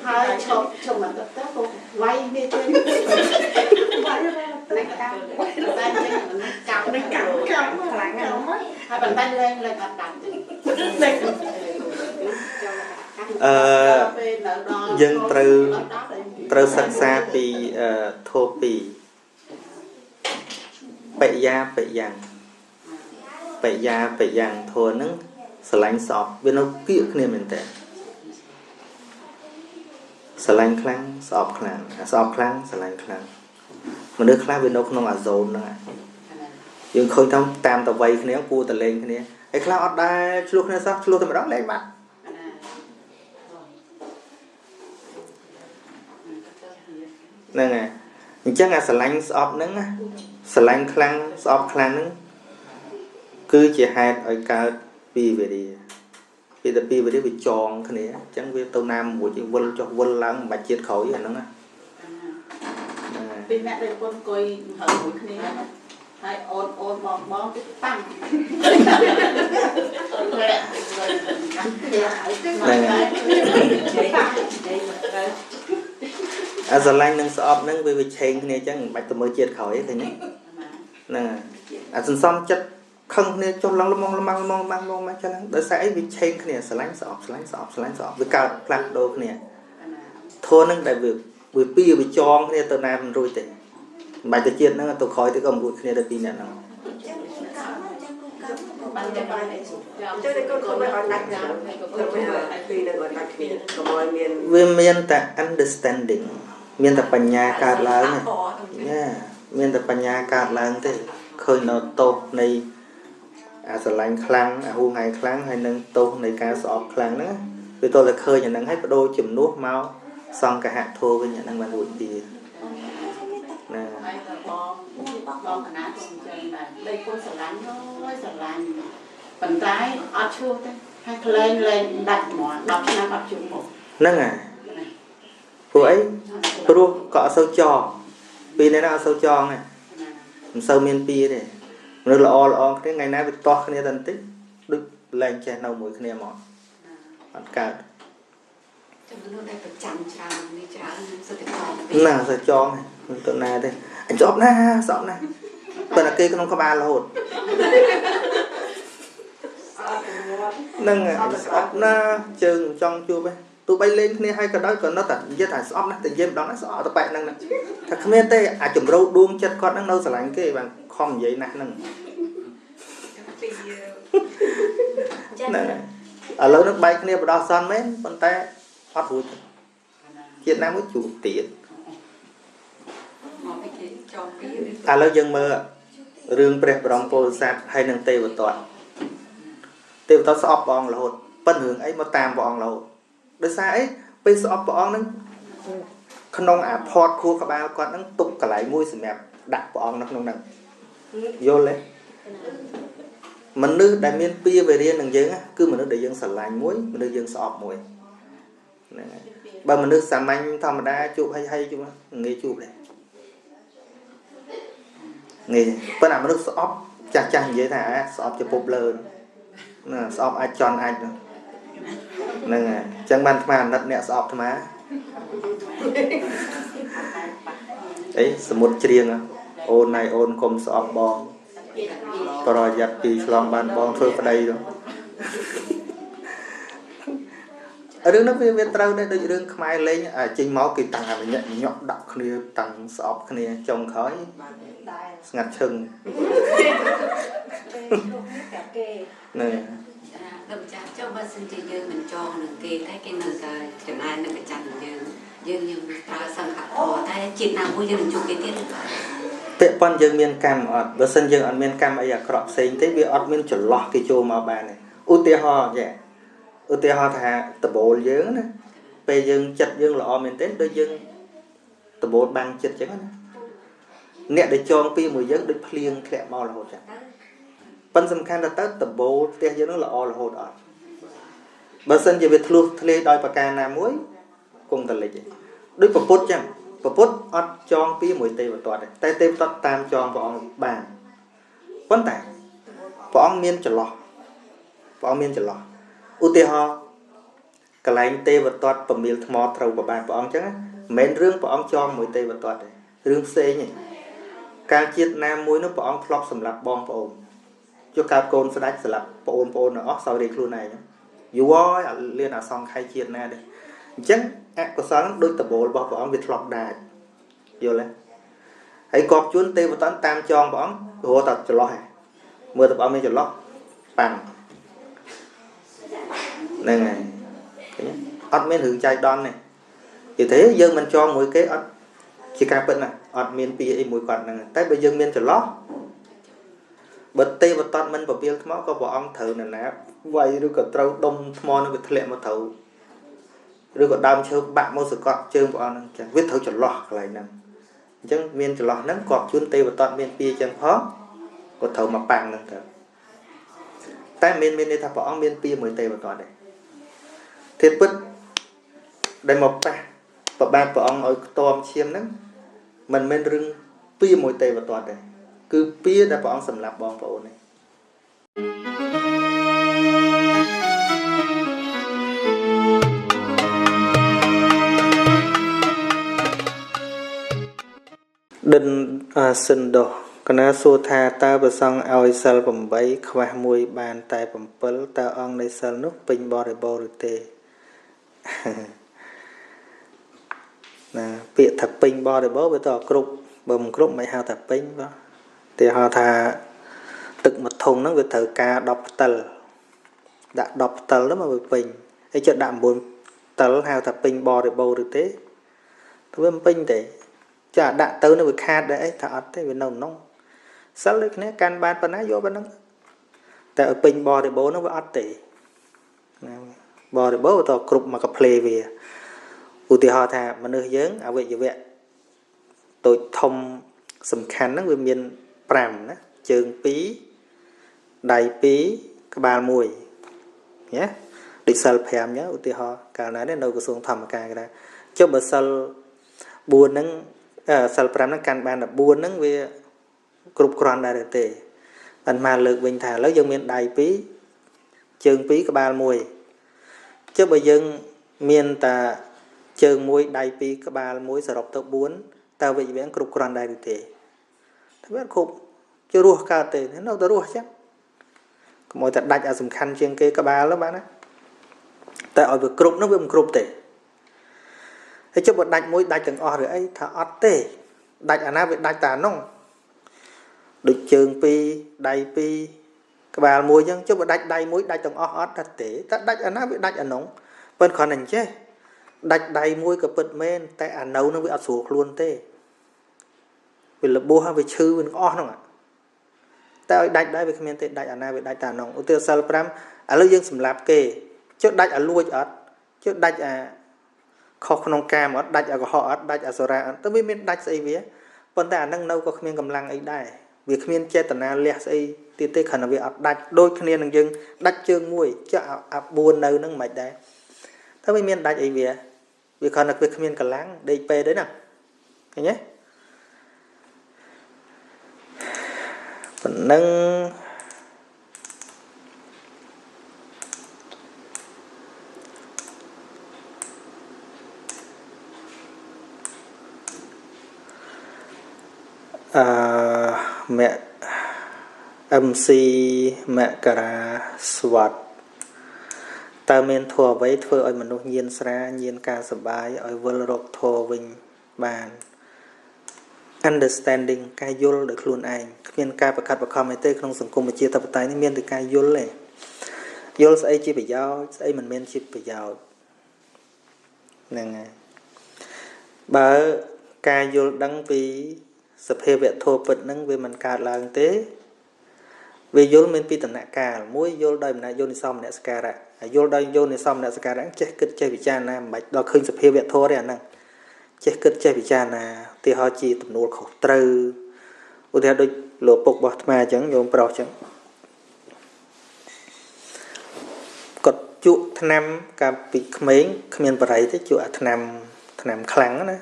hai chồng mà tấc tấc quay đi trên quay hai bàn tay lên lên đặt đặt dân từ sắc xaពីធោពីបិយ៉ាងធោនឹងស្រឡាញ់សពវានៅគៀកគ្នាមែនតើស្រឡាញ់ខ្លាំងសពខ្លាំងសពខ្លាំងស្រឡាញ់ខ្លាំងមនុស្សខ្លះវានៅក្នុងអាហ្សូនហ្នឹងយើងឃើញតាមតវ័យគ្នាគួរតលេងគ្នាហើយខ្លះអត់ដែរឆ្លោះគ្នាសោះឆ្លោះតែម្ដងលេងបាត់ហ្នឹងហើយអញ្ចឹងអាស្រឡាញ់ស្អប់ហ្នឹងស្រឡាញ់ខ្លាំងស្អប់ខ្លាំងហ្នឹងគឺជាហេតុឲ្យកើតពីវេរាពីតែពីវេរាវាចងគ្នាអញ្ចឹងវាទៅណាមួយវិលចុះវិលឡើងមិនបាច់ជាតិក្រោយអាហ្នឹងណាពីអ្នកដែលពុនអង្គុយហើយមួយគ្នាហើយអូនបងទៅតាំងអាស្រឡាញ់នឹងស្អប់ហ្នឹងវាឆេងគ្នាអញ្ចឹងមិនបាច់ទៅមើលជាតិក្រោយទេឃើញទេហ្នឹងអាសន្សំចិត្តខឹងគ្នាចុះឡើងល្មងមកចឹងដោយសារអីវាឆេងគ្នាស្រឡាញ់ស្អប់វាកើតផ្លាស់ប្ដូរគ្នាធួនឹងដែលវាពីវាចងគ្នាទៅណាមិនរួចទេមិនបាច់ទៅជាតិហ្នឹងទៅក្រោយទៅក៏មិនរួចគ្នាទៅពីអ្នកហ្នឹងបានតែបានឯងជួយតែកូនឲ្យដាច់ញ៉ាំហើយកូនឲ្យពីនឹងឲ្យដាច់គ្នាកុំឲ្យមានវាមានតែ understanding មានតែបញ្ញាកើតឡើងណាមានតែបញ្ញាកើតឡើងទេឃើញនៅទោសនៃអាស្រឡាញ់ខ្លាំងអាហួងថ្ងៃខ្លាំងហើយនឹងទោសនៃការស្អប់ខ្លាំងហ្នឹងវាតើឃើញអាហ្នឹងហើយបដូរជំនួសមកសង្កហធោវិញអាហ្នឹងបានរួចទីណាហើយបងកណាទៅអញ្ចឹងដែរដេកខ្លួនស្រឡាញ់ហើយស្រឡាញ់ប៉ុន្តែអត់ឈ្លោះទេហើយក្លែងលែងដាច់ហ្មង10ឆ្នាំអត់ជួបមកហ្នឹងហើយព្រោះអីព្រោះក៏អត់សូវចងពីនេះណាអត់សូវចងទេមិនសូវមានពីទេមនុស្សល្អគ្នាថ្ងៃណាវាទាស់គ្នាតែបន្តិចដូចលែងចេះនៅមួយគ្នាមកអត់កើតចាំមនុស្សដែលប្រចាំច្រើននេះច្រើនសិទ្ធិកោណាសិទ្ធិចងទៅណាទេអញស្អប់ណាប៉ុន្តែគេក្នុងក្បាលរហូតហ្នឹងស្អប់ណាជើងចង់ជួបទេទោះបីលេងគ្នាហើយក៏ដោយក៏នៅតែនិយាយថាស្អប់ណាស់តែនិយាយម្ដងណាស្អប់តែបែបហ្នឹងថាគ្មានទេអាចចម្រូវដួងចិត្តគាត់ហ្នឹងនៅស្រឡាញ់គេបានខំនិយាយណាស់ហ្នឹងហ្នឹងឥឡូវនឹងបែកគ្នាបដោះសន្នមែនប៉ុន្តែអត់រួចជាតិណាមួយជួបទៀតឥឡូវយើងមើលរឿងព្រះបរមពោធិសត្វហើយនឹងទេវទត្តស្អប់ព្រះអង្គរហូតប៉ុន្តែរឿងអីមកតាមព្រះអង្គរហូតដោយសារអីពេលស្អប់ព្រះអង្គហ្នឹងក្នុងអាផតខួរក្បាលគាត់ហ្នឹងទុកកន្លែងមួយសម្រាប់ដាក់ព្រះអង្គនៅក្នុងហ្នឹងយល់ទេមនុស្សដែលមានពីវេរានឹងយើងគឺមនុស្សដែលយើងស្រឡាញ់មួយមនុស្សយើងស្អប់មួយហ្នឹងហើយបើមនុស្សសាមញ្ញធម្មតាជួបហើយជួបងាយជួបដែរងាយប៉ុន្តែមនុស្សស្អប់ចាស់និយាយថាស្អប់ចំពប់លើណាស្អប់អាចចន់អាចហ្នឹងហើយអញ្ចឹងបានអាត្មាអាណិតអ្នកស្អប់អាត្មាអីសមុទ្រច្រៀងអូនណៃអូនកុំស្អប់បងប្រយ័ត្នពីឆ្លងបានបងធ្វើប្តីទៅរឿងនោះវាត្រូវដែរដូចរឿងខ្មែរលេងចេញមកគេតាំងអាញញក់ដាក់គ្នាតាំងស្អប់គ្នាចុងក្រោយស្ងាត់ឈឹងហ្នឹងដល់ចាស់ចុះបើសិនជាយើងមិនចងនឹងគេតែគេនៅតែចំណាយនឹងប្រចាំយើងប្រើសង្ឃធម៌តែជាតិណាមួយយើងនឹងជួបគេទៀតពាក់ព័ន្ធយើងមានកម្មអត់បើសិនយើងអត់មានកម្មអីអាក្រក់ផ្សេងទេវាអត់មានចន្លោះគេចូលមកបានទេឧទាហរណ៍ថាដបូលយើងណាពេលយើងចិត្តយើងល្អមែនទេដូចយើងដបូលបាំងចិត្តអញ្ចឹងណាអ្នកដែលចងពីមួយយើងដូចភ្លៀងធ្លាក់មករហូតចឹង ប៉ុន្តែសំខាន់ទៅដំបូលផ្ទះយើងនឹងល្អរហូតអត់បើសិនជាវាធ្លុះធ្លាយដោយប្រការណាមួយគង់តែលិចឯងដូចប្រពុតចឹងប្រពុតអត់ចងពីមួយទេវទត្តទេតែទេវទត្តតាមចងព្រះអង្គបានប៉ុន្តែព្រះអង្គមានចន្លោះព្រះអង្គមានចន្លោះឧទាហរណ៍កន្លែងទេវទត្តប្រមៀលថ្មត្រូវប្របាទព្រះអង្គចឹងមិនមែនរឿងព្រះអង្គចងមួយទេវទត្តទេរឿងផ្សេងទេកាលជាតិណាមួយនោះព្រះអង្គធ្លាប់សម្លាប់បងប្អូនជួបកើតកូនស្ដេចសម្លាប់ប្អូនទាំងអស់សោយរាជខ្លួនឯងយូរហើយលៀនអសង្ខ័យជាតិណាទេអញ្ចឹងអកុសលនឹងដូចតបូលរបស់ព្រះអង្គវាធ្លាប់ដាច់យល់ទេហើយគប់ជួនទេវតន្តតាមចងព្រះអង្គរហូតដល់ចន្លោះឯងមើលតព្រះអង្គមានចន្លោះប៉ាំងហ្នឹងហើយអត់មានរឿងចៃដន្យទេនិយាយទៅយើងមិនចងមួយគេអត់ជាការពិតណាអត់មានពីអីមួយគាត់ហ្នឹងតែបើយើងមានចន្លោះបើទេវតន្តមិនប្រពាលថ្មក៏ព្រះអង្គត្រូវនរណាវាយឬក៏ត្រូវដុំថ្មនឹងវាធ្លាក់មកត្រូវឬក៏ដើមឈើបាក់មកសកត់ជើងព្រះអង្គហ្នឹងចឹងវាត្រូវចន្លោះកន្លែងហ្នឹងអញ្ចឹងមានចន្លោះហ្នឹងគាត់ជួនទេវតន្តមានពីចឹងផងក៏ត្រូវមកប៉ាំងហ្នឹងទៅតែមានន័យថាព្រះអង្គមានពីមួយទេវតន្តដែរធាតុពិតដែលមកប៉ះប្របាទព្រះអង្គឲ្យខ្ទាំឈាមហ្នឹងមិនមែនរឿងពីមួយទេវតន្តទេគឺពីដែលព្រះអង្គសម្លាប់បងប្អូននេះដិនសិនដោះកណាសួរថាតើប្រសង់ឲ្យសិល8ខ្វះមួយបានតែ7តើអង្គនៃសិលនោះពេញបរិបូរណ៍ឬទេណាពាក្យថាពេញបរិបូរណ៍វាទៅគ្រប់បើមិនគ្រប់មិនហៅថាពេញបាទគេហៅថាទឹកមួយធុងហ្នឹងវាត្រូវការ10ផ្តិលដាក់10ផ្តិលទៅមកវាពេញហើយចិត្តដាក់9ផ្តិលហៅថាពេញបរិបូរណ៍ឬទេទៅវាមិនពេញទេចាដាក់ទៅនៅវាខាតដែរអីថាអត់ទេវានៅក្នុងសិលដូចគ្នាកាន់បានប៉ុណ្ណាយកប៉ុណ្ណឹងតែឲ្យពេញបរិបូរណ៍ហ្នឹងវាអត់ទេណាបរិបូរណ៍ទៅគ្រប់មកកាផ្លេវាឧទាហរណ៍ថាមនុស្សយើងអវយវៈតូចធំសំខាន់ហ្នឹងវាមាន5ណាជើង2ដៃ2ក្បាល1ណាដូចសិល5អញ្ចឹងឧទាហរណ៍កាលណានេះនៅក្រសួងធម្មការគេថាចុះបើសិល4ហ្នឹងសិល5ហ្នឹងកាន់បាន14ហ្នឹងវាគ្រប់គ្រាន់ដែរទេអត់មកលើកវិញថាឥឡូវយើងមានដៃ2ជើង2ក្បាល1ចុះបើយើងមានតែជើង1ដៃ2ក្បាល1សរុបទៅ4តើវិជ្ជមានគ្រប់គ្រាន់ដែរឬទេថាវាគ្រប់ជារស់កើតទេនៅតែរស់ចឹងកុំឲ្យតែដាច់អាសំខាន់ជាងគេក្បាលទៅបាទណាតែឲ្យវាគ្រប់នោះវាមិនគ្រប់ទេហើយចុះបើដាច់មួយដាច់ទាំងអស់ឬអីថាអត់ទេដាច់អាណាវាដាច់តែអានោះដូចជើង2ដៃ2ក្បាល1ចឹងចុះបើដាច់ដៃមួយដាច់ទាំងអស់អត់ថាទេតែដាច់អាណាវាដាច់អានោះប៉ុន្តែគ្រាន់តែអញ្ចេះដាច់ដៃមួយក៏ពិតមែនតែអានៅនោះវាអត់ស្រួលខ្លួនទេវាលបោះហើយវាឈឺវាអស់ហ្នឹងតែឲ្យដាច់ដែរវាគ្មានទេដាច់អាណាវាដាច់តែអានោះឧទាហរណ៍សិល5ឥឡូវយើងសម្លាប់គេចុះដាច់អាលួចអត់ចុះដាច់អាខុសក្នុងកាមអត់ដាច់អាកុហកអត់ដាច់អសុរាអត់ទៅវាមានដាច់ស្អីវាប៉ុន្តែអានឹងនៅក៏គ្មានកម្លាំងអីដែរវាគ្មានចេតនាលះស្អីទៀតទេគ្រាន់តែវាអត់ដាច់ដូចគ្នានឹងយើងដាច់ជើងមួយចុះអា4នៅនឹងមិនដែរទៅវាមានដាច់អីវាគ្រាន់តែវាគ្មានកម្លាំងដេកពេទេណាឃើញទេប៉ុណ្ណឹងMC មករាស្វាត់តើមានធម៌អ្វីធ្វើឲ្យមនុស្សញៀនស្រាញៀនការសប្បាយឲ្យវិលរកធម៌វិញបាន understanding ការយល់ដោយខ្លួនឯងគ្មានការប្រកាសបខំអីទេក្នុងសង្គមប្រជាធិបតេយ្យនេះមានតែការយល់ទេយល់ស្អីជាប្រយោជន៍ស្អីមិនមានជាប្រយោជន៍ហ្នឹងហើយបើការយល់ដឹងពីសភាវៈធម៌ពិតហ្នឹងវាមិនកើតឡើងទេវាយល់មានពីដំណាក់កាលមួយយល់ដោយអំណាចយោនិសោមនសិការៈហើយយល់ដោយយោនិសោមនសិការៈចេះគិតចេះពិចារណាមិនបាច់ដល់ឃើញសភាវៈធម៌ទេអាហ្នឹងចេះគិតចេះពិចារណាឧទាហរណ៍ជាទំនួលខុសត្រូវឧទាហរណ៍ដូចលោកពុករបស់អាត្មាអញ្ចឹងយោមប្រុសអញ្ចឹង chuột tham cả bị mấy miền bãi thế chuột tham kháng nữa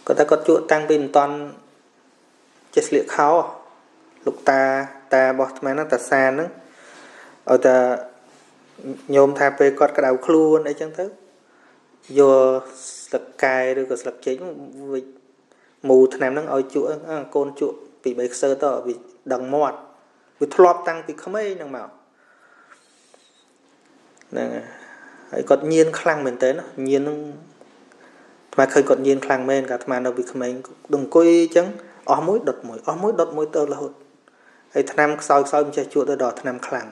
có ta có chuột tăng bên toàn chết liệt khao lục ta bỏ mà nó ta xa nữa ở ta nhôm thà về con cái đầu khuôn ấy chẳng thức vô sực cài rồi có sực chính vì mù tham nó ở chuột côn chuột bị bể sơ to bị đằng mọt bị thọp tăng bị không ấy năng mạo nè ấy còn nhiên khăng mình tới nó nhiên mà khơi còn nhiên khăng men cả mà đâu bị không ấy đừng coi chẳng ó mũi đột mũi tơ là hụt ấy tham soi mình chơi chuột đỏ tham khăng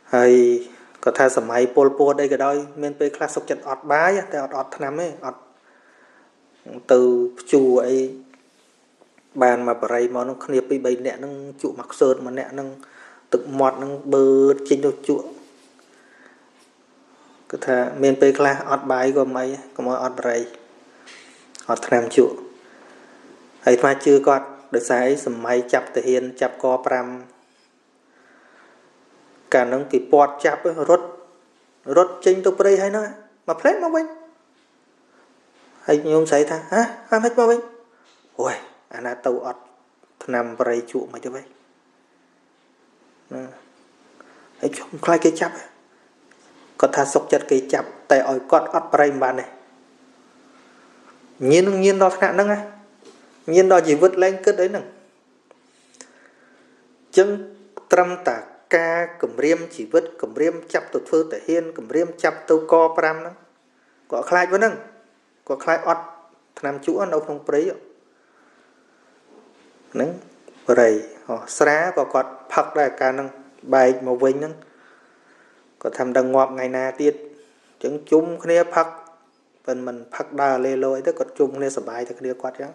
hay có thay sớm hay pol đây cái đôi men pe class sốc chặt ọt báiแต่ọt tham ấy ọt từ chùa ấy bàn mà bày mà nó khné bị bày nè nó trụ mặc sơn mà nè nó tự mọt nó bơ trên đầu trụ cái thà miền tây class ọt bài có mấy có mỗi ọt bày ọt tham trụ ấy mà chưa có được sai sầm máy chập thể hiện chập co pram cả nó bị bọt chập rốt trên đầu bày hay nó mà plét mà bên hay nhôm say tha hết mà bên ôi anh đã tàu ọt nằm bày trụ mà cho vậy ấy không khai cái chắp có tha sốc chặt cái chắp tại ở con ọt bày bàn này nhiên đó thằng nâng á nhiên đó chỉ vứt lên cất đấy nè chân trăm tả ca cầm riêm chỉ vứt cầm riêm chắp tụt phơ tại hiên cầm riêm chắp tàu co pram nó có khai với nâng có khai ọt nằm chúa đâu không bấy nâng bày họ xá có quạt phật ra cả năng bài màu vinh nâng có tham đằng ngọt ngày nào tiết chứng chung kia phật phần mình phật đà lê lôi tức có chung nên sờ bài thì kia quạt chứ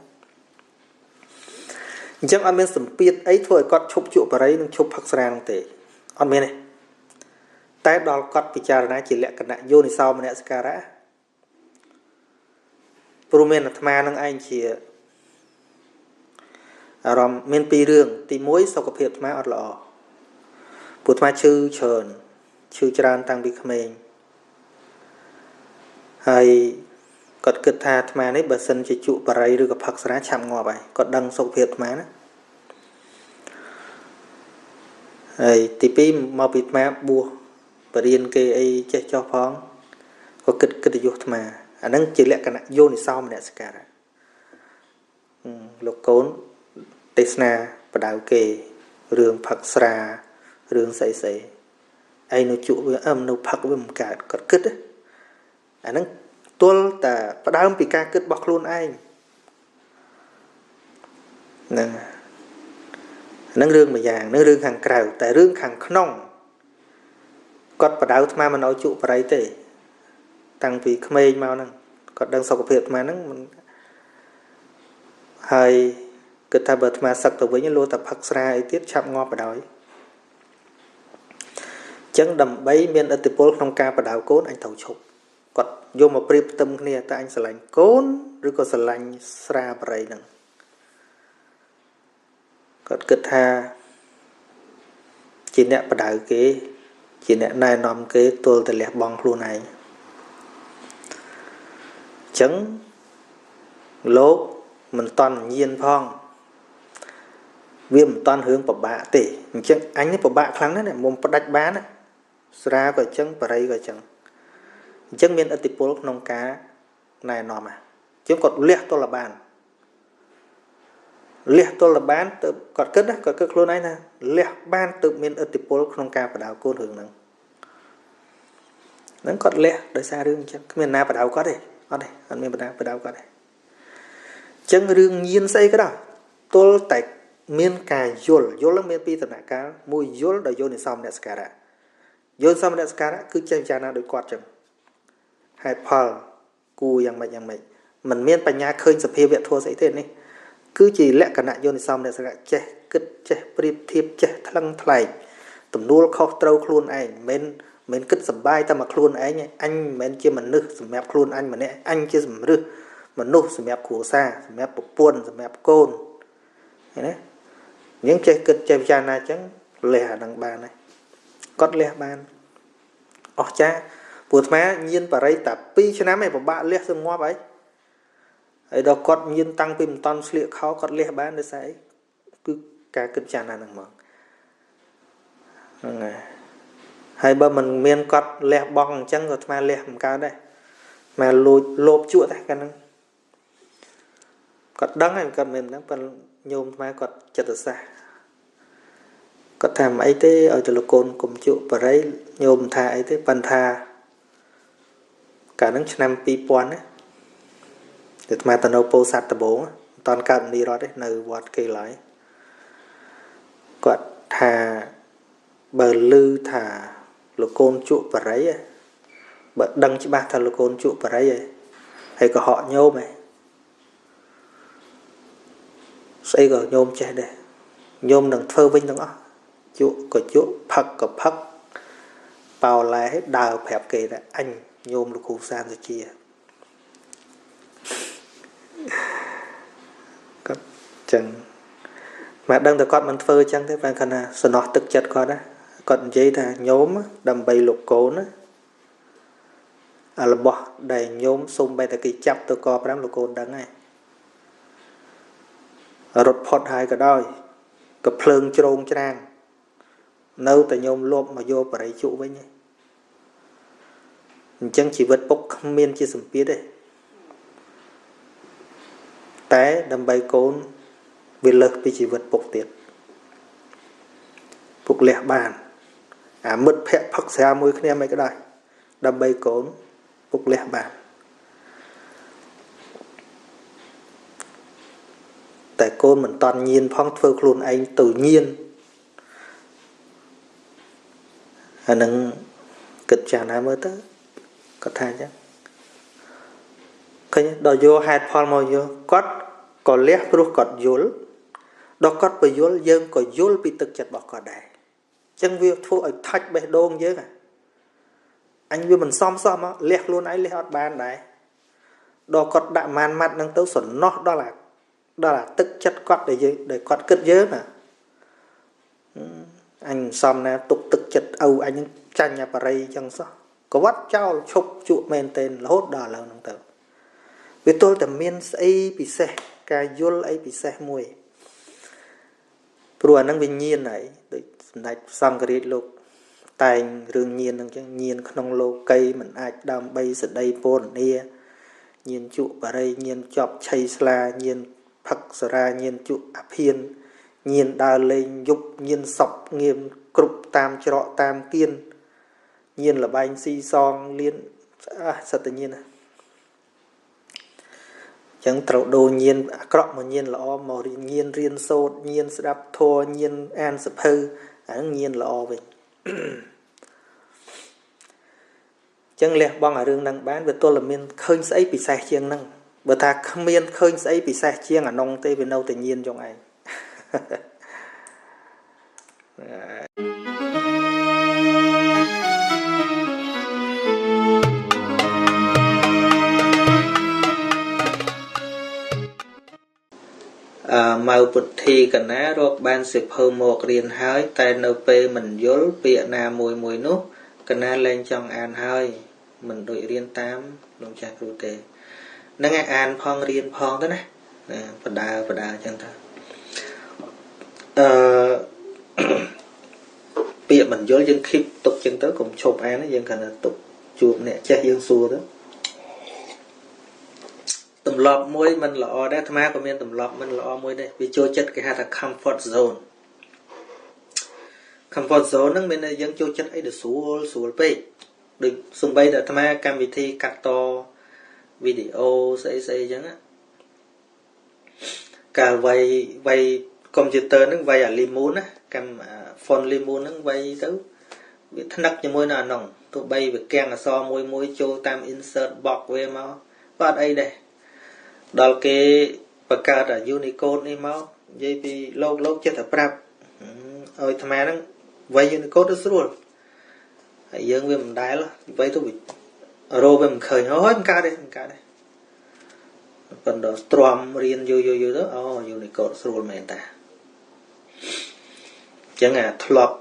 chẳng anh bên sầm piết ấy thôi quạt chụp trụ vào đấy chụp phật xá năng tệ anh bên này tại đó quạt pichar này chỉ lẹ cẩn đại vô thì sau mà nè skara promen là tham năng anh chỉ rầm miền pi rương tì muối sau cái việc má ọt lọ bụt má chư chờn chư tràn tăng bị khmênh hay cật cật tha tham này bờ sân chỉ trụ bày rồi gặp phật xá chạm ngọ vậy cật đăng sau việc má đó hay tì pi mau bị má bùa bờ điên kê ấy che cho phong có cật cật vô tham anh nâng chỉ lẽ cái này vô thì sau mà nè ska lục cốn tết na và đạo kề rương phật xà rương say say ai nó trụ với âm nó phật với một cả cất cất đấy anh nâng tuôn ta và đạo bị ca cất bọc luôn anh nè nâng rương mà vàng nâng rương hàng cào tại rương hàng nong cất và đạo mà nói trụ vào đây thế tăng vì khmênh mau nè cất đang sau cái việc mà nâng hay cái ta bật mà sắc tổ với những lô tập phật ra tiết chạm ngọt vào đó chẳng đầm bấy miền ở từ pol trong ca và đào cốn anh thầu chụp còn vô một prip tâm kia ta anh sẽ lành cốn rồi có sẽ lành ra bầy nè còn cái ta chỉ nè và đào cái chỉ nè này nằm cái tôi từ lẹ bong luôn này chẳng lố mình toàn nhiên phong viêm toàn hướng của bạ tỷ chân anh ấy của bạ kháng này mồm bắt bán á ra gọi chân và đây gọi chân chân miền ở tịch pol nông cá này nọ mà chứ còn liệt tôi là bán tự còn cất đấy còn cất luôn ấy nè liệt ban tự miền ở tịch pol nông cá và đào côn hưởng nè nó còn liệt đời xa đương chân miền nào và đào có đây ở đây ở miền nào và đào có đây chân rương nhiên xây cái đó tôi tại miền cà yol là miền pi tập nãy cá mùi yol đời yol này xong nè skara yol xong nè skara cứ chơi cha na đối quạt chừng hai phờ cù yang mày mình miền bạch nhà khơi sập heo việt thua xảy thế này cứ chỉ lẽ cả nãy yol này xong nè skara che cứt che prip thiệp che thăng thầy tụm nuôi khóc trâu luôn anh mình cứt sầm bay ta mặc luôn anh mình chia mình nước sầm mẹp luôn anh mà nè anh chia sầm rư mà nô sầm mẹp khổ xa sầm mẹp buồn sầm mẹp côn đấy những chơi kịch chơi cha na chẳng lẻ đằng bà này cọt lẹ bàn cha buộc má nhiên bà rây tập pi cho nám này bà bạn lẹ sương ngoa vậy ấy đó cọt nhiên tăng pin ton sliệt khó cọt lẹ bàn để sai cứ cả cực tràn là nằng mờ hay bơ mình miên cọt lẹ bong chân rồi mà lẹ một cái đây mà lột chuột ta cái năng cọt đắng hay cọt mềm nó phần nhôm mà cọt chật xa cọt thàm ấy thế ở từ cồn cùng chịu và đấy nhôm thà ấy thế phần thà cả năng năm pi pon á để mà tao nấu po sạt tao bố toàn cầm đi rồi đấy nơi vọt cây lại cọt thà bờ lư thà lục côn trụ và đấy bờ đăng chỉ ba thà lục côn trụ và đấy hay có họ nhôm này xây gờ nhôm che đây nhôm đằng thơ vinh đằng ó trụ phật có phật bao lá hết đào phẹp kề đã anh nhôm lục khu san rồi chia có chẳng mà đăng từ con mình phơi chẳng thế bạn cần là sờ nọ thực chất con đó còn giấy là nhóm đầm bầy lục cố nữa là bỏ đầy nhóm xung bay tại kỳ chắp từ co đám lục cố đắng này rốt phật hai cái đôi cái phơn trôn trang nâu tại nhóm lốp mà vô và đầy trụ với nhé chẳng chỉ vật bốc miên chia sầm biết đây té đầm bầy côn vì lực vì chỉ vật bốc tiệt phục lẹ bàn mất phép phật xa môi khné mấy cái đây đầm bầy côn phục lẹ bàn tại côn mình toàn nhiên phong phơ luôn anh tự nhiên nâng kịch chàng nào mới tới có thay chứ cái đó vô hai phong màu vô cốt còn lẽ rồi còn dối đó cốt bị dối dân còn dối bị thực chất bỏ cỏ đài chân việc thu ở thạch bê đôn chứ anh vì mình xóm á lẹt luôn ấy lẹt bàn đấy đó cốt đã man mặt nâng tấu xuẩn nó đó là thực chất cốt để cốt kết giới mà anh xóm nè tục thực chất âu anh tranh nhà bà rây chẳng sao có vắt trao chụp trụ men tên là hốt đỏ là nâng tấu vì tôi tầm miên ấy bị xe cái dối ấy bị xe mùi rồi năng bình nhiên này này xong cái lục tài rừng nhiên năng chẳng nhiên không lô cây mình ai đam bay sự đây bồn nia nhiên trụ và đây nhiên chọc chay sla nhiên phật ra nhiên trụ áp hiên nhiên đa lên dục nhiên sọc nghiêm cục tam trọ tam kiên nhiên là bánh si son liên sao tự nhiên này chẳng trâu đồ nhiên cọp mà nhiên là o màu nhiên riêng sốt nhiên đáp thua nhiên an sập hư nhiên là o vậy chẳng lẽ bong ở rừng năng bán với tôi là miên khơi sấy bị sai chiêng năng bởi ta không miên khơi sấy bị sai chiêng ở nông tây về đâu tự nhiên trong anh màu bột thì cả ná rồi ban xếp hơ một riêng hơi tay nâu pê mình dối bịa nà mùi mùi nút cả ná lên trong an hơi mình đội riêng tám đồng chạc rù tề nó nghe an phong riêng phong thế này và đà chẳng ta bịa mình dối dân khiếp tục chân tới cùng chụp án nó dân cần là tục chụp nè chắc dân xua đó tầm lọp môi mình lọ đã tham của mình tầm lọp mình lọ môi đây vì cho chất cái hạt là comfort zone nó mình là dân cho chất ấy được số pe được xung bay được tham cam vị thi cắt to video xây chẳng á cả vay computer nó vay ở limon á cam phone limon nó vay tới bị thắt nắp cho môi nào nòng tụi bay về keng là so môi cho tam insert box về máu và đây đây đó cái bậc cao là Unicode này máu dây bị lâu chết ở prap ơi tham nó vay Unicode đó rồi hãy dân với mình đái đó vậy tôi bị rồi với mình khởi hết ca đây phần đó Strom riêng vô đó Unicode rồi mày ta chẳng à flop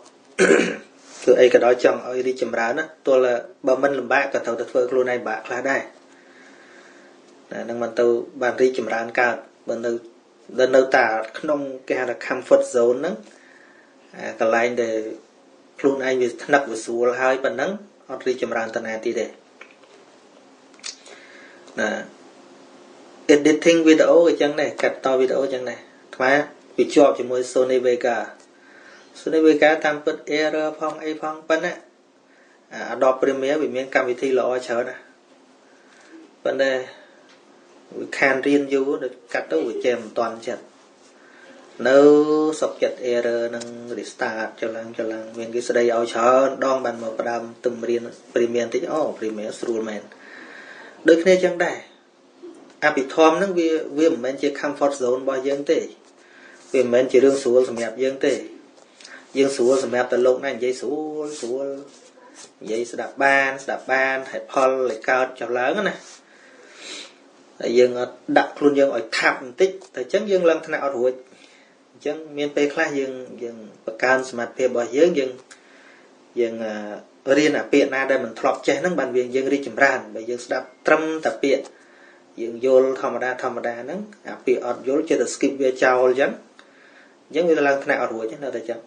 ធ្វើអីក៏ដោយចង់ឲ្យរីកចម្រើនណាទោះបើមិនលំបាកក៏ត្រូវតែធ្វើខ្លួនឯងបាក់ខ្លះដែរនឹងមិនទៅបានរីកចម្រើនកើតបើនៅតែក្នុងគេហៅថា comfort zone ហ្នឹងកន្លែងដែលខ្លួនឯងវាថ្នឹកវាស្រួលហើយប៉ុណ្ណឹងអត់រីកចម្រើនទៅណាទៀតទេណា editing video អញ្ចឹងដែរកាត់តវីដេអូអញ្ចឹងដែរថ្មវាជាប់ជាមួយ Sony Vega តាមពិត error ផងអីផងប៉ុណ្ណា Adobe Premiere វាមានកម្មវិធីល្អច្រើនណាប៉ុន្តែវាខានរៀនយូរដល់កាត់ទៅវាចេះមិនតាន់ចិត្តនៅសុខចិត្ត error នឹង restart ចលងមានគេស្ដីឲ្យច្រើនដងបានមកផ្ដើមទឹមរៀន Premiere តិចអូ Premiere ស្រួលមែនដូចគ្នាចឹងដែរអភិធម្មនឹងវាមិនមែនជា comfort zone របស់យើងទេវាមិនមែនជារឿងស្រួលសម្រាប់យើងទេយើងស្រួលសម្រាប់តែលោកណានិយាយស្រួលនិយាយស្ដាប់បានហេតុផលលេកើតចុះឡើងណាតែយើងអត់ដាក់ខ្លួនយើងឲ្យថាប់បន្តិចតែអញ្ចឹងយើងឡើងថ្នាក់អត់រួចអញ្ចឹងមានពេលខ្លះយើងបង្កើនសមត្ថភាពរបស់យើងរៀនអាពាក្យណាដែលមិនធ្លាប់ចេះហ្នឹងបានយើងរីកចម្រើនបើយើងស្ដាប់ត្រឹមតែពាក្យយើងយល់ធម្មតាហ្នឹងអាពាក្យអត់យល់ចេះតែ skip វាចោលអញ្ចឹងវាឡើងថ្នាក់អត់រួចនៅតែអញ្ចឹង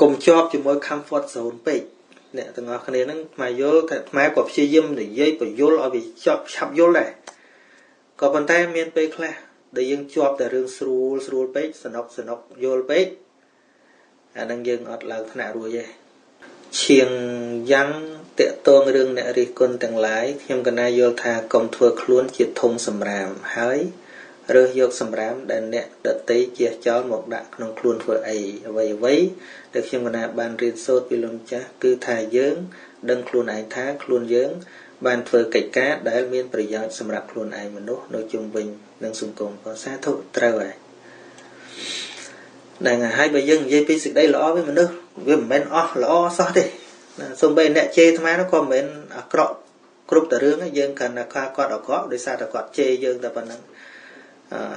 កុំជាប់ជាមួយ comfort zone ពេកអ្នកទាំងអស់គ្នាហ្នឹងខ្មែរយល់តែខ្មែរក៏ព្យាយាមនិយាយបញ្យល់ឲ្យវាឆាប់យល់ដែរក៏ប៉ុន្តែមានពេលខ្លះដែលយើងជាប់តែរឿងស្រួលពេកសនុកយល់ពេកអាហ្នឹងយើងអត់ឡើងថ្នាក់រួចទេឈៀងយ៉ាងតកតងរឿងអ្នករិះគន់ទាំងឡាយខ្ញុំកណាយល់ថាកុំធ្វើខ្លួនជាធំសម្រាមហើយរើសយកសម្រាមដែលអ្នកដតីជះចោលមកដាក់ក្នុងខ្លួនធ្វើអីអ្វីដែលខ្ញុំកណាបានរៀនសូត្រពីលោកចាស់គឺថាយើងដឹងខ្លួនឯងថាខ្លួនយើងបានធ្វើកិច្ចការដែលមានប្រយោជន៍សម្រាប់ខ្លួនឯងមនុស្សនៅជុំវិញនឹងសង្គមក៏សាធុត្រូវហើយហ្នឹងហើយបើយើងនិយាយពីសេចក្តីល្អវិញមនុស្សវាមិនមែនអស់ល្អសោះទេសូម្បីអ្នកជេរអាត្មានោះក៏មិនមែនអាក្រក់គ្រប់តែរឿងយើងគ្រាន់តែគាត់អាក្រក់ដោយសារតែគាត់ជេរយើងតែប៉ុណ្្នឹង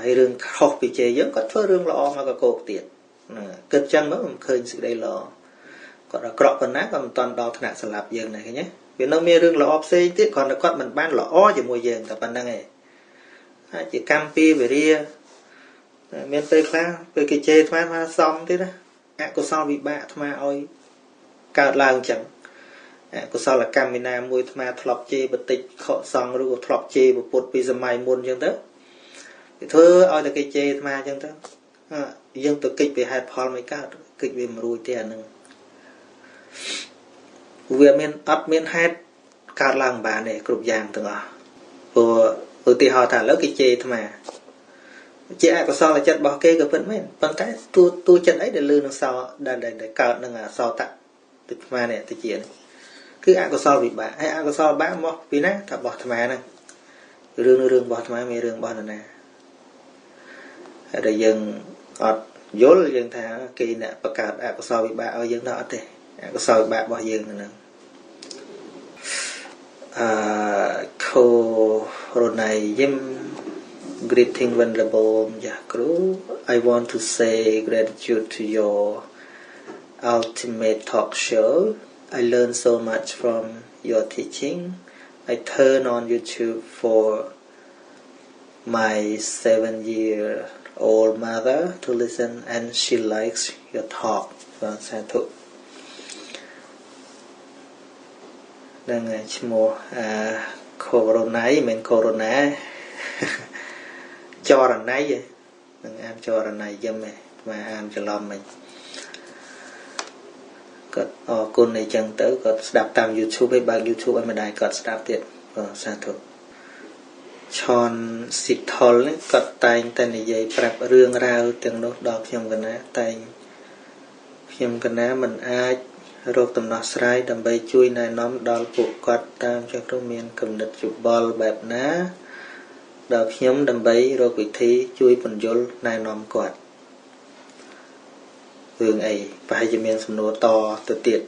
ហើយរឿងខុសពីជេរយើងគាត់ធ្វើរឿងល្អមកកកោកទៀតគិតចឹងមកមិនឃើញសេចក្តីល្អគាត់អាក្រក់ប៉ុណ្ណាក៏មិនតាន់ដល់ថ្នាក់ស្លាប់យើងដែរឃើញទេវានៅមានរឿងល្អផ្សេងទៀតគ្រាន់តែគាត់មិនបានល្អជាមួយយើងតែប៉ុណ្្នឹងឯងអាចជាកម្មពីវិរិយមានពេលខ្លះពេលគេជេរអាត្មាថាសំទៀតណាអកុសលវិបាកអាត្មាឲ្យកើតឡើងចឹងអកុសលកម្មវិណាមួយអាត្មាធ្លាប់ជេរបតិចខកសង្ឃឬក៏ធ្លាប់ជេរពុទ្ធពីសម័យមុនចឹងទៅគេធ្វើឲ្យតែគេជេរអាត្មាចឹងទៅយើងទៅគិតពីហេតុផលមិនកើតគិតវាមិនរួចទេអានឹងវាមានអត់មានហេតុកើតឡើងបានទេគ្រប់យ៉ាងទាំងអស់ព្រោះឧទាហរណ៍ថាឥឡូវគេជេរអាត្មាជាអកុសលចិត្តរបស់គេក៏ពិតមែនប៉ុន្តែទូចិត្តអីដែលលឺនឹងសោដែលកើតនឹងអសោតៈទឹកអាត្មានេះទៅជាគឺអកុសលវិបាកហើយអកុសលបាកមកពីណាថារបស់អាត្មាហ្នឹងរឿងរបស់អាត្មាមានរឿងរបស់នរណាហើយតែយើងអត់យល់យើងថាគេអ្នកបង្កើតអកុសលវិបាកឲ្យយើងទៅអត់ទេអកុសលវិបាករបស់យើងហ្នឹងខូរណៃយឹមGreeting Venerable Jakru. I want to say gratitude to your ultimate talk show. I learned so much from your teaching. I turn on YouTube for my 7-year-old mother to listen and she likes your talk. Sadhu. ហ្នឹងហើយឈ្មោះកូរ៉ូណៃមិនកូរ៉ូណាចរណៃនឹងអានចរណៃយឹមឯងមកអានច្រឡំមិនគាត់អរគុណអីចឹងទៅគាត់ស្ដាប់តាម YouTube ឯងបើក YouTube ឲ្យម្ដាយគាត់ស្ដាប់ទៀតសាធុឆនស៊ីថុលនេះគាត់តែងតែនិយាយប្រាប់រឿងរ៉ាវទាំងនោះដល់ខ្ញុំកណាតែងខ្ញុំកណាមិនអាចរកដំណោះស្រាយដើម្បីជួយណែនាំដល់ពួកគាត់តាមចក្រមានគំនិតយោបល់បែបណាដល់ខ្ញុំដើម្បីរកវិធីជួយពន្យល់ណែនាំគាត់រឿងអីប្រហែលជាមានសំណួរតទៅទៀត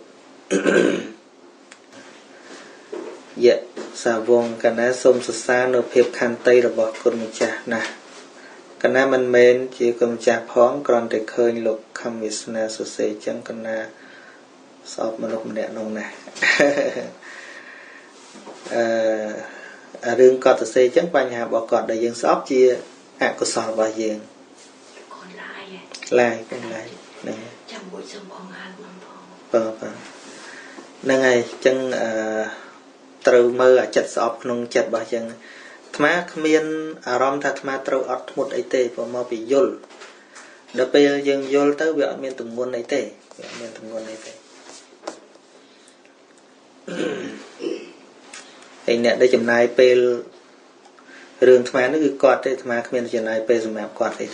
យៈសាវងកណាសូមសរសើរនៅភាពខន្តីរបស់គុណម្ចាស់ណាស់ កណាមិនមែនជាកុំចាស់ផងគ្រាន់តែឃើញលោកខំវាសនាសរសេរចឹងកណាសອບមនុស្សម្នាក់នោះណារឿងគាត់សរសេរចឹងបញ្ហារបស់គាត់ដែលយើងស្អប់ជាអកុសលរបស់យើងcòn lại lạiហ្នឹងចាំមួយសំផងហានបងផងហ្នឹងហើយចឹងត្រូវមើលអាចិត្តស្អប់ក្នុងចិត្តរបស់ចឹងអាត្មាគ្មានអារម្មណ៍ថាអាត្មាត្រូវអត់ធ្មត់អីទេព្រោះមកពីយល់ដល់ពេលយើងយល់ទៅវាអត់មានទម្ងន់អីទេវាអត់មានទម្ងន់អីទេហើយអ្នកដែលចំណាយពេលរឿងអាត្មានេះគឺគាត់ទេអាត្មាគ្មានចំណាយពេលសម្រាប់គាត់ទេ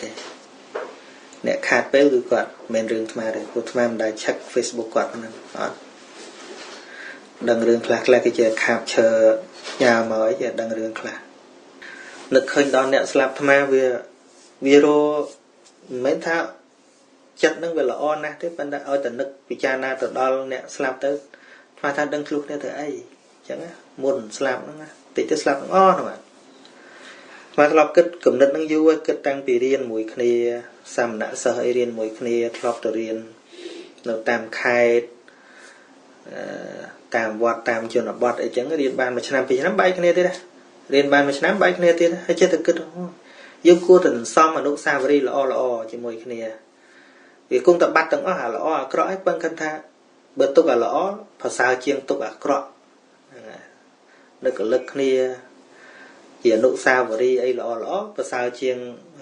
អ្នកខាតពេលគឺគាត់មិនមែនរឿងអាត្មាទេព្រោះអាត្មាមិនដែលឆែក Facebook គាត់ហ្នឹងអត់ដឹងរឿងខ្លះគេជាខាបឈើញ៉ាមកអីគេដឹងរឿងខ្លះនឹកឃើញដល់អ្នកស្លាប់អាត្មាវារមិនមែនថាចិត្តនឹងវាល្អណាស់ទេប៉ុន្តែឲ្យតែនឹកពិចារណាទៅដល់អ្នកស្លាប់ទៅអាត្មាថាដឹងខ្លួនគ្នាទៅអីអញ្ចឹងមុនស្លាប់ហ្នឹងតិចទៅស្លាប់ទាំងអស់ហ្នឹងអាត្មាធ្លាប់គិតគំនិតហ្នឹងយូរហើយគិតតាំងពីរៀនមួយគ្នាសាមណៈសិស្សអីរៀនមួយគ្នាធ្លាប់ទៅរៀននៅតាមខេត្តតាមវត្តតាមជនបទអីចឹងរៀនបានមួយឆ្នាំពីរឆ្នាំបែកគ្នាទៀតរៀនបានមួយឆ្នាំបែកគ្នាទៀតហើយចេះតែគិតយើងគួរតែសំអនុស្សាវរីយ៍ល្អជាមួយគ្នាវាគង់តែបាត់ទាំងអស់អាល្អអាក្រក់ឯងប៉ុន្តែថាបើទុកអាល្អប្រសើរជាងទុកអាក្រក់នឹកលឹកគ្នាជាអនុស្សាវរីយ៍អីល្អប្រសើរជាង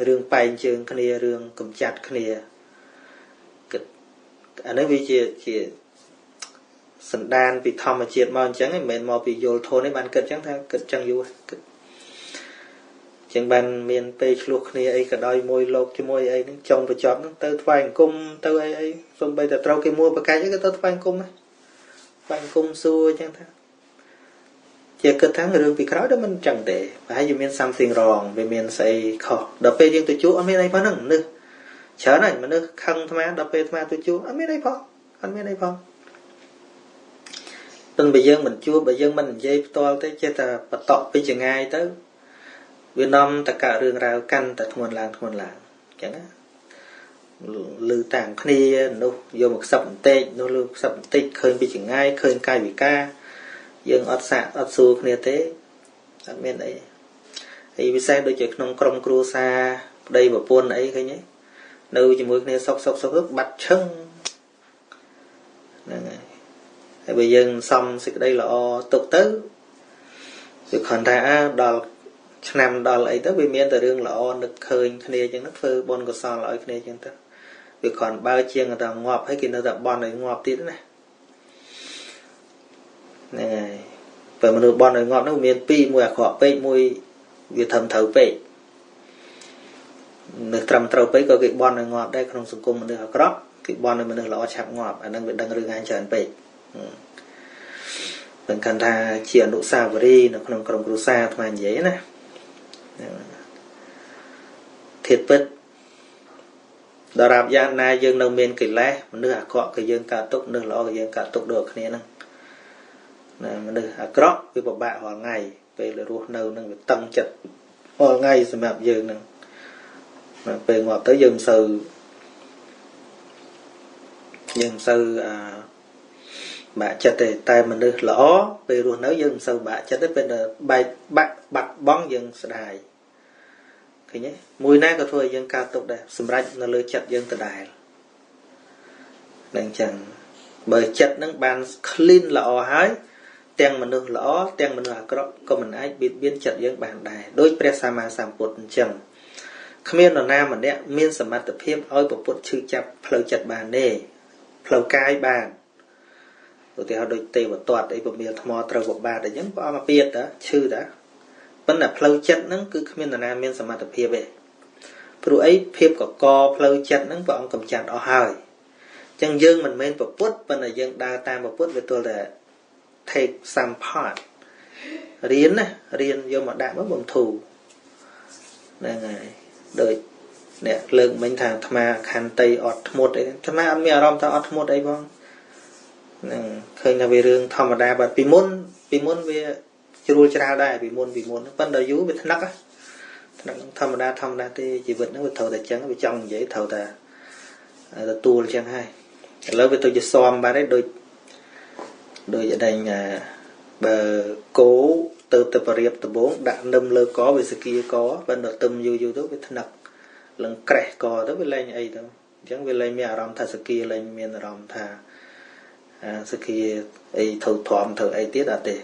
រឿងបែងជើងគ្នារឿងកំចាត់គ្នាគិតអានេះវាជាសន្តានពីធម្មជាតិមកអញ្ចឹងមិនមែនមកពីយល់ធនទេបានគិតអញ្ចឹងថាគិតចឹងយូរគិតចឹងបានមានពេលឆ្លោះគ្នាអីក៏ដោយមួយលោកជាមួយអីហ្នឹងចង់បញ្ចប់ហ្នឹងទៅថ្វាយអង្គមទៅអីសូម្បីតែត្រូវគេមួប្រកាច់អីក៏ទៅថ្វាយអង្គមដែរថ្វាយអង្គមសួរអញ្ចឹងថាជាគិតថារឿងពីក្រោយដល់មិនចឹងទេប្រហែលជាមាន something wrong វាមានស្អីខុសដល់ពេលយើងទៅជួបអត់មានអីផងហ្នឹងមនុស្សច្រើនហើយមនុស្សខឹងអាត្មាដល់ពេលអាត្មាទៅជួបអត់មានអីផងអត់មានអីផងប៉ុន្តែបើយើងមិនជួបបើយើងមិននិយាយផ្ទាល់ទេចេះតែបតក់ពីចងាយទៅវានាំតែកើតរឿងរ៉ាវកាន់តែធ្ងន់ឡើងអញ្ចឹងណាលឺតាមគ្នានោះយកមកខ្សឹបបន្តិចនោះលឺខ្សឹបបន្តិចឃើញពីចងាយឃើញកាយវិការយើងអត់សាកអត់សួរគ្នាទេអត់មានអីហើយពិសេសដូចជាក្នុងក្រុមគ្រួសារប្តីប្រពន្ធអីឃើញទេនៅជាមួយគ្នាសុកបាត់ឈឹងហ្នឹងហើយហើយបើយើងសំសេចក្តីល្អទុកទៅវាខនថាដល់ឆ្នាំដល់អីទៅវាមានតែរឿងល្អនឹកឃើញគ្នាអញ្ចឹងទៅធ្វើបុណ្យកុសលឲ្យគ្នាអញ្ចឹងទៅវាគ្រាន់បើជាងតែងាប់ហើយគេនៅតែបន់ឲ្យងាប់ទៀតណាហ្នឹងហើយបើមនុស្សបន់ឲ្យងាប់នោះមានពីរមួយអាក្រក់ពេកមួយវាត្រឹមត្រូវពេកនៅត្រឹមត្រូវពេកក៏គេបន់ឲ្យងាប់ដែរក្នុងសង្គមមនុស្សអាក្រក់គេបន់ឲ្យមនុស្សល្អឆាប់ងាប់អាហ្នឹងវាដឹងរឿងឯងច្រើនពេកមិនគិតថាជាអនុស្សាវរីយ៍នៅក្នុងក្រុមគ្រួសារអាត្មានិយាយណាធៀបពិតដរាបយ៉ាងណាយើងនៅមានកិលេសមនុស្សអាក្រក់ក៏យើងកើតទុកមនុស្សល្អក៏យើងកើតទុកដូចគ្នាហ្នឹងណាមនុស្សអាក្រក់វាពិបាករាល់ថ្ងៃពេលរស់នៅនឹងវាតឹងចិត្តរាល់ថ្ងៃសម្រាប់យើងហ្នឹងពេលងាប់ទៅយើងមិនសូវបាក់ចិត្តទេតែមនុស្សល្អពេលរស់នៅយើងមិនសូវបាក់ចិត្តទេពេលបែកបាក់បាត់បង់យើងស្ដាយឃើញទេមួយណាក៏ធ្វើឲ្យយើងកើតទុកដែរសម្រាប់នៅលើចិត្តយើងដដែលនឹងចឹងបើចិត្តនឹងបាន clean ល្អហើយទាំងមនុស្សល្អទាំងមនុស្សអាក្រក់ក៏មិនអាចបៀតបៀនចិត្តយើងបានដែរដោយព្រះសម្មាសម្ពុទ្ធអញ្ចឹងគ្មាននរណាម្នាក់មានសមត្ថភាពឲ្យប្រពុតឈឺចាប់ផ្លូវចិត្តបានទេផ្លូវកាយបានឧទាហរណ៍ដូចទេវទត្តអីពមៀលថ្មត្រូវបបាតអញ្ចឹងព្រះអង្គពៀតតាឈឺតាប៉ុន្តែផ្លូវចិត្តហ្នឹងគឺគ្មាននរណាមានសមត្ថភាពទេព្រោះអីភាពកកផ្លូវចិត្តហ្នឹងព្រះអង្គកំចាត់អស់ហើយអញ្ចឹងយើងមិនមែនប្រពុតប៉ុន្តែយើងដើរតាមប្រពុតវាទល់តែ take some part រៀនណារៀនយកមកដាក់មកបំធូរហ្នឹងហើយដូចអ្នកលើកមិញថាអាត្មាខន្តីអត់ធ្មត់អីអាត្មាអត់មានអារម្មណ៍ថាអត់ធ្មត់អីផងហ្នឹងឃើញថាវារឿងធម្មតាបាទពីមុនវាជ្រួលច្រាលដែរពីមុនប៉ុន្តែយូរវាថ្នឹក thầm đa thì chỉ vật nó bị thầu tài trắng bị trong giấy thầu ta tua chẳng hay lớn với tôiจะซ้อม ba đấy đôi ở đây là bờ cố từ tập riệp từ 4 đã nâm lơ có về sự kia có bên được tâm vô tốt với thân nặc lần kẹt có tới với lên ấy đâu chẳng với lên mẹ làm tha sự kia lên miền làm tha sự kia ấy thầu thòm thầu ấy tiết à tề